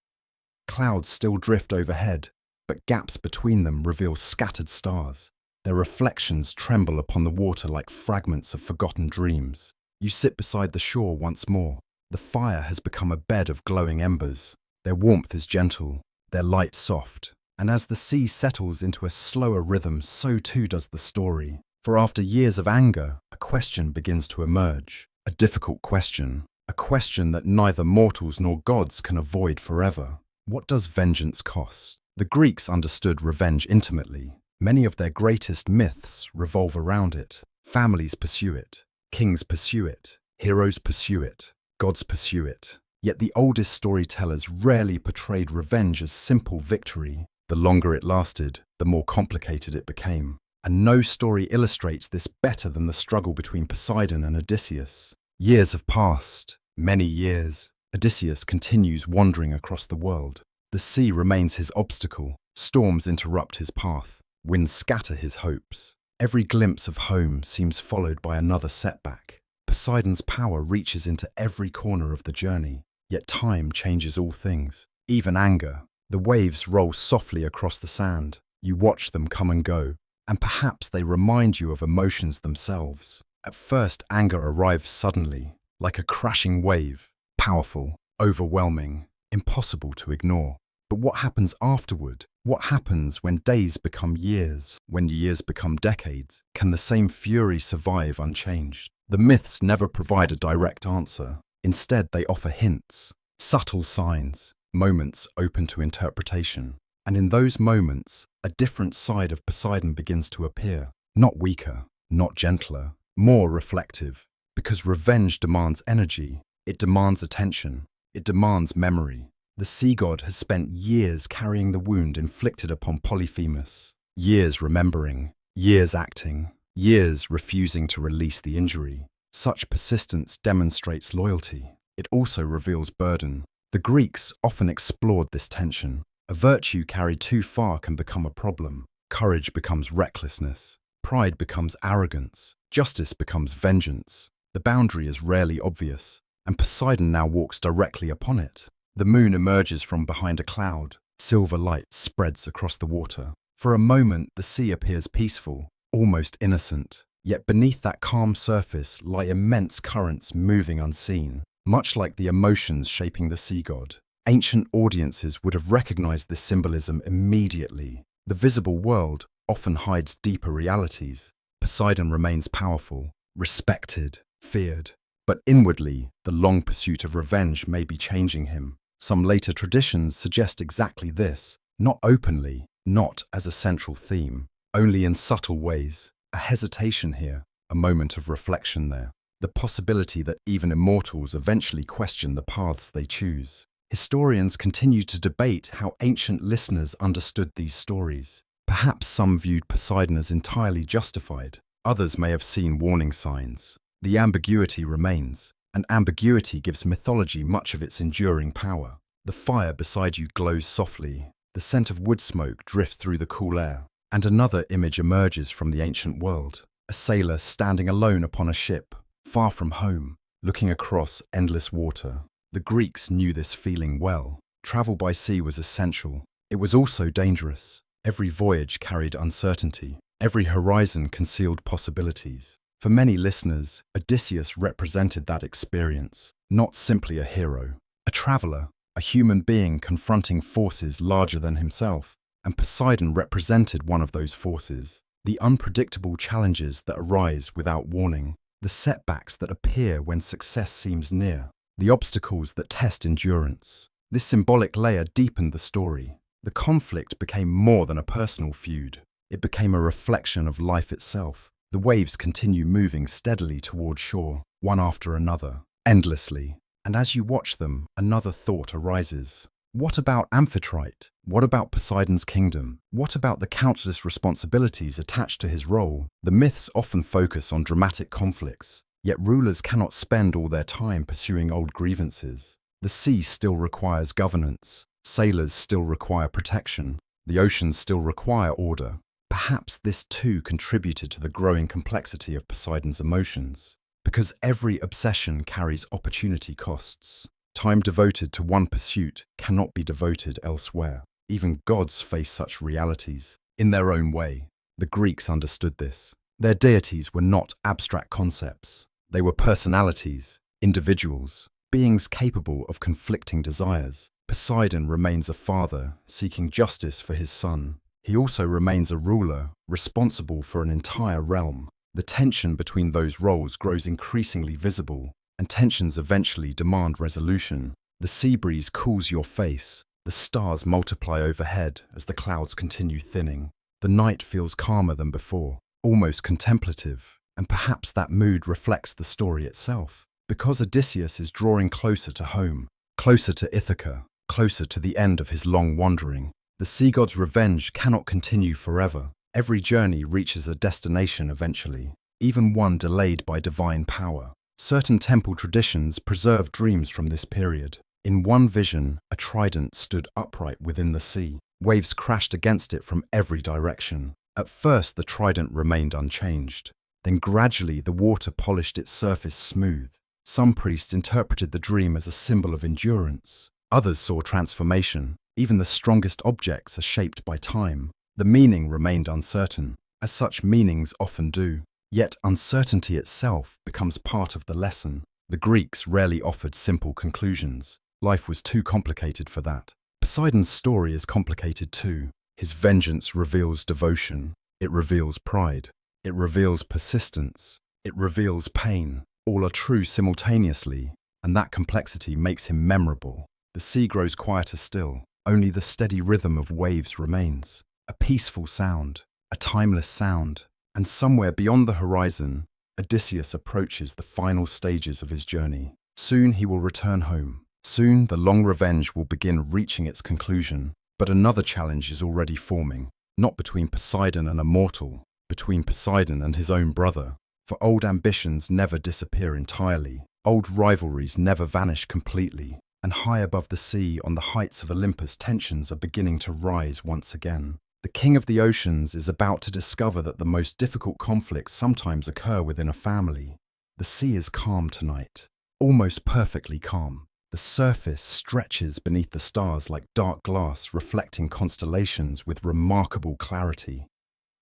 Clouds still drift overhead, but gaps between them reveal scattered stars. Their reflections tremble upon the water like fragments of forgotten dreams. You sit beside the shore once more. The fire has become a bed of glowing embers. Their warmth is gentle, their light soft. And as the sea settles into a slower rhythm, so too does the story. For after years of anger, a question begins to emerge. A difficult question. A question that neither mortals nor gods can avoid forever. What does vengeance cost? The Greeks understood revenge intimately. Many of their greatest myths revolve around it. Families pursue it. Kings pursue it. Heroes pursue it. Gods pursue it. Yet the oldest storytellers rarely portrayed revenge as simple victory. The longer it lasted, the more complicated it became. And no story illustrates this better than the struggle between Poseidon and Odysseus. Years have passed. Many years. Odysseus continues wandering across the world. The sea remains his obstacle. Storms interrupt his path. Winds scatter his hopes. Every glimpse of home seems followed by another setback. Poseidon's power reaches into every corner of the journey. Yet time changes all things, even anger. The waves roll softly across the sand. You watch them come and go, and perhaps they remind you of emotions themselves. At first, anger arrives suddenly, like a crashing wave, powerful, overwhelming, impossible to ignore. But what happens afterward? What happens when days become years? When years become decades? Can the same fury survive unchanged? The myths never provide a direct answer. Instead, they offer hints, subtle signs, moments open to interpretation. And in those moments, a different side of Poseidon begins to appear. Not weaker, not gentler, more reflective. Because revenge demands energy. It demands attention. It demands memory. The sea god has spent years carrying the wound inflicted upon Polyphemus. Years remembering, years acting, years refusing to release the injury. Such persistence demonstrates loyalty. It also reveals burden. The Greeks often explored this tension. A virtue carried too far can become a problem. Courage becomes recklessness. Pride becomes arrogance. Justice becomes vengeance. The boundary is rarely obvious, and Poseidon now walks directly upon it. The moon emerges from behind a cloud. Silver light spreads across the water. For a moment, the sea appears peaceful, almost innocent. Yet beneath that calm surface lie immense currents moving unseen, much like the emotions shaping the sea god. Ancient audiences would have recognized this symbolism immediately. The visible world often hides deeper realities. Poseidon remains powerful, respected, feared. But inwardly, the long pursuit of revenge may be changing him. Some later traditions suggest exactly this, not openly, not as a central theme, only in subtle ways. A hesitation here, a moment of reflection there. The possibility that even immortals eventually question the paths they choose. Historians continue to debate how ancient listeners understood these stories. Perhaps some viewed Poseidon as entirely justified. Others may have seen warning signs. The ambiguity remains, and ambiguity gives mythology much of its enduring power. The fire beside you glows softly. The scent of wood smoke drifts through the cool air. And another image emerges from the ancient world. A sailor standing alone upon a ship, far from home, looking across endless water. The Greeks knew this feeling well. Travel by sea was essential. It was also dangerous. Every voyage carried uncertainty. Every horizon concealed possibilities. For many listeners, Odysseus represented that experience, not simply a hero. A traveler, a human being confronting forces larger than himself. And Poseidon represented one of those forces. The unpredictable challenges that arise without warning. The setbacks that appear when success seems near. The obstacles that test endurance. This symbolic layer deepened the story. The conflict became more than a personal feud. It became a reflection of life itself. The waves continue moving steadily toward shore, one after another, endlessly. And as you watch them, another thought arises. What about Amphitrite? What about Poseidon's kingdom? What about the countless responsibilities attached to his role? The myths often focus on dramatic conflicts. Yet rulers cannot spend all their time pursuing old grievances. The sea still requires governance. Sailors still require protection. The oceans still require order. Perhaps this too contributed to the growing complexity of Poseidon's emotions. Because every obsession carries opportunity costs. Time devoted to one pursuit cannot be devoted elsewhere. Even gods face such realities. In their own way, the Greeks understood this. Their deities were not abstract concepts. They were personalities, individuals, beings capable of conflicting desires. Poseidon remains a father, seeking justice for his son. He also remains a ruler, responsible for an entire realm. The tension between those roles grows increasingly visible, and tensions eventually demand resolution. The sea breeze cools your face. The stars multiply overhead as the clouds continue thinning. The night feels calmer than before, almost contemplative. And perhaps that mood reflects the story itself. Because Odysseus is drawing closer to home, closer to Ithaca, closer to the end of his long wandering. The sea god's revenge cannot continue forever. Every journey reaches a destination eventually, even one delayed by divine power. Certain temple traditions preserve dreams from this period. In one vision, a trident stood upright within the sea. Waves crashed against it from every direction. At first, the trident remained unchanged. Then gradually the water polished its surface smooth. Some priests interpreted the dream as a symbol of endurance. Others saw transformation. Even the strongest objects are shaped by time. The meaning remained uncertain, as such meanings often do. Yet uncertainty itself becomes part of the lesson. The Greeks rarely offered simple conclusions. Life was too complicated for that. Poseidon's story is complicated too. His vengeance reveals devotion. It reveals pride. It reveals persistence. It reveals pain. All are true simultaneously, and that complexity makes him memorable. The sea grows quieter still. Only the steady rhythm of waves remains. A peaceful sound, a timeless sound. And somewhere beyond the horizon, Odysseus approaches the final stages of his journey. Soon he will return home. Soon the long revenge will begin reaching its conclusion. But another challenge is already forming, not between Poseidon and a mortal, between Poseidon and his own brother. For old ambitions never disappear entirely. Old rivalries never vanish completely. And high above the sea, on the heights of Olympus, tensions are beginning to rise once again. The king of the oceans is about to discover that the most difficult conflicts sometimes occur within a family. The sea is calm tonight, almost perfectly calm. The surface stretches beneath the stars like dark glass, reflecting constellations with remarkable clarity.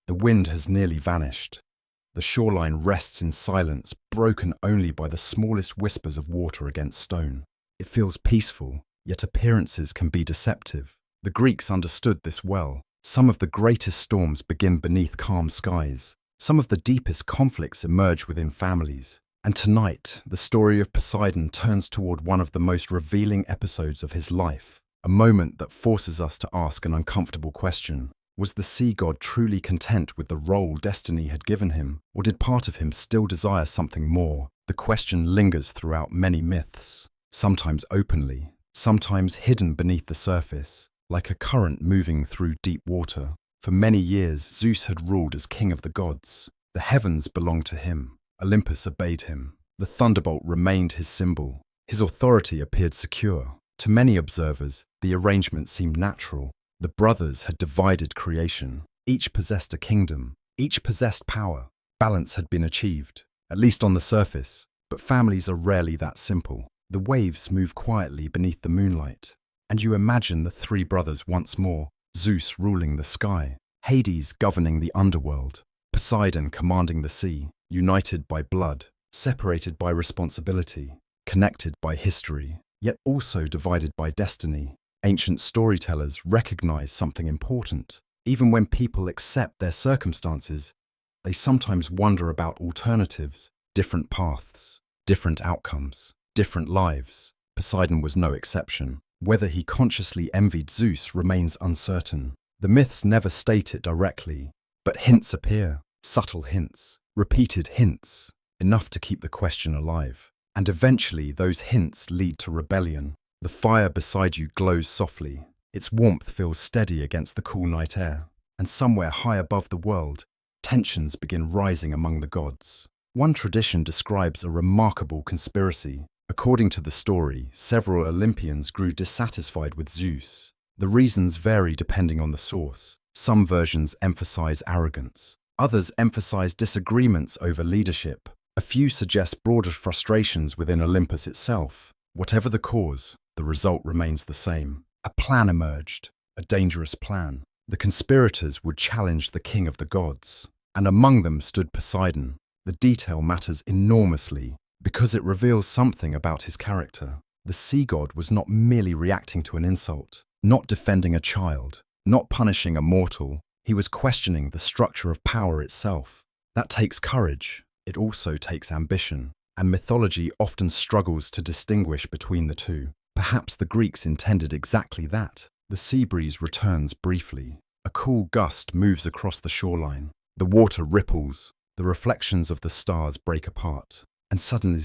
The wind has nearly vanished. The shoreline rests in silence, broken only by the smallest whispers of water against stone. It feels peaceful, yet appearances can be deceptive. The Greeks understood this well. Some of the greatest storms begin beneath calm skies. Some of the deepest conflicts emerge within families. And tonight, the story of Poseidon turns toward one of the most revealing episodes of his life, a moment that forces us to ask an uncomfortable question. Was the sea god truly content with the role destiny had given him, or did part of him still desire something more? The question lingers throughout many myths, sometimes openly, sometimes hidden beneath the surface, like a current moving through deep water. For many years, Zeus had ruled as king of the gods. The heavens belonged to him. Olympus obeyed him. The thunderbolt remained his symbol. His authority appeared secure. To many observers, the arrangement seemed natural. The brothers had divided creation. Each possessed a kingdom. Each possessed power. Balance had been achieved, at least on the surface. But families are rarely that simple. The waves move quietly beneath the moonlight. And you imagine the three brothers once more, Zeus ruling the sky, Hades governing the underworld, Poseidon commanding the sea, united by blood, separated by responsibility, connected by history, yet also divided by destiny. Ancient storytellers recognize something important. Even when people accept their circumstances, they sometimes wonder about alternatives, different paths, different outcomes, different lives. Poseidon was no exception. Whether he consciously envied Zeus remains uncertain. The myths never state it directly, but hints appear, subtle hints, repeated hints, enough to keep the question alive. And eventually those hints lead to rebellion. The fire beside you glows softly. Its warmth feels steady against the cool night air. And somewhere high above the world, tensions begin rising among the gods. One tradition describes a remarkable conspiracy. According to the story, several Olympians grew dissatisfied with Zeus. The reasons vary depending on the source. Some versions emphasize arrogance. Others emphasize disagreements over leadership. A few suggest broader frustrations within Olympus itself. Whatever the cause, the result remains the same. A plan emerged, a dangerous plan. The conspirators would challenge the king of the gods. And among them stood Poseidon. The detail matters enormously, because it reveals something about his character. The sea god was not merely reacting to an insult, not defending a child, not punishing a mortal. He was questioning the structure of power itself. That takes courage. It also takes ambition. And mythology often struggles to distinguish between the two. Perhaps the Greeks intended exactly that. The sea breeze returns briefly. A cool gust moves across the shoreline. The water ripples. The reflections of the stars break apart. And suddenly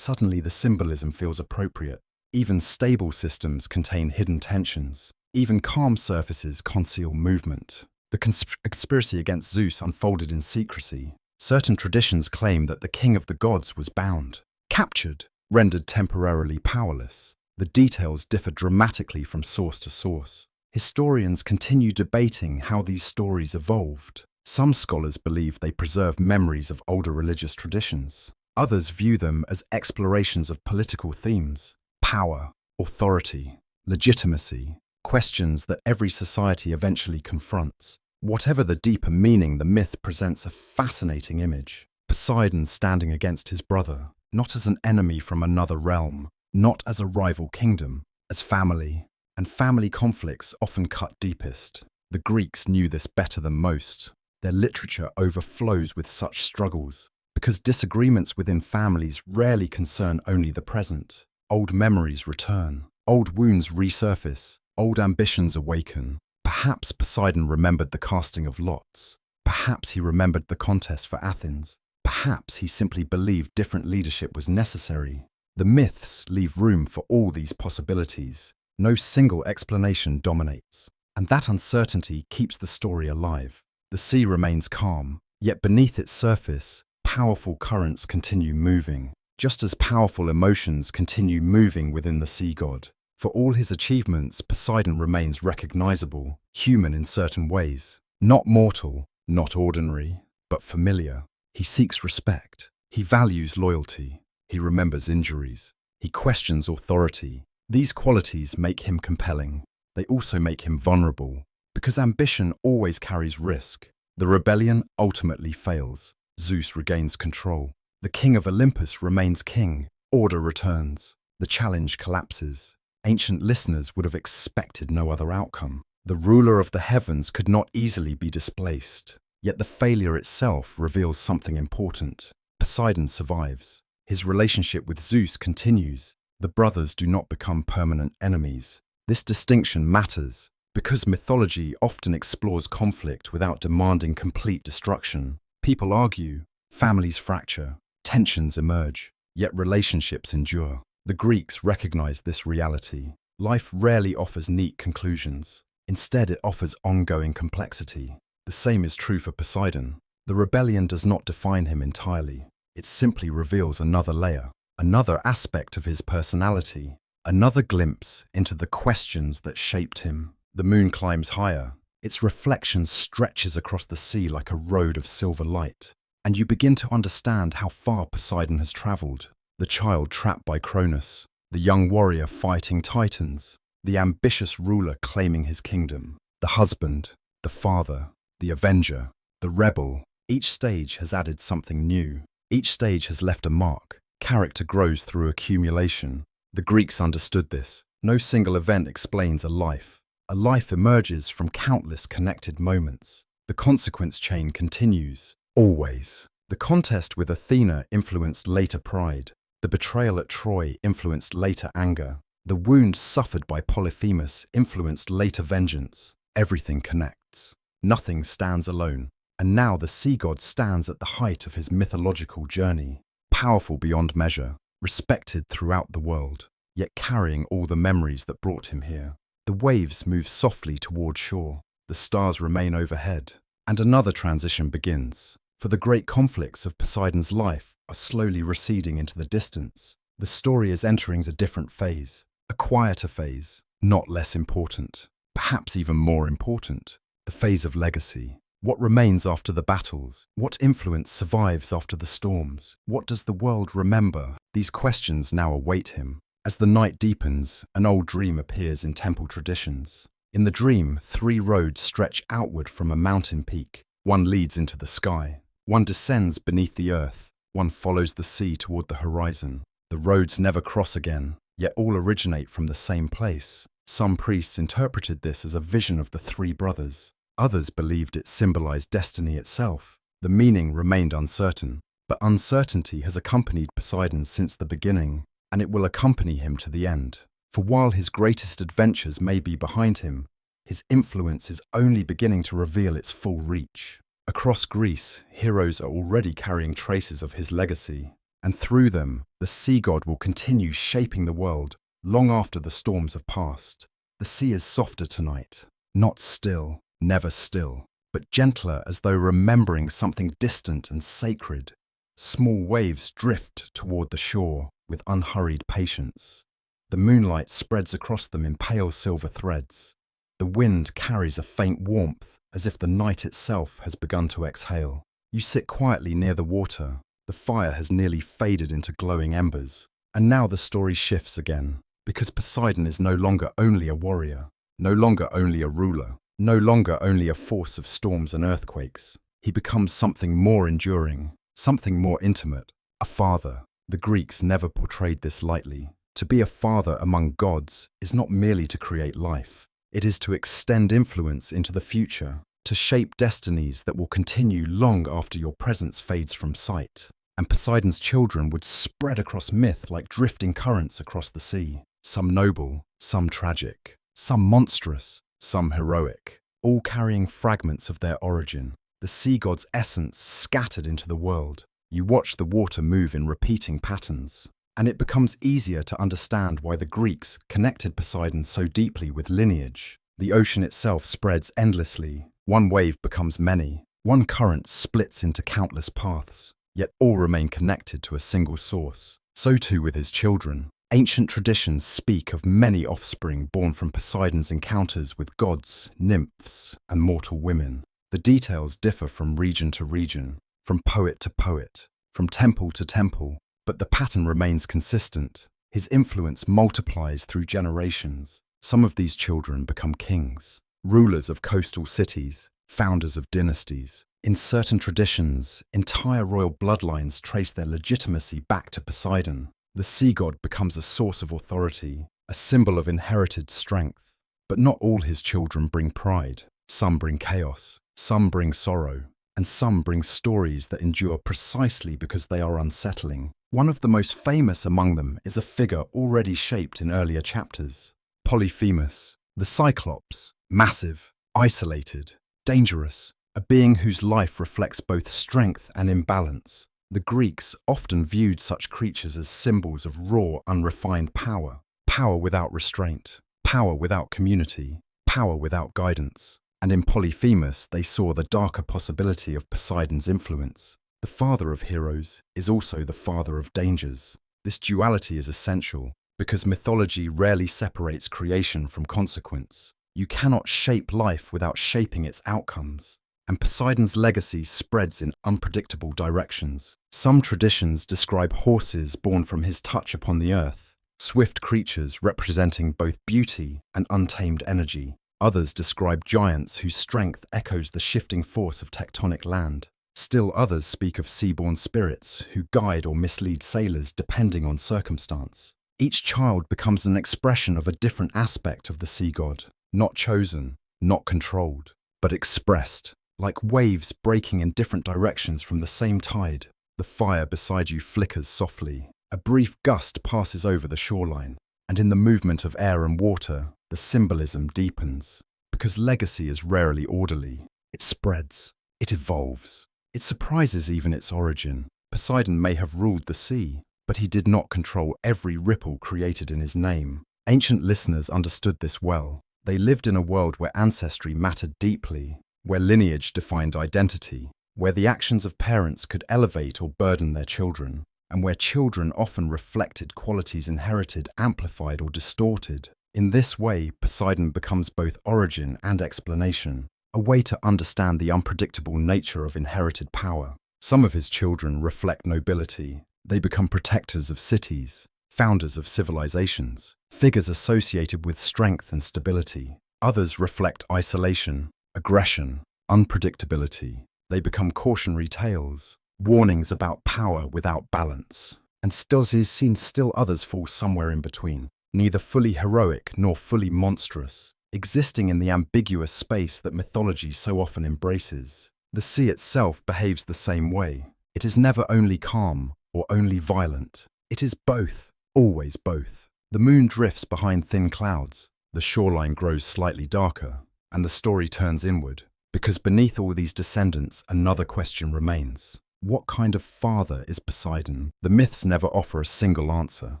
the symbolism feels appropriate. Even stable systems contain hidden tensions. Even calm surfaces conceal movement. The conspiracy against Zeus unfolded in secrecy. Certain traditions claim that the king of the gods was bound, captured, rendered temporarily powerless. The details differ dramatically from source to source. Historians continue debating how these stories evolved. Some scholars believe they preserve memories of older religious traditions. Others view them as explorations of political themes, power, authority, legitimacy, questions that every society eventually confronts. Whatever the deeper meaning, the myth presents a fascinating image. Poseidon standing against his brother, not as an enemy from another realm, not as a rival kingdom, as family. And family conflicts often cut deepest. The Greeks knew this better than most. Their literature overflows with such struggles. Because disagreements within families rarely concern only the present. Old memories return, old wounds resurface, old ambitions awaken. Perhaps Poseidon remembered the casting of lots. Perhaps he remembered the contest for Athens. Perhaps he simply believed different leadership was necessary. The myths leave room for all these possibilities. No single explanation dominates. And that uncertainty keeps the story alive. The sea remains calm, yet beneath its surface, powerful currents continue moving. just as powerful emotions continue moving within the sea god. For all his achievements, Poseidon remains recognizable, human in certain ways. Not mortal, not ordinary, but familiar. He seeks respect. He values loyalty. He remembers injuries. He questions authority. These qualities make him compelling. They also make him vulnerable, because ambition always carries risk. The rebellion ultimately fails. Zeus regains control. The king of Olympus remains king. Order returns. The challenge collapses. Ancient listeners would have expected no other outcome. The ruler of the heavens could not easily be displaced. Yet the failure itself reveals something important. Poseidon survives. His relationship with Zeus continues. The brothers do not become permanent enemies. This distinction matters because mythology often explores conflict without demanding complete destruction. People argue, families fracture, tensions emerge, yet relationships endure. The Greeks recognized this reality. Life rarely offers neat conclusions. Instead, it offers ongoing complexity. The same is true for Poseidon. The rebellion does not define him entirely. It simply reveals another layer, another aspect of his personality, another glimpse into the questions that shaped him. The moon climbs higher. Its reflection stretches across the sea like a road of silver light. And you begin to understand how far Poseidon has traveled. The child trapped by Cronus, the young warrior fighting titans, the ambitious ruler claiming his kingdom, the husband, the father, the avenger, the rebel. Each stage has added something new. Each stage has left a mark. Character grows through accumulation. The Greeks understood this. No single event explains a life. A life emerges from countless connected moments. The consequence chain continues, always. The contest with Athena influenced later pride. The betrayal at Troy influenced later anger. The wound suffered by Polyphemus influenced later vengeance. Everything connects. Nothing stands alone. And now the sea god stands at the height of his mythological journey, powerful beyond measure, respected throughout the world, yet carrying all the memories that brought him here. The waves move softly toward shore. The stars remain overhead. And another transition begins. For the great conflicts of Poseidon's life are slowly receding into the distance. The story is entering a different phase, a quieter phase, not less important, perhaps even more important, the phase of legacy. What remains after the battles? What influence survives after the storms? What does the world remember? These questions now await him. As the night deepens, an old dream appears in temple traditions. In the dream, 3 roads stretch outward from a mountain peak. One leads into the sky. One descends beneath the earth. One follows the sea toward the horizon. The roads never cross again, yet all originate from the same place. Some priests interpreted this as a vision of the 3 brothers. Others believed it symbolized destiny itself. The meaning remained uncertain, but uncertainty has accompanied Poseidon since the beginning, and it will accompany him to the end. For while his greatest adventures may be behind him, his influence is only beginning to reveal its full reach. Across Greece, heroes are already carrying traces of his legacy, and through them, the sea god will continue shaping the world long after the storms have passed. The sea is softer tonight, not still, never still, but gentler as though remembering something distant and sacred. Small waves drift toward the shore with unhurried patience. The moonlight spreads across them in pale silver threads. The wind carries a faint warmth, as if the night itself has begun to exhale. You sit quietly near the water. The fire has nearly faded into glowing embers. And now the story shifts again, because Poseidon is no longer only a warrior, no longer only a ruler, no longer only a force of storms and earthquakes. He becomes something more enduring, something more intimate, a father. The Greeks never portrayed this lightly. To be a father among gods is not merely to create life. It is to extend influence into the future, to shape destinies that will continue long after your presence fades from sight. And Poseidon's children would spread across myth like drifting currents across the sea. Some noble, some tragic, some monstrous, some heroic, all carrying fragments of their origin. The sea god's essence scattered into the world. You watch the water move in repeating patterns, and it becomes easier to understand why the Greeks connected Poseidon so deeply with lineage. The ocean itself spreads endlessly. One wave becomes many. One current splits into countless paths, yet all remain connected to a single source. So too with his children. Ancient traditions speak of many offspring born from Poseidon's encounters with gods, nymphs, and mortal women. The details differ from region to region, from poet to poet, from temple to temple, but the pattern remains consistent. His influence multiplies through generations. Some of these children become kings, rulers of coastal cities, founders of dynasties. In certain traditions, entire royal bloodlines trace their legitimacy back to Poseidon. The sea god becomes a source of authority, a symbol of inherited strength. But not all his children bring pride. Some bring chaos, some bring sorrow, and some bring stories that endure precisely because they are unsettling. One of the most famous among them is a figure already shaped in earlier chapters. Polyphemus, the Cyclops, massive, isolated, dangerous, a being whose life reflects both strength and imbalance. The Greeks often viewed such creatures as symbols of raw, unrefined power. Power without restraint, power without community, power without guidance. And in Polyphemus, they saw the darker possibility of Poseidon's influence. The father of heroes is also the father of dangers. This duality is essential because mythology rarely separates creation from consequence. You cannot shape life without shaping its outcomes. And Poseidon's legacy spreads in unpredictable directions. Some traditions describe horses born from his touch upon the earth, swift creatures representing both beauty and untamed energy. Others describe giants whose strength echoes the shifting force of tectonic land. Still others speak of sea-born spirits who guide or mislead sailors depending on circumstance. Each child becomes an expression of a different aspect of the sea god, not chosen, not controlled, but expressed. Like waves breaking in different directions from the same tide, the fire beside you flickers softly. A brief gust passes over the shoreline, and in the movement of air and water, the symbolism deepens. Because legacy is rarely orderly, it spreads, it evolves. It surprises even its origin. Poseidon may have ruled the sea, but he did not control every ripple created in his name. Ancient listeners understood this well. They lived in a world where ancestry mattered deeply, where lineage defined identity, where the actions of parents could elevate or burden their children, and where children often reflected qualities inherited, amplified, or distorted. In this way, Poseidon becomes both origin and explanation, a way to understand the unpredictable nature of inherited power. Some of his children reflect nobility. They become protectors of cities, founders of civilizations, figures associated with strength and stability. Others reflect isolation, aggression, unpredictability. They become cautionary tales, warnings about power without balance. And still others fall somewhere in between, neither fully heroic nor fully monstrous, existing in the ambiguous space that mythology so often embraces. The sea itself behaves the same way. It is never only calm or only violent. It is both, always both. The moon drifts behind thin clouds, the shoreline grows slightly darker, and the story turns inward, because beneath all these descendants, another question remains. What kind of father is Poseidon? The myths never offer a single answer.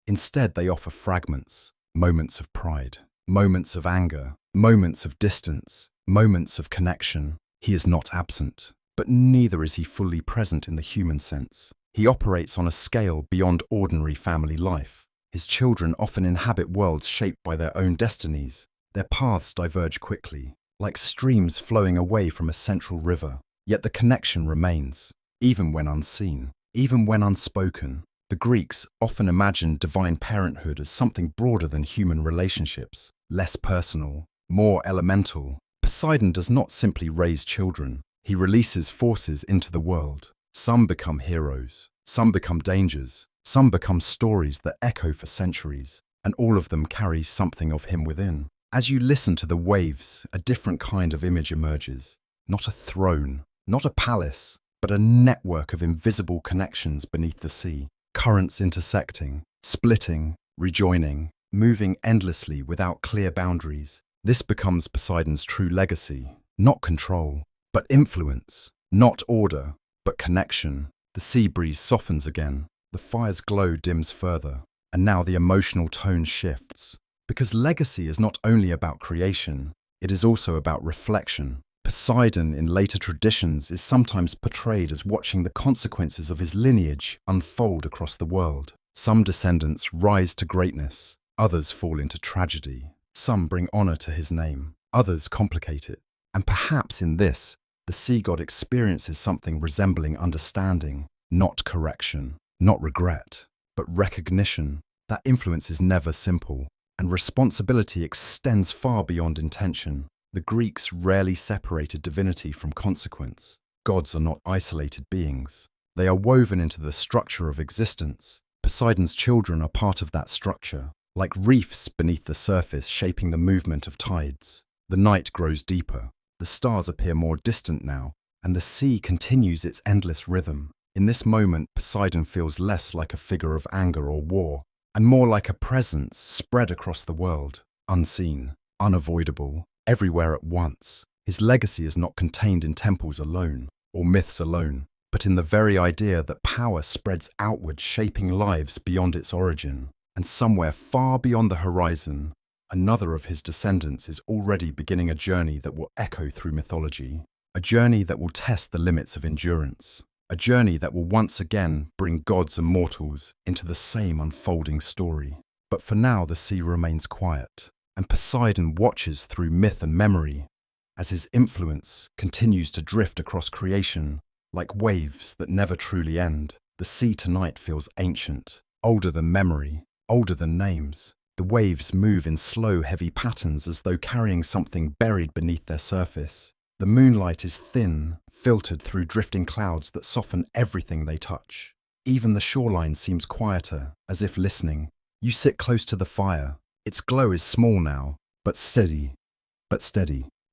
Instead, they offer fragments, moments of pride, moments of anger, moments of distance, moments of connection. He is not absent, but neither is he fully present in the human sense. He operates on a scale beyond ordinary family life. His children often inhabit worlds shaped by their own destinies. Their paths diverge quickly, like streams flowing away from a central river. Yet the connection remains, even when unseen, even when unspoken. The Greeks often imagined divine parenthood as something broader than human relationships, less personal, more elemental. Poseidon does not simply raise children. He releases forces into the world. Some become heroes, some become dangers, some become stories that echo for centuries, and all of them carry something of him within. As you listen to the waves, a different kind of image emerges. Not a throne, not a palace, but a network of invisible connections beneath the sea. Currents intersecting, splitting, rejoining, moving endlessly without clear boundaries. This becomes Poseidon's true legacy. Not control, but influence. Not order, but connection. The sea breeze softens again. The fire's glow dims further. And now the emotional tone shifts. Because legacy is not only about creation, it is also about reflection. Poseidon in later traditions is sometimes portrayed as watching the consequences of his lineage unfold across the world. Some descendants rise to greatness, others fall into tragedy. Some bring honor to his name, others complicate it. And perhaps in this, the sea god experiences something resembling understanding, not correction, not regret, but recognition. That influence is never simple, and responsibility extends far beyond intention. The Greeks rarely separated divinity from consequence. Gods are not isolated beings. They are woven into the structure of existence. Poseidon's children are part of that structure, like reefs beneath the surface shaping the movement of tides. The night grows deeper. The stars appear more distant now, and the sea continues its endless rhythm. In this moment, Poseidon feels less like a figure of anger or war, and more like a presence spread across the world, unseen, unavoidable, everywhere at once. His legacy is not contained in temples alone, or myths alone, but in the very idea that power spreads outward, shaping lives beyond its origin. And somewhere far beyond the horizon, another of his descendants is already beginning a journey that will echo through mythology, a journey that will test the limits of endurance, a journey that will once again bring gods and mortals into the same unfolding story. But for now, the sea remains quiet, and Poseidon watches through myth and memory as his influence continues to drift across creation like waves that never truly end. The sea tonight feels ancient, older than memory, older than names. The waves move in slow, heavy patterns as though carrying something buried beneath their surface. The moonlight is thin, filtered through drifting clouds that soften everything they touch. Even the shoreline seems quieter, as if listening. You sit close to the fire. Its glow is small now, but steady.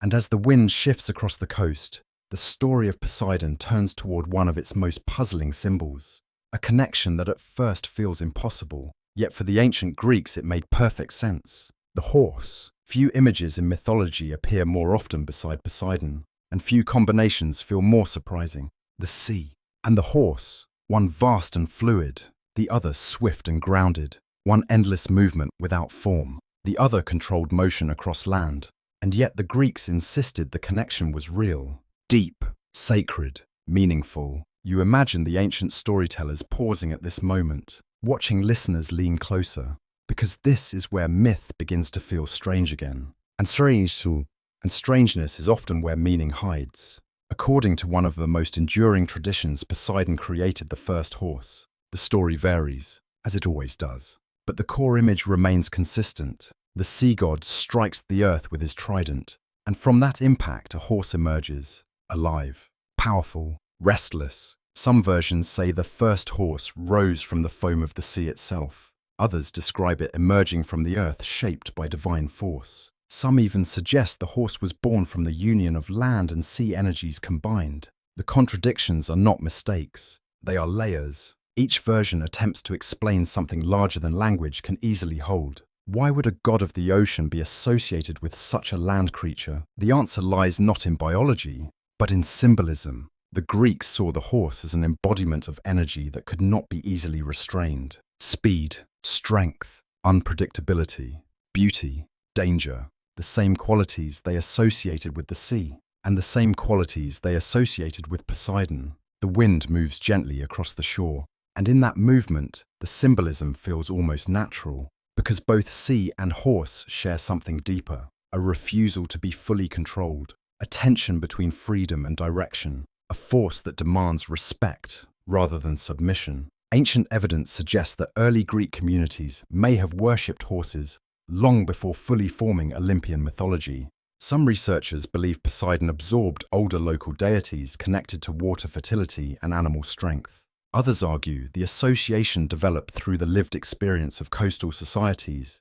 And as the wind shifts across the coast, the story of Poseidon turns toward one of its most puzzling symbols. A connection that at first feels impossible, yet for the ancient Greeks it made perfect sense. The horse. Few images in mythology appear more often beside Poseidon, and few combinations feel more surprising. The sea and the horse, one vast and fluid, the other swift and grounded, one endless movement without form, the other controlled motion across land. And yet the Greeks insisted the connection was real, deep, sacred, meaningful. You imagine the ancient storytellers pausing at this moment, watching listeners lean closer, because this is where myth begins to feel strange again. And strangeness is often where meaning hides. According to one of the most enduring traditions, Poseidon created the first horse. The story varies, as it always does, but the core image remains consistent. The sea god strikes the earth with his trident, and from that impact a horse emerges, alive, powerful, restless. Some versions say the first horse rose from the foam of the sea itself. Others describe it emerging from the earth shaped by divine force. Some even suggest the horse was born from the union of land and sea energies combined. The contradictions are not mistakes. They are layers. Each version attempts to explain something larger than language can easily hold. Why would a god of the ocean be associated with such a land creature? The answer lies not in biology, but in symbolism. The Greeks saw the horse as an embodiment of energy that could not be easily restrained. Speed, strength, unpredictability, beauty, danger, the same qualities they associated with the sea, and the same qualities they associated with Poseidon. The wind moves gently across the shore, and in that movement, the symbolism feels almost natural, because both sea and horse share something deeper, a refusal to be fully controlled, a tension between freedom and direction, a force that demands respect rather than submission. Ancient evidence suggests that early Greek communities may have worshipped horses long before fully forming Olympian mythology. Some researchers believe Poseidon absorbed older local deities connected to water fertility and animal strength. Others argue the association developed through the lived experience of coastal societies,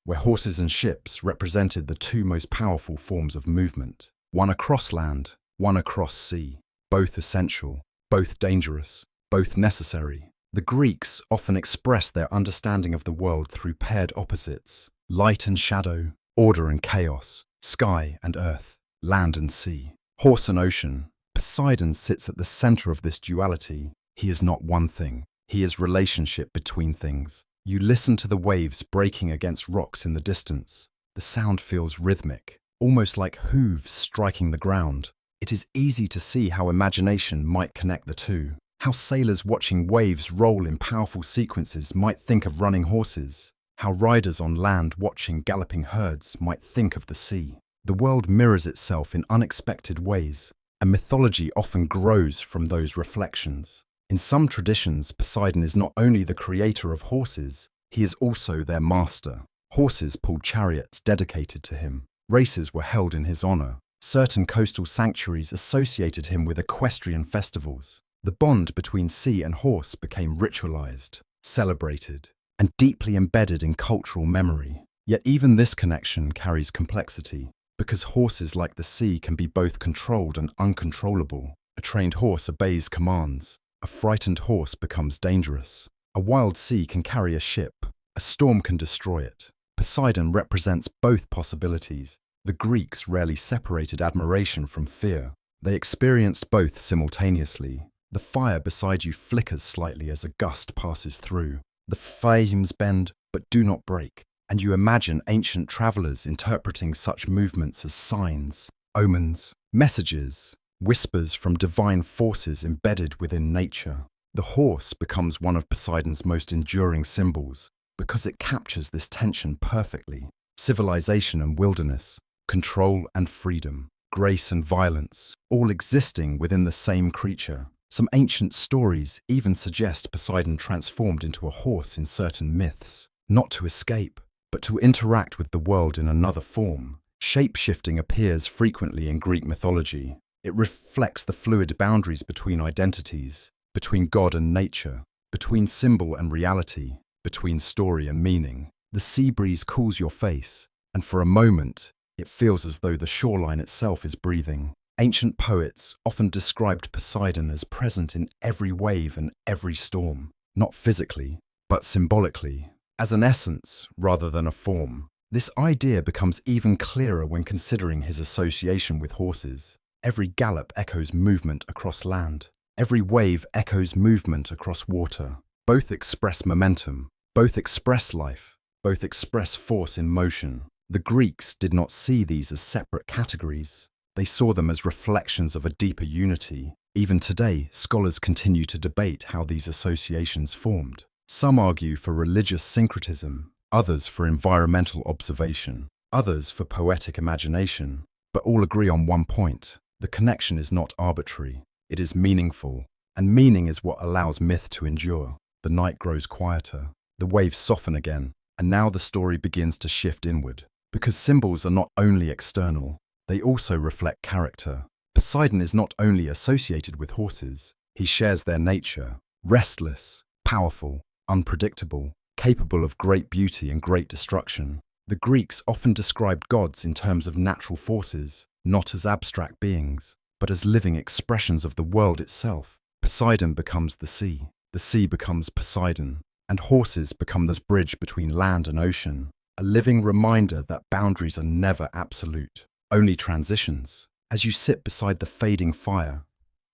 where horses and ships represented the two most powerful forms of movement, one across land, one across sea, both essential, both dangerous, both necessary. The Greeks often expressed their understanding of the world through paired opposites: light and shadow, order and chaos, sky and earth, land and sea, horse and ocean. Poseidon sits at the center of this duality. He is not one thing. He is relationship between things. You listen to the waves breaking against rocks in the distance. The sound feels rhythmic, almost like hooves striking the ground. It is easy to see how imagination might connect the two. How sailors watching waves roll in powerful sequences might think of running horses. How riders on land watching galloping herds might think of the sea. The world mirrors itself in unexpected ways, and mythology often grows from those reflections. In some traditions, Poseidon is not only the creator of horses, he is also their master. Horses pulled chariots dedicated to him. Races were held in his honor. Certain coastal sanctuaries associated him with equestrian festivals. The bond between sea and horse became ritualized, celebrated, and deeply embedded in cultural memory. Yet even this connection carries complexity, because horses like the sea can be both controlled and uncontrollable. A trained horse obeys commands. A frightened horse becomes dangerous. A wild sea can carry a ship. A storm can destroy it. Poseidon represents both possibilities. The Greeks rarely separated admiration from fear. They experienced both simultaneously. The fire beside you flickers slightly as a gust passes through. The flames bend but do not break, and you imagine ancient travelers interpreting such movements as signs, omens, messages, whispers from divine forces embedded within nature. The horse becomes one of Poseidon's most enduring symbols because it captures this tension perfectly. Civilization and wilderness, control and freedom, grace and violence, all existing within the same creature. Some ancient stories even suggest Poseidon transformed into a horse in certain myths, not to escape, but to interact with the world in another form. Shape-shifting appears frequently in Greek mythology. It reflects the fluid boundaries between identities, between God and nature, between symbol and reality, between story and meaning. The sea breeze cools your face, and for a moment, it feels as though the shoreline itself is breathing. Ancient poets often described Poseidon as present in every wave and every storm, not physically, but symbolically, as an essence rather than a form. This idea becomes even clearer when considering his association with horses. Every gallop echoes movement across land. Every wave echoes movement across water. Both express momentum, both express life, both express force in motion. The Greeks did not see these as separate categories. They saw them as reflections of a deeper unity. Even today, scholars continue to debate how these associations formed. Some argue for religious syncretism, others for environmental observation, others for poetic imagination, but all agree on one point: the connection is not arbitrary, it is meaningful, and meaning is what allows myth to endure. The night grows quieter, the waves soften again, and now the story begins to shift inward. Because symbols are not only external, they also reflect character. Poseidon is not only associated with horses, he shares their nature: restless, powerful, unpredictable, capable of great beauty and great destruction. The Greeks often described gods in terms of natural forces, not as abstract beings, but as living expressions of the world itself. Poseidon becomes the sea becomes Poseidon, and horses become this bridge between land and ocean, a living reminder that boundaries are never absolute, only transitions. As you sit beside the fading fire,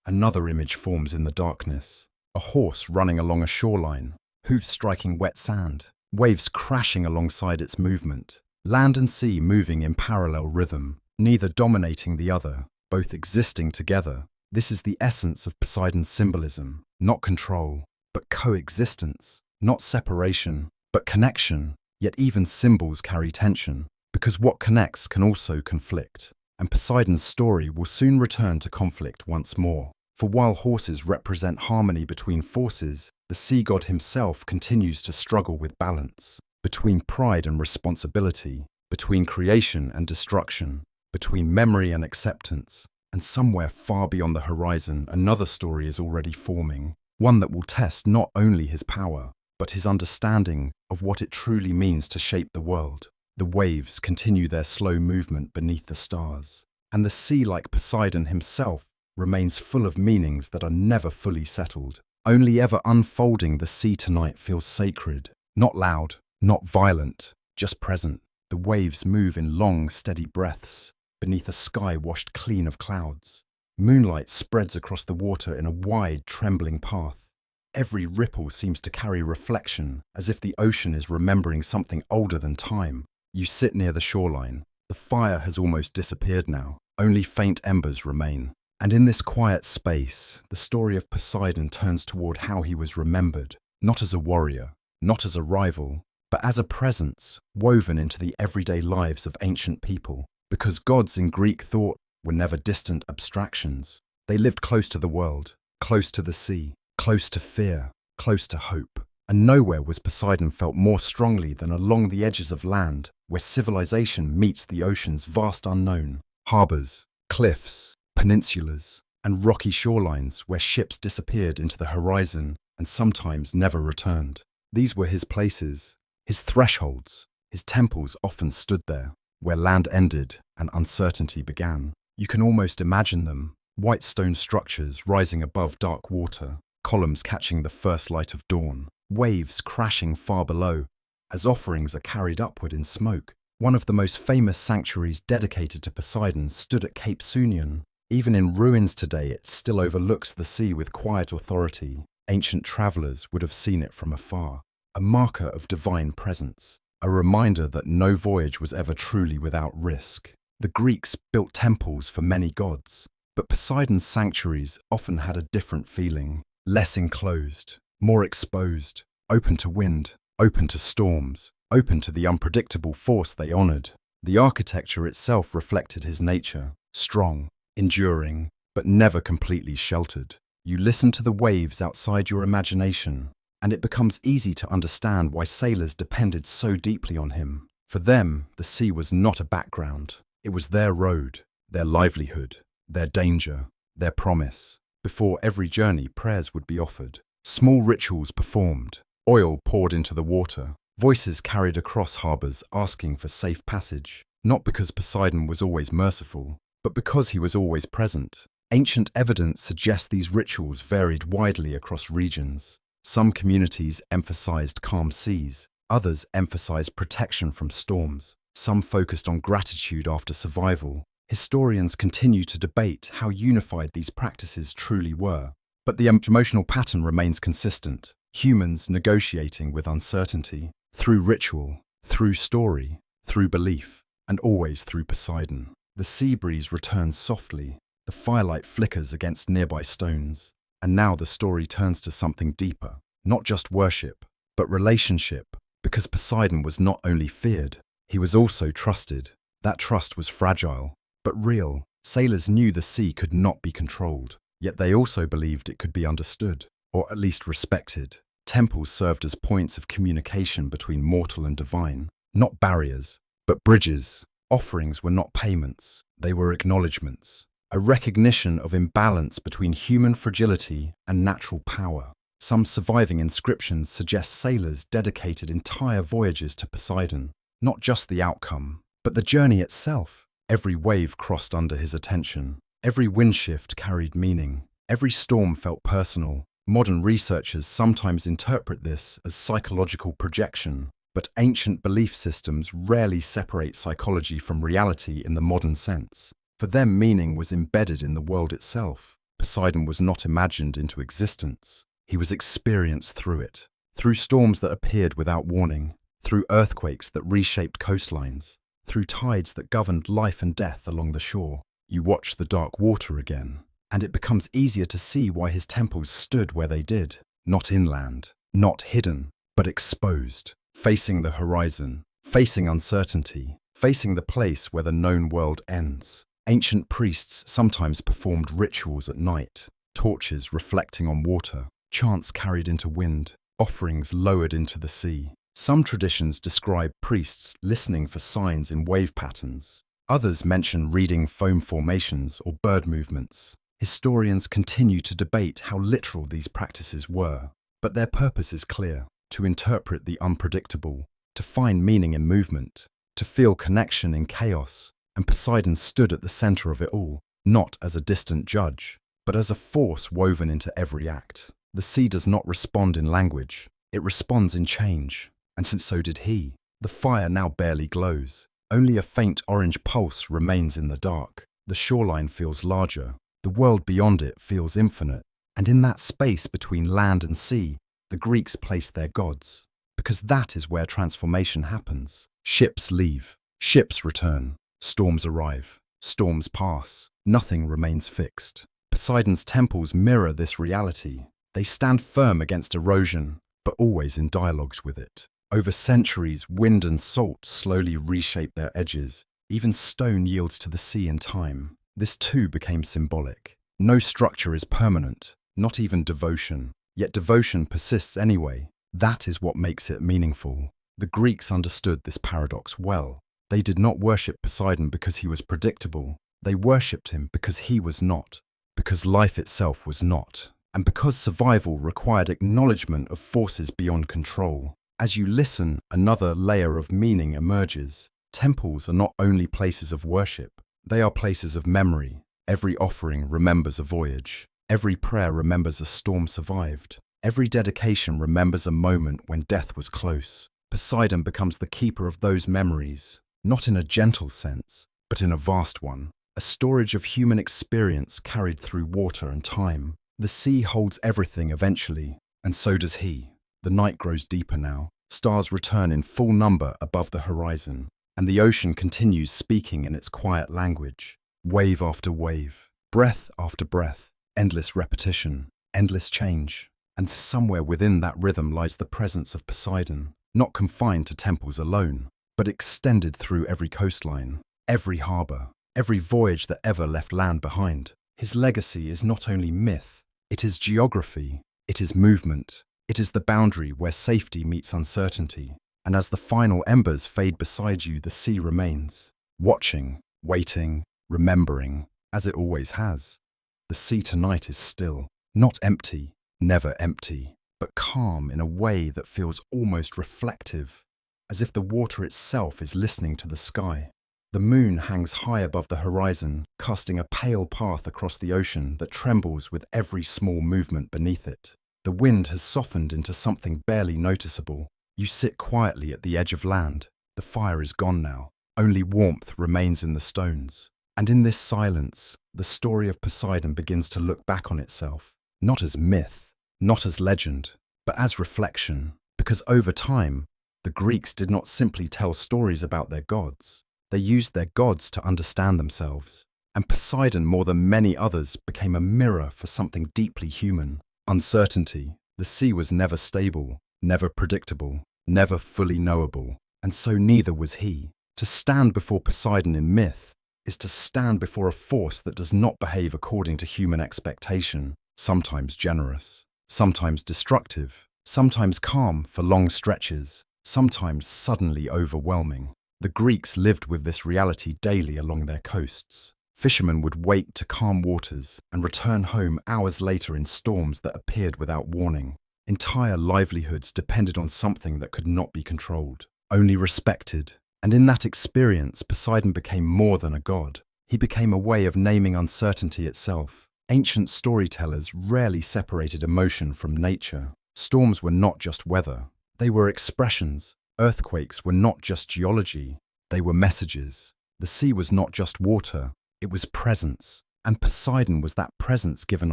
another image forms in the darkness: a horse running along a shoreline, hooves striking wet sand, waves crashing alongside its movement, land and sea moving in parallel rhythm, neither dominating the other, both existing together. This is the essence of Poseidon's symbolism: not control, but coexistence; not separation, but connection. Yet even symbols carry tension, because what connects can also conflict, and Poseidon's story will soon return to conflict once more. For while horses represent harmony between forces, the sea god himself continues to struggle with balance, between pride and responsibility, between creation and destruction, between memory and acceptance. And somewhere far beyond the horizon, another story is already forming, one that will test not only his power, but his understanding of what it truly means to shape the world. The waves continue their slow movement beneath the stars, and the sea, like Poseidon himself, remains full of meanings that are never fully settled. Only ever unfolding, the sea tonight feels sacred, not loud, not violent, just present. The waves move in long, steady breaths, beneath a sky washed clean of clouds. Moonlight spreads across the water in a wide, trembling path. Every ripple seems to carry reflection, as if the ocean is remembering something older than time. You sit near the shoreline. The fire has almost disappeared now. Only faint embers remain. And in this quiet space, the story of Poseidon turns toward how he was remembered, not as a warrior, not as a rival, but as a presence woven into the everyday lives of ancient people. Because gods in Greek thought were never distant abstractions. They lived close to the world, close to the sea, close to fear, close to hope. And nowhere was Poseidon felt more strongly than along the edges of land, where civilization meets the ocean's vast unknown. Harbors, cliffs, peninsulas, and rocky shorelines where ships disappeared into the horizon and sometimes never returned. These were his places, his thresholds. His temples often stood there, where land ended and uncertainty began. You can almost imagine them, white stone structures rising above dark water, columns catching the first light of dawn, waves crashing far below, as offerings are carried upward in smoke. One of the most famous sanctuaries dedicated to Poseidon stood at Cape Sunion. Even in ruins today, it still overlooks the sea with quiet authority. Ancient travelers would have seen it from afar, a marker of divine presence, a reminder that no voyage was ever truly without risk. The Greeks built temples for many gods, but Poseidon's sanctuaries often had a different feeling, less enclosed, more exposed, open to wind, open to storms, open to the unpredictable force they honored. The architecture itself reflected his nature, strong, enduring, but never completely sheltered. You listen to the waves outside your imagination, and it becomes easy to understand why sailors depended so deeply on him. For them, the sea was not a background. It was their road, their livelihood, their danger, their promise. Before every journey, prayers would be offered, small rituals performed, oil poured into the water, voices carried across harbors asking for safe passage, not because Poseidon was always merciful, but because he was always present. Ancient evidence suggests these rituals varied widely across regions. Some communities emphasized calm seas, others emphasized protection from storms. Some focused on gratitude after survival. Historians continue to debate how unified these practices truly were, but the emotional pattern remains consistent. Humans negotiating with uncertainty, through ritual, through story, through belief, and always through Poseidon. The sea breeze returns softly, the firelight flickers against nearby stones, and now the story turns to something deeper, not just worship, but relationship, because Poseidon was not only feared, he was also trusted. That trust was fragile, but real. Sailors knew the sea could not be controlled, yet they also believed it could be understood, or at least respected. Temples served as points of communication between mortal and divine, not barriers, but bridges. Offerings were not payments, they were acknowledgements, a recognition of imbalance between human fragility and natural power. Some surviving inscriptions suggest sailors dedicated entire voyages to Poseidon, not just the outcome, but the journey itself. Every wave crossed under his attention, every wind shift carried meaning, every storm felt personal. Modern researchers sometimes interpret this as psychological projection, but ancient belief systems rarely separate psychology from reality in the modern sense. For them, meaning was embedded in the world itself. Poseidon was not imagined into existence. He was experienced through it, through storms that appeared without warning, through earthquakes that reshaped coastlines, through tides that governed life and death along the shore. You watch the dark water again, and it becomes easier to see why his temples stood where they did, not inland, not hidden, but exposed, facing the horizon, facing uncertainty, facing the place where the known world ends. Ancient priests sometimes performed rituals at night, torches reflecting on water, chants carried into wind, offerings lowered into the sea. Some traditions describe priests listening for signs in wave patterns. Others mention reading foam formations or bird movements. Historians continue to debate how literal these practices were, but their purpose is clear: to interpret the unpredictable, to find meaning in movement, to feel connection in chaos. And Poseidon stood at the center of it all, not as a distant judge, but as a force woven into every act. The sea does not respond in language, it responds in change. And since so did he, the fire now barely glows. Only a faint orange pulse remains in the dark. The shoreline feels larger, the world beyond it feels infinite. And in that space between land and sea, the Greeks placed their gods, because that is where transformation happens. Ships leave, ships return. Storms arrive, storms pass, nothing remains fixed. Poseidon's temples mirror this reality. They stand firm against erosion, but always in dialogues with it. Over centuries, wind and salt slowly reshape their edges. Even stone yields to the sea in time. This too became symbolic. No structure is permanent, not even devotion. Yet devotion persists anyway. That is what makes it meaningful. The Greeks understood this paradox well. They did not worship Poseidon because he was predictable. They worshipped him because he was not, because life itself was not, and because survival required acknowledgement of forces beyond control. As you listen, another layer of meaning emerges. Temples are not only places of worship, they are places of memory. Every offering remembers a voyage. Every prayer remembers a storm survived. Every dedication remembers a moment when death was close. Poseidon becomes the keeper of those memories, not in a gentle sense, but in a vast one, a storage of human experience carried through water and time. The sea holds everything eventually, and so does he. The night grows deeper now. Stars return in full number above the horizon, and the ocean continues speaking in its quiet language. Wave after wave, breath after breath, endless repetition, endless change. And somewhere within that rhythm lies the presence of Poseidon, not confined to temples alone, but extended through every coastline, every harbour, every voyage that ever left land behind. His legacy is not only myth, it is geography, it is movement, it is the boundary where safety meets uncertainty. And as the final embers fade beside you, the sea remains, watching, waiting, remembering, as it always has. The sea tonight is still, not empty, never empty, but calm in a way that feels almost reflective, as if the water itself is listening to the sky. The moon hangs high above the horizon, casting a pale path across the ocean that trembles with every small movement beneath it. The wind has softened into something barely noticeable. You sit quietly at the edge of land. The fire is gone now. Only warmth remains in the stones. And in this silence, the story of Poseidon begins to look back on itself, not as myth, not as legend, but as reflection. Because over time, the Greeks did not simply tell stories about their gods. They used their gods to understand themselves. And Poseidon, more than many others, became a mirror for something deeply human. Uncertainty. The sea was never stable, never predictable, never fully knowable. And so neither was he. To stand before Poseidon in myth is to stand before a force that does not behave according to human expectation, sometimes generous, sometimes destructive, sometimes calm for long stretches, sometimes suddenly overwhelming. The Greeks lived with this reality daily along their coasts. Fishermen would wake to calm waters and return home hours later in storms that appeared without warning. Entire livelihoods depended on something that could not be controlled, only respected. And in that experience, Poseidon became more than a god. He became a way of naming uncertainty itself. Ancient storytellers rarely separated emotion from nature. Storms were not just weather. They were expressions. Earthquakes were not just geology. They were messages. The sea was not just water. It was presence. And Poseidon was that presence given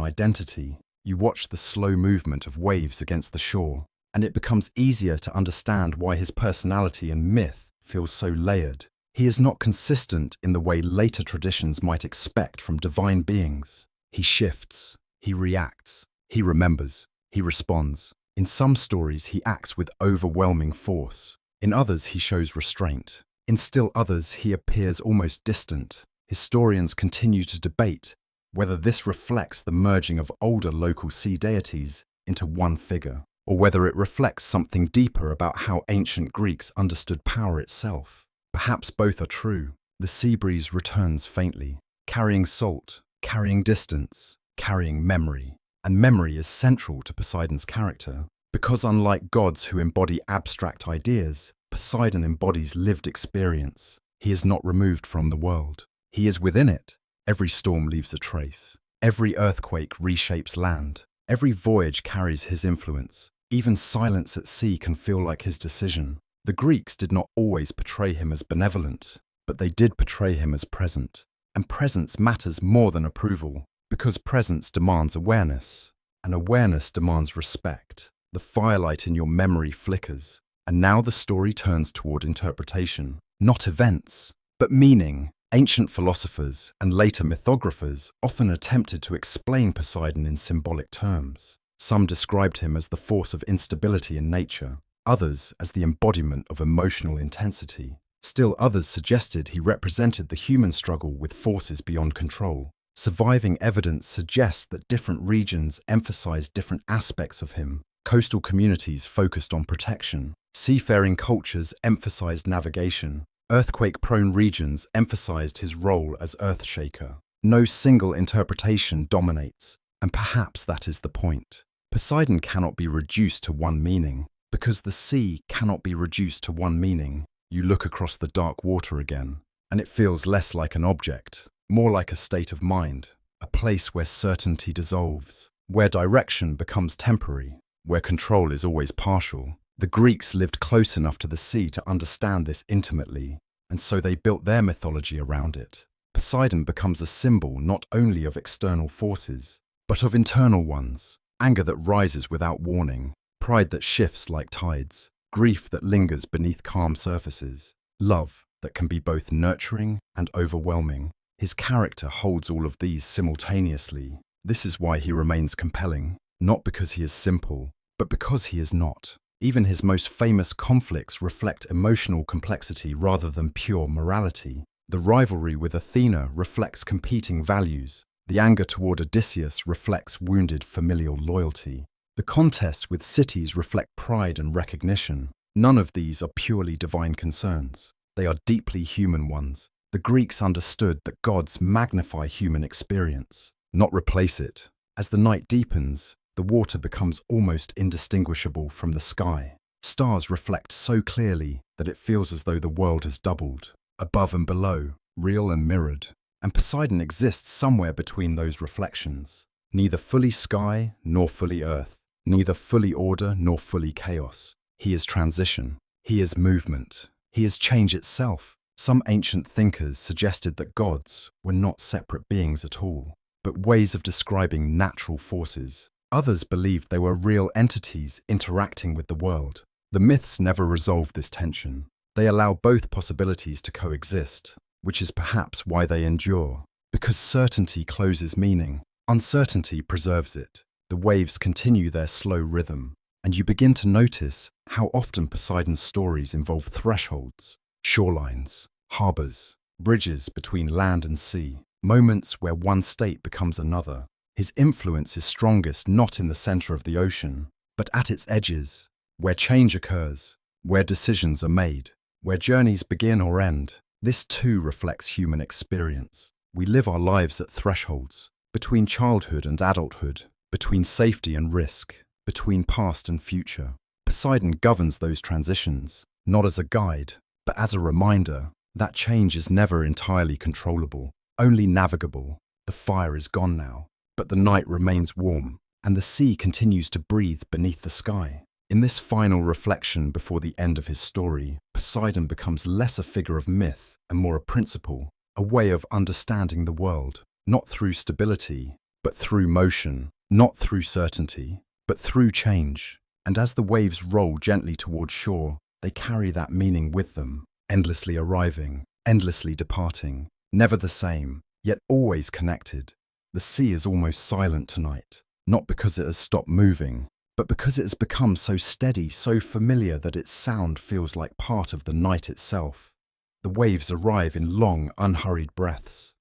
identity. You watch the slow movement of waves against the shore, and it becomes easier to understand why his personality and myth feels so layered. He is not consistent in the way later traditions might expect from divine beings. He shifts, he reacts, he remembers, he responds. In some stories, he acts with overwhelming force. In others, he shows restraint. In still others, he appears almost distant. Historians continue to debate whether this reflects the merging of older local sea deities into one figure, or whether it reflects something deeper about how ancient Greeks understood power itself. Perhaps both are true. The sea breeze returns faintly, carrying salt, carrying distance, carrying memory. And memory is central to Poseidon's character, because unlike gods who embody abstract ideas, Poseidon embodies lived experience. He is not removed from the world. He is within it. Every storm leaves a trace. Every earthquake reshapes land. Every voyage carries his influence. Even silence at sea can feel like his decision. The Greeks did not always portray him as benevolent, but they did portray him as present. And presence matters more than approval, because presence demands awareness, and awareness demands respect. The firelight in your memory flickers, and now the story turns toward interpretation. Not events, but meaning. Ancient philosophers and later mythographers often attempted to explain Poseidon in symbolic terms. Some described him as the force of instability in nature, others as the embodiment of emotional intensity. Still others suggested he represented the human struggle with forces beyond control. Surviving evidence suggests that different regions emphasized different aspects of him. Coastal communities focused on protection. Seafaring cultures emphasized navigation. Earthquake-prone regions emphasized his role as earthshaker. No single interpretation dominates, and perhaps that is the point. Poseidon cannot be reduced to one meaning. Because the sea cannot be reduced to one meaning, you look across the dark water again, and it feels less like an object, more like a state of mind, a place where certainty dissolves, where direction becomes temporary, where control is always partial. The Greeks lived close enough to the sea to understand this intimately, and so they built their mythology around it. Poseidon becomes a symbol not only of external forces, but of internal ones: anger that rises without warning, pride that shifts like tides, grief that lingers beneath calm surfaces, love that can be both nurturing and overwhelming. His character holds all of these simultaneously. This is why he remains compelling, not because he is simple, but because he is not. Even his most famous conflicts reflect emotional complexity rather than pure morality. The rivalry with Athena reflects competing values. The anger toward Odysseus reflects wounded familial loyalty. The contests with cities reflect pride and recognition. None of these are purely divine concerns. They are deeply human ones. The Greeks understood that gods magnify human experience, not replace it. As the night deepens, the water becomes almost indistinguishable from the sky. Stars reflect so clearly that it feels as though the world has doubled, above and below, real and mirrored. And Poseidon exists somewhere between those reflections. Neither fully sky nor fully earth, neither fully order nor fully chaos. He is transition. He is movement. He is change itself. Some ancient thinkers suggested that gods were not separate beings at all, but ways of describing natural forces. Others believed they were real entities interacting with the world. The myths never resolve this tension. They allow both possibilities to coexist, which is perhaps why they endure. Because certainty closes meaning, uncertainty preserves it. The waves continue their slow rhythm, and you begin to notice how often Poseidon's stories involve thresholds, shorelines, harbors, bridges between land and sea, moments where one state becomes another. His influence is strongest not in the center of the ocean, but at its edges, where change occurs, where decisions are made, where journeys begin or end. This too reflects human experience. We live our lives at thresholds, between childhood and adulthood, between safety and risk, between past and future. Poseidon governs those transitions, not as a guide, but as a reminder that change is never entirely controllable, only navigable. The fire is gone now, but the night remains warm, and the sea continues to breathe beneath the sky. In this final reflection before the end of his story, Poseidon becomes less a figure of myth and more a principle, a way of understanding the world, not through stability, but through motion, not through certainty, but through change. And as the waves roll gently toward shore, they carry that meaning with them, endlessly arriving, endlessly departing, never the same, yet always connected. The sea is almost silent tonight, not because it has stopped moving, but because it has become so steady, so familiar that its sound feels like part of the night itself. The waves arrive in long, unhurried breaths.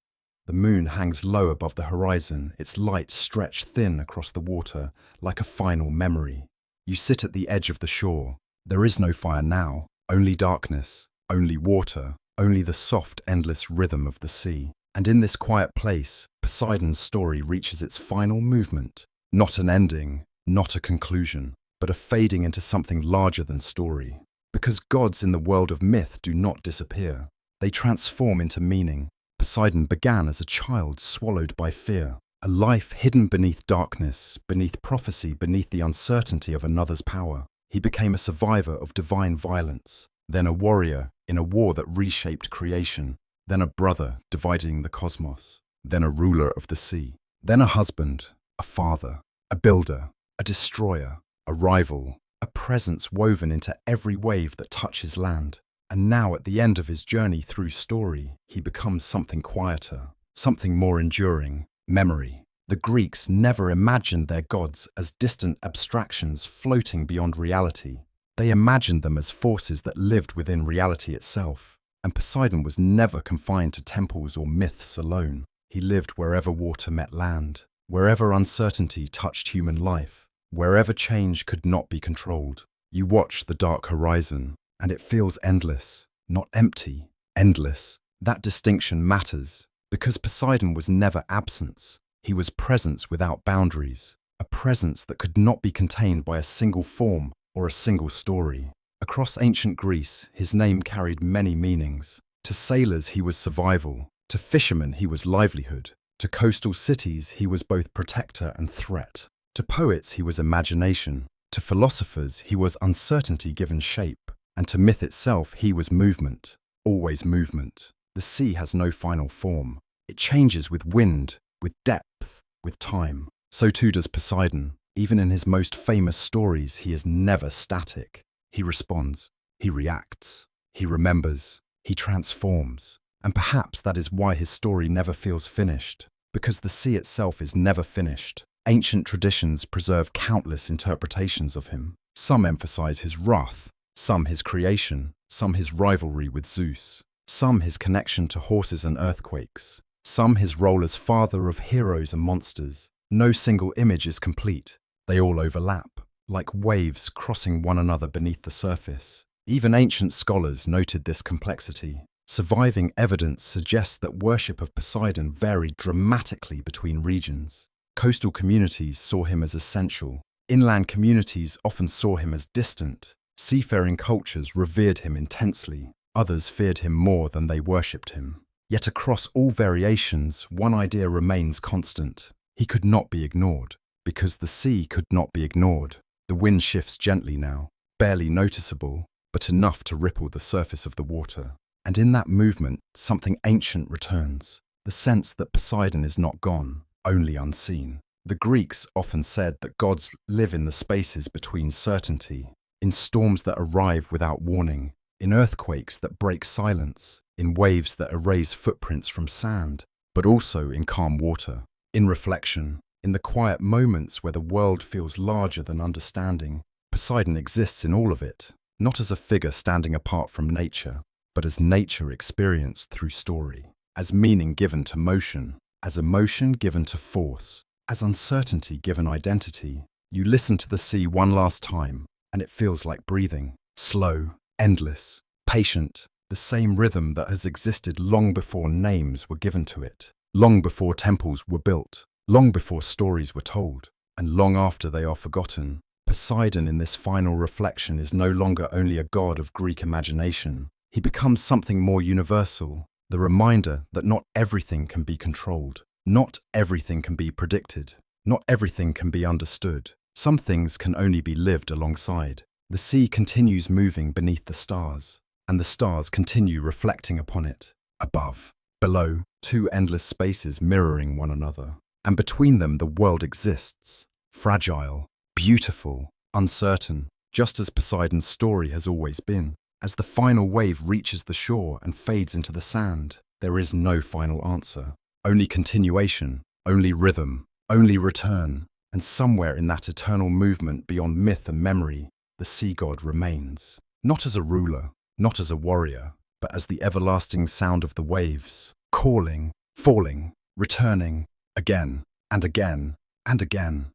The moon hangs low above the horizon, its light stretched thin across the water like a final memory. You sit at the edge of the shore. There is no fire now, only darkness, only water, only the soft, endless rhythm of the sea. And in this quiet place, Poseidon's story reaches its final movement. Not an ending, not a conclusion, but a fading into something larger than story. Because gods in the world of myth do not disappear. They transform into meaning. Poseidon began as a child swallowed by fear, a life hidden beneath darkness, beneath prophecy, beneath the uncertainty of another's power. He became a survivor of divine violence, then a warrior in a war that reshaped creation, then a brother dividing the cosmos, then a ruler of the sea, then a husband, a father, a builder, a destroyer, a rival, a presence woven into every wave that touches land. And now at the end of his journey through story, he becomes something quieter, something more enduring, memory. The Greeks never imagined their gods as distant abstractions floating beyond reality. They imagined them as forces that lived within reality itself. And Poseidon was never confined to temples or myths alone. He lived wherever water met land, wherever uncertainty touched human life, wherever change could not be controlled. You watch the dark horizon, and it feels endless, not empty, endless. That distinction matters, because Poseidon was never absence. He was presence without boundaries, a presence that could not be contained by a single form or a single story. Across ancient Greece, his name carried many meanings. To sailors, he was survival. To fishermen, he was livelihood. To coastal cities, he was both protector and threat. To poets, he was imagination. To philosophers, he was uncertainty given shape. And to myth itself, he was movement. Always movement. The sea has no final form. It changes with wind, with depth, with time. So too does Poseidon. Even in his most famous stories, he is never static. He responds, he reacts, he remembers, he transforms. And perhaps that is why his story never feels finished, because the sea itself is never finished. Ancient traditions preserve countless interpretations of him. Some emphasize his wrath, some his creation, some his rivalry with Zeus, some his connection to horses and earthquakes, some his role as father of heroes and monsters. No single image is complete. They all overlap, like waves crossing one another beneath the surface. Even ancient scholars noted this complexity. Surviving evidence suggests that worship of Poseidon varied dramatically between regions. Coastal communities saw him as essential. Inland communities often saw him as distant. Seafaring cultures revered him intensely. Others feared him more than they worshipped him. Yet across all variations, one idea remains constant. He could not be ignored, because the sea could not be ignored. The wind shifts gently now, barely noticeable, but enough to ripple the surface of the water. And in that movement, something ancient returns, the sense that Poseidon is not gone, only unseen. The Greeks often said that gods live in the spaces between certainty, in storms that arrive without warning, in earthquakes that break silence, in waves that erase footprints from sand, but also in calm water, in reflection, in the quiet moments where the world feels larger than understanding. Poseidon exists in all of it, not as a figure standing apart from nature, but as nature experienced through story, as meaning given to motion, as emotion given to force, as uncertainty given identity. You listen to the sea one last time, and it feels like breathing, slow, endless, patient, the same rhythm that has existed long before names were given to it, long before temples were built, long before stories were told, and long after they are forgotten. Poseidon in this final reflection is no longer only a god of Greek imagination. He becomes something more universal, the reminder that not everything can be controlled, not everything can be predicted, not everything can be understood. Some things can only be lived alongside. The sea continues moving beneath the stars, and the stars continue reflecting upon it. Above, below, two endless spaces mirroring one another. And between them the world exists, fragile, beautiful, uncertain, just as Poseidon's story has always been. As the final wave reaches the shore and fades into the sand, there is no final answer. Only continuation, only rhythm, only return. And somewhere in that eternal movement beyond myth and memory, the sea god remains. Not as a ruler, not as a warrior, but as the everlasting sound of the waves, calling, falling, returning, again and again and again.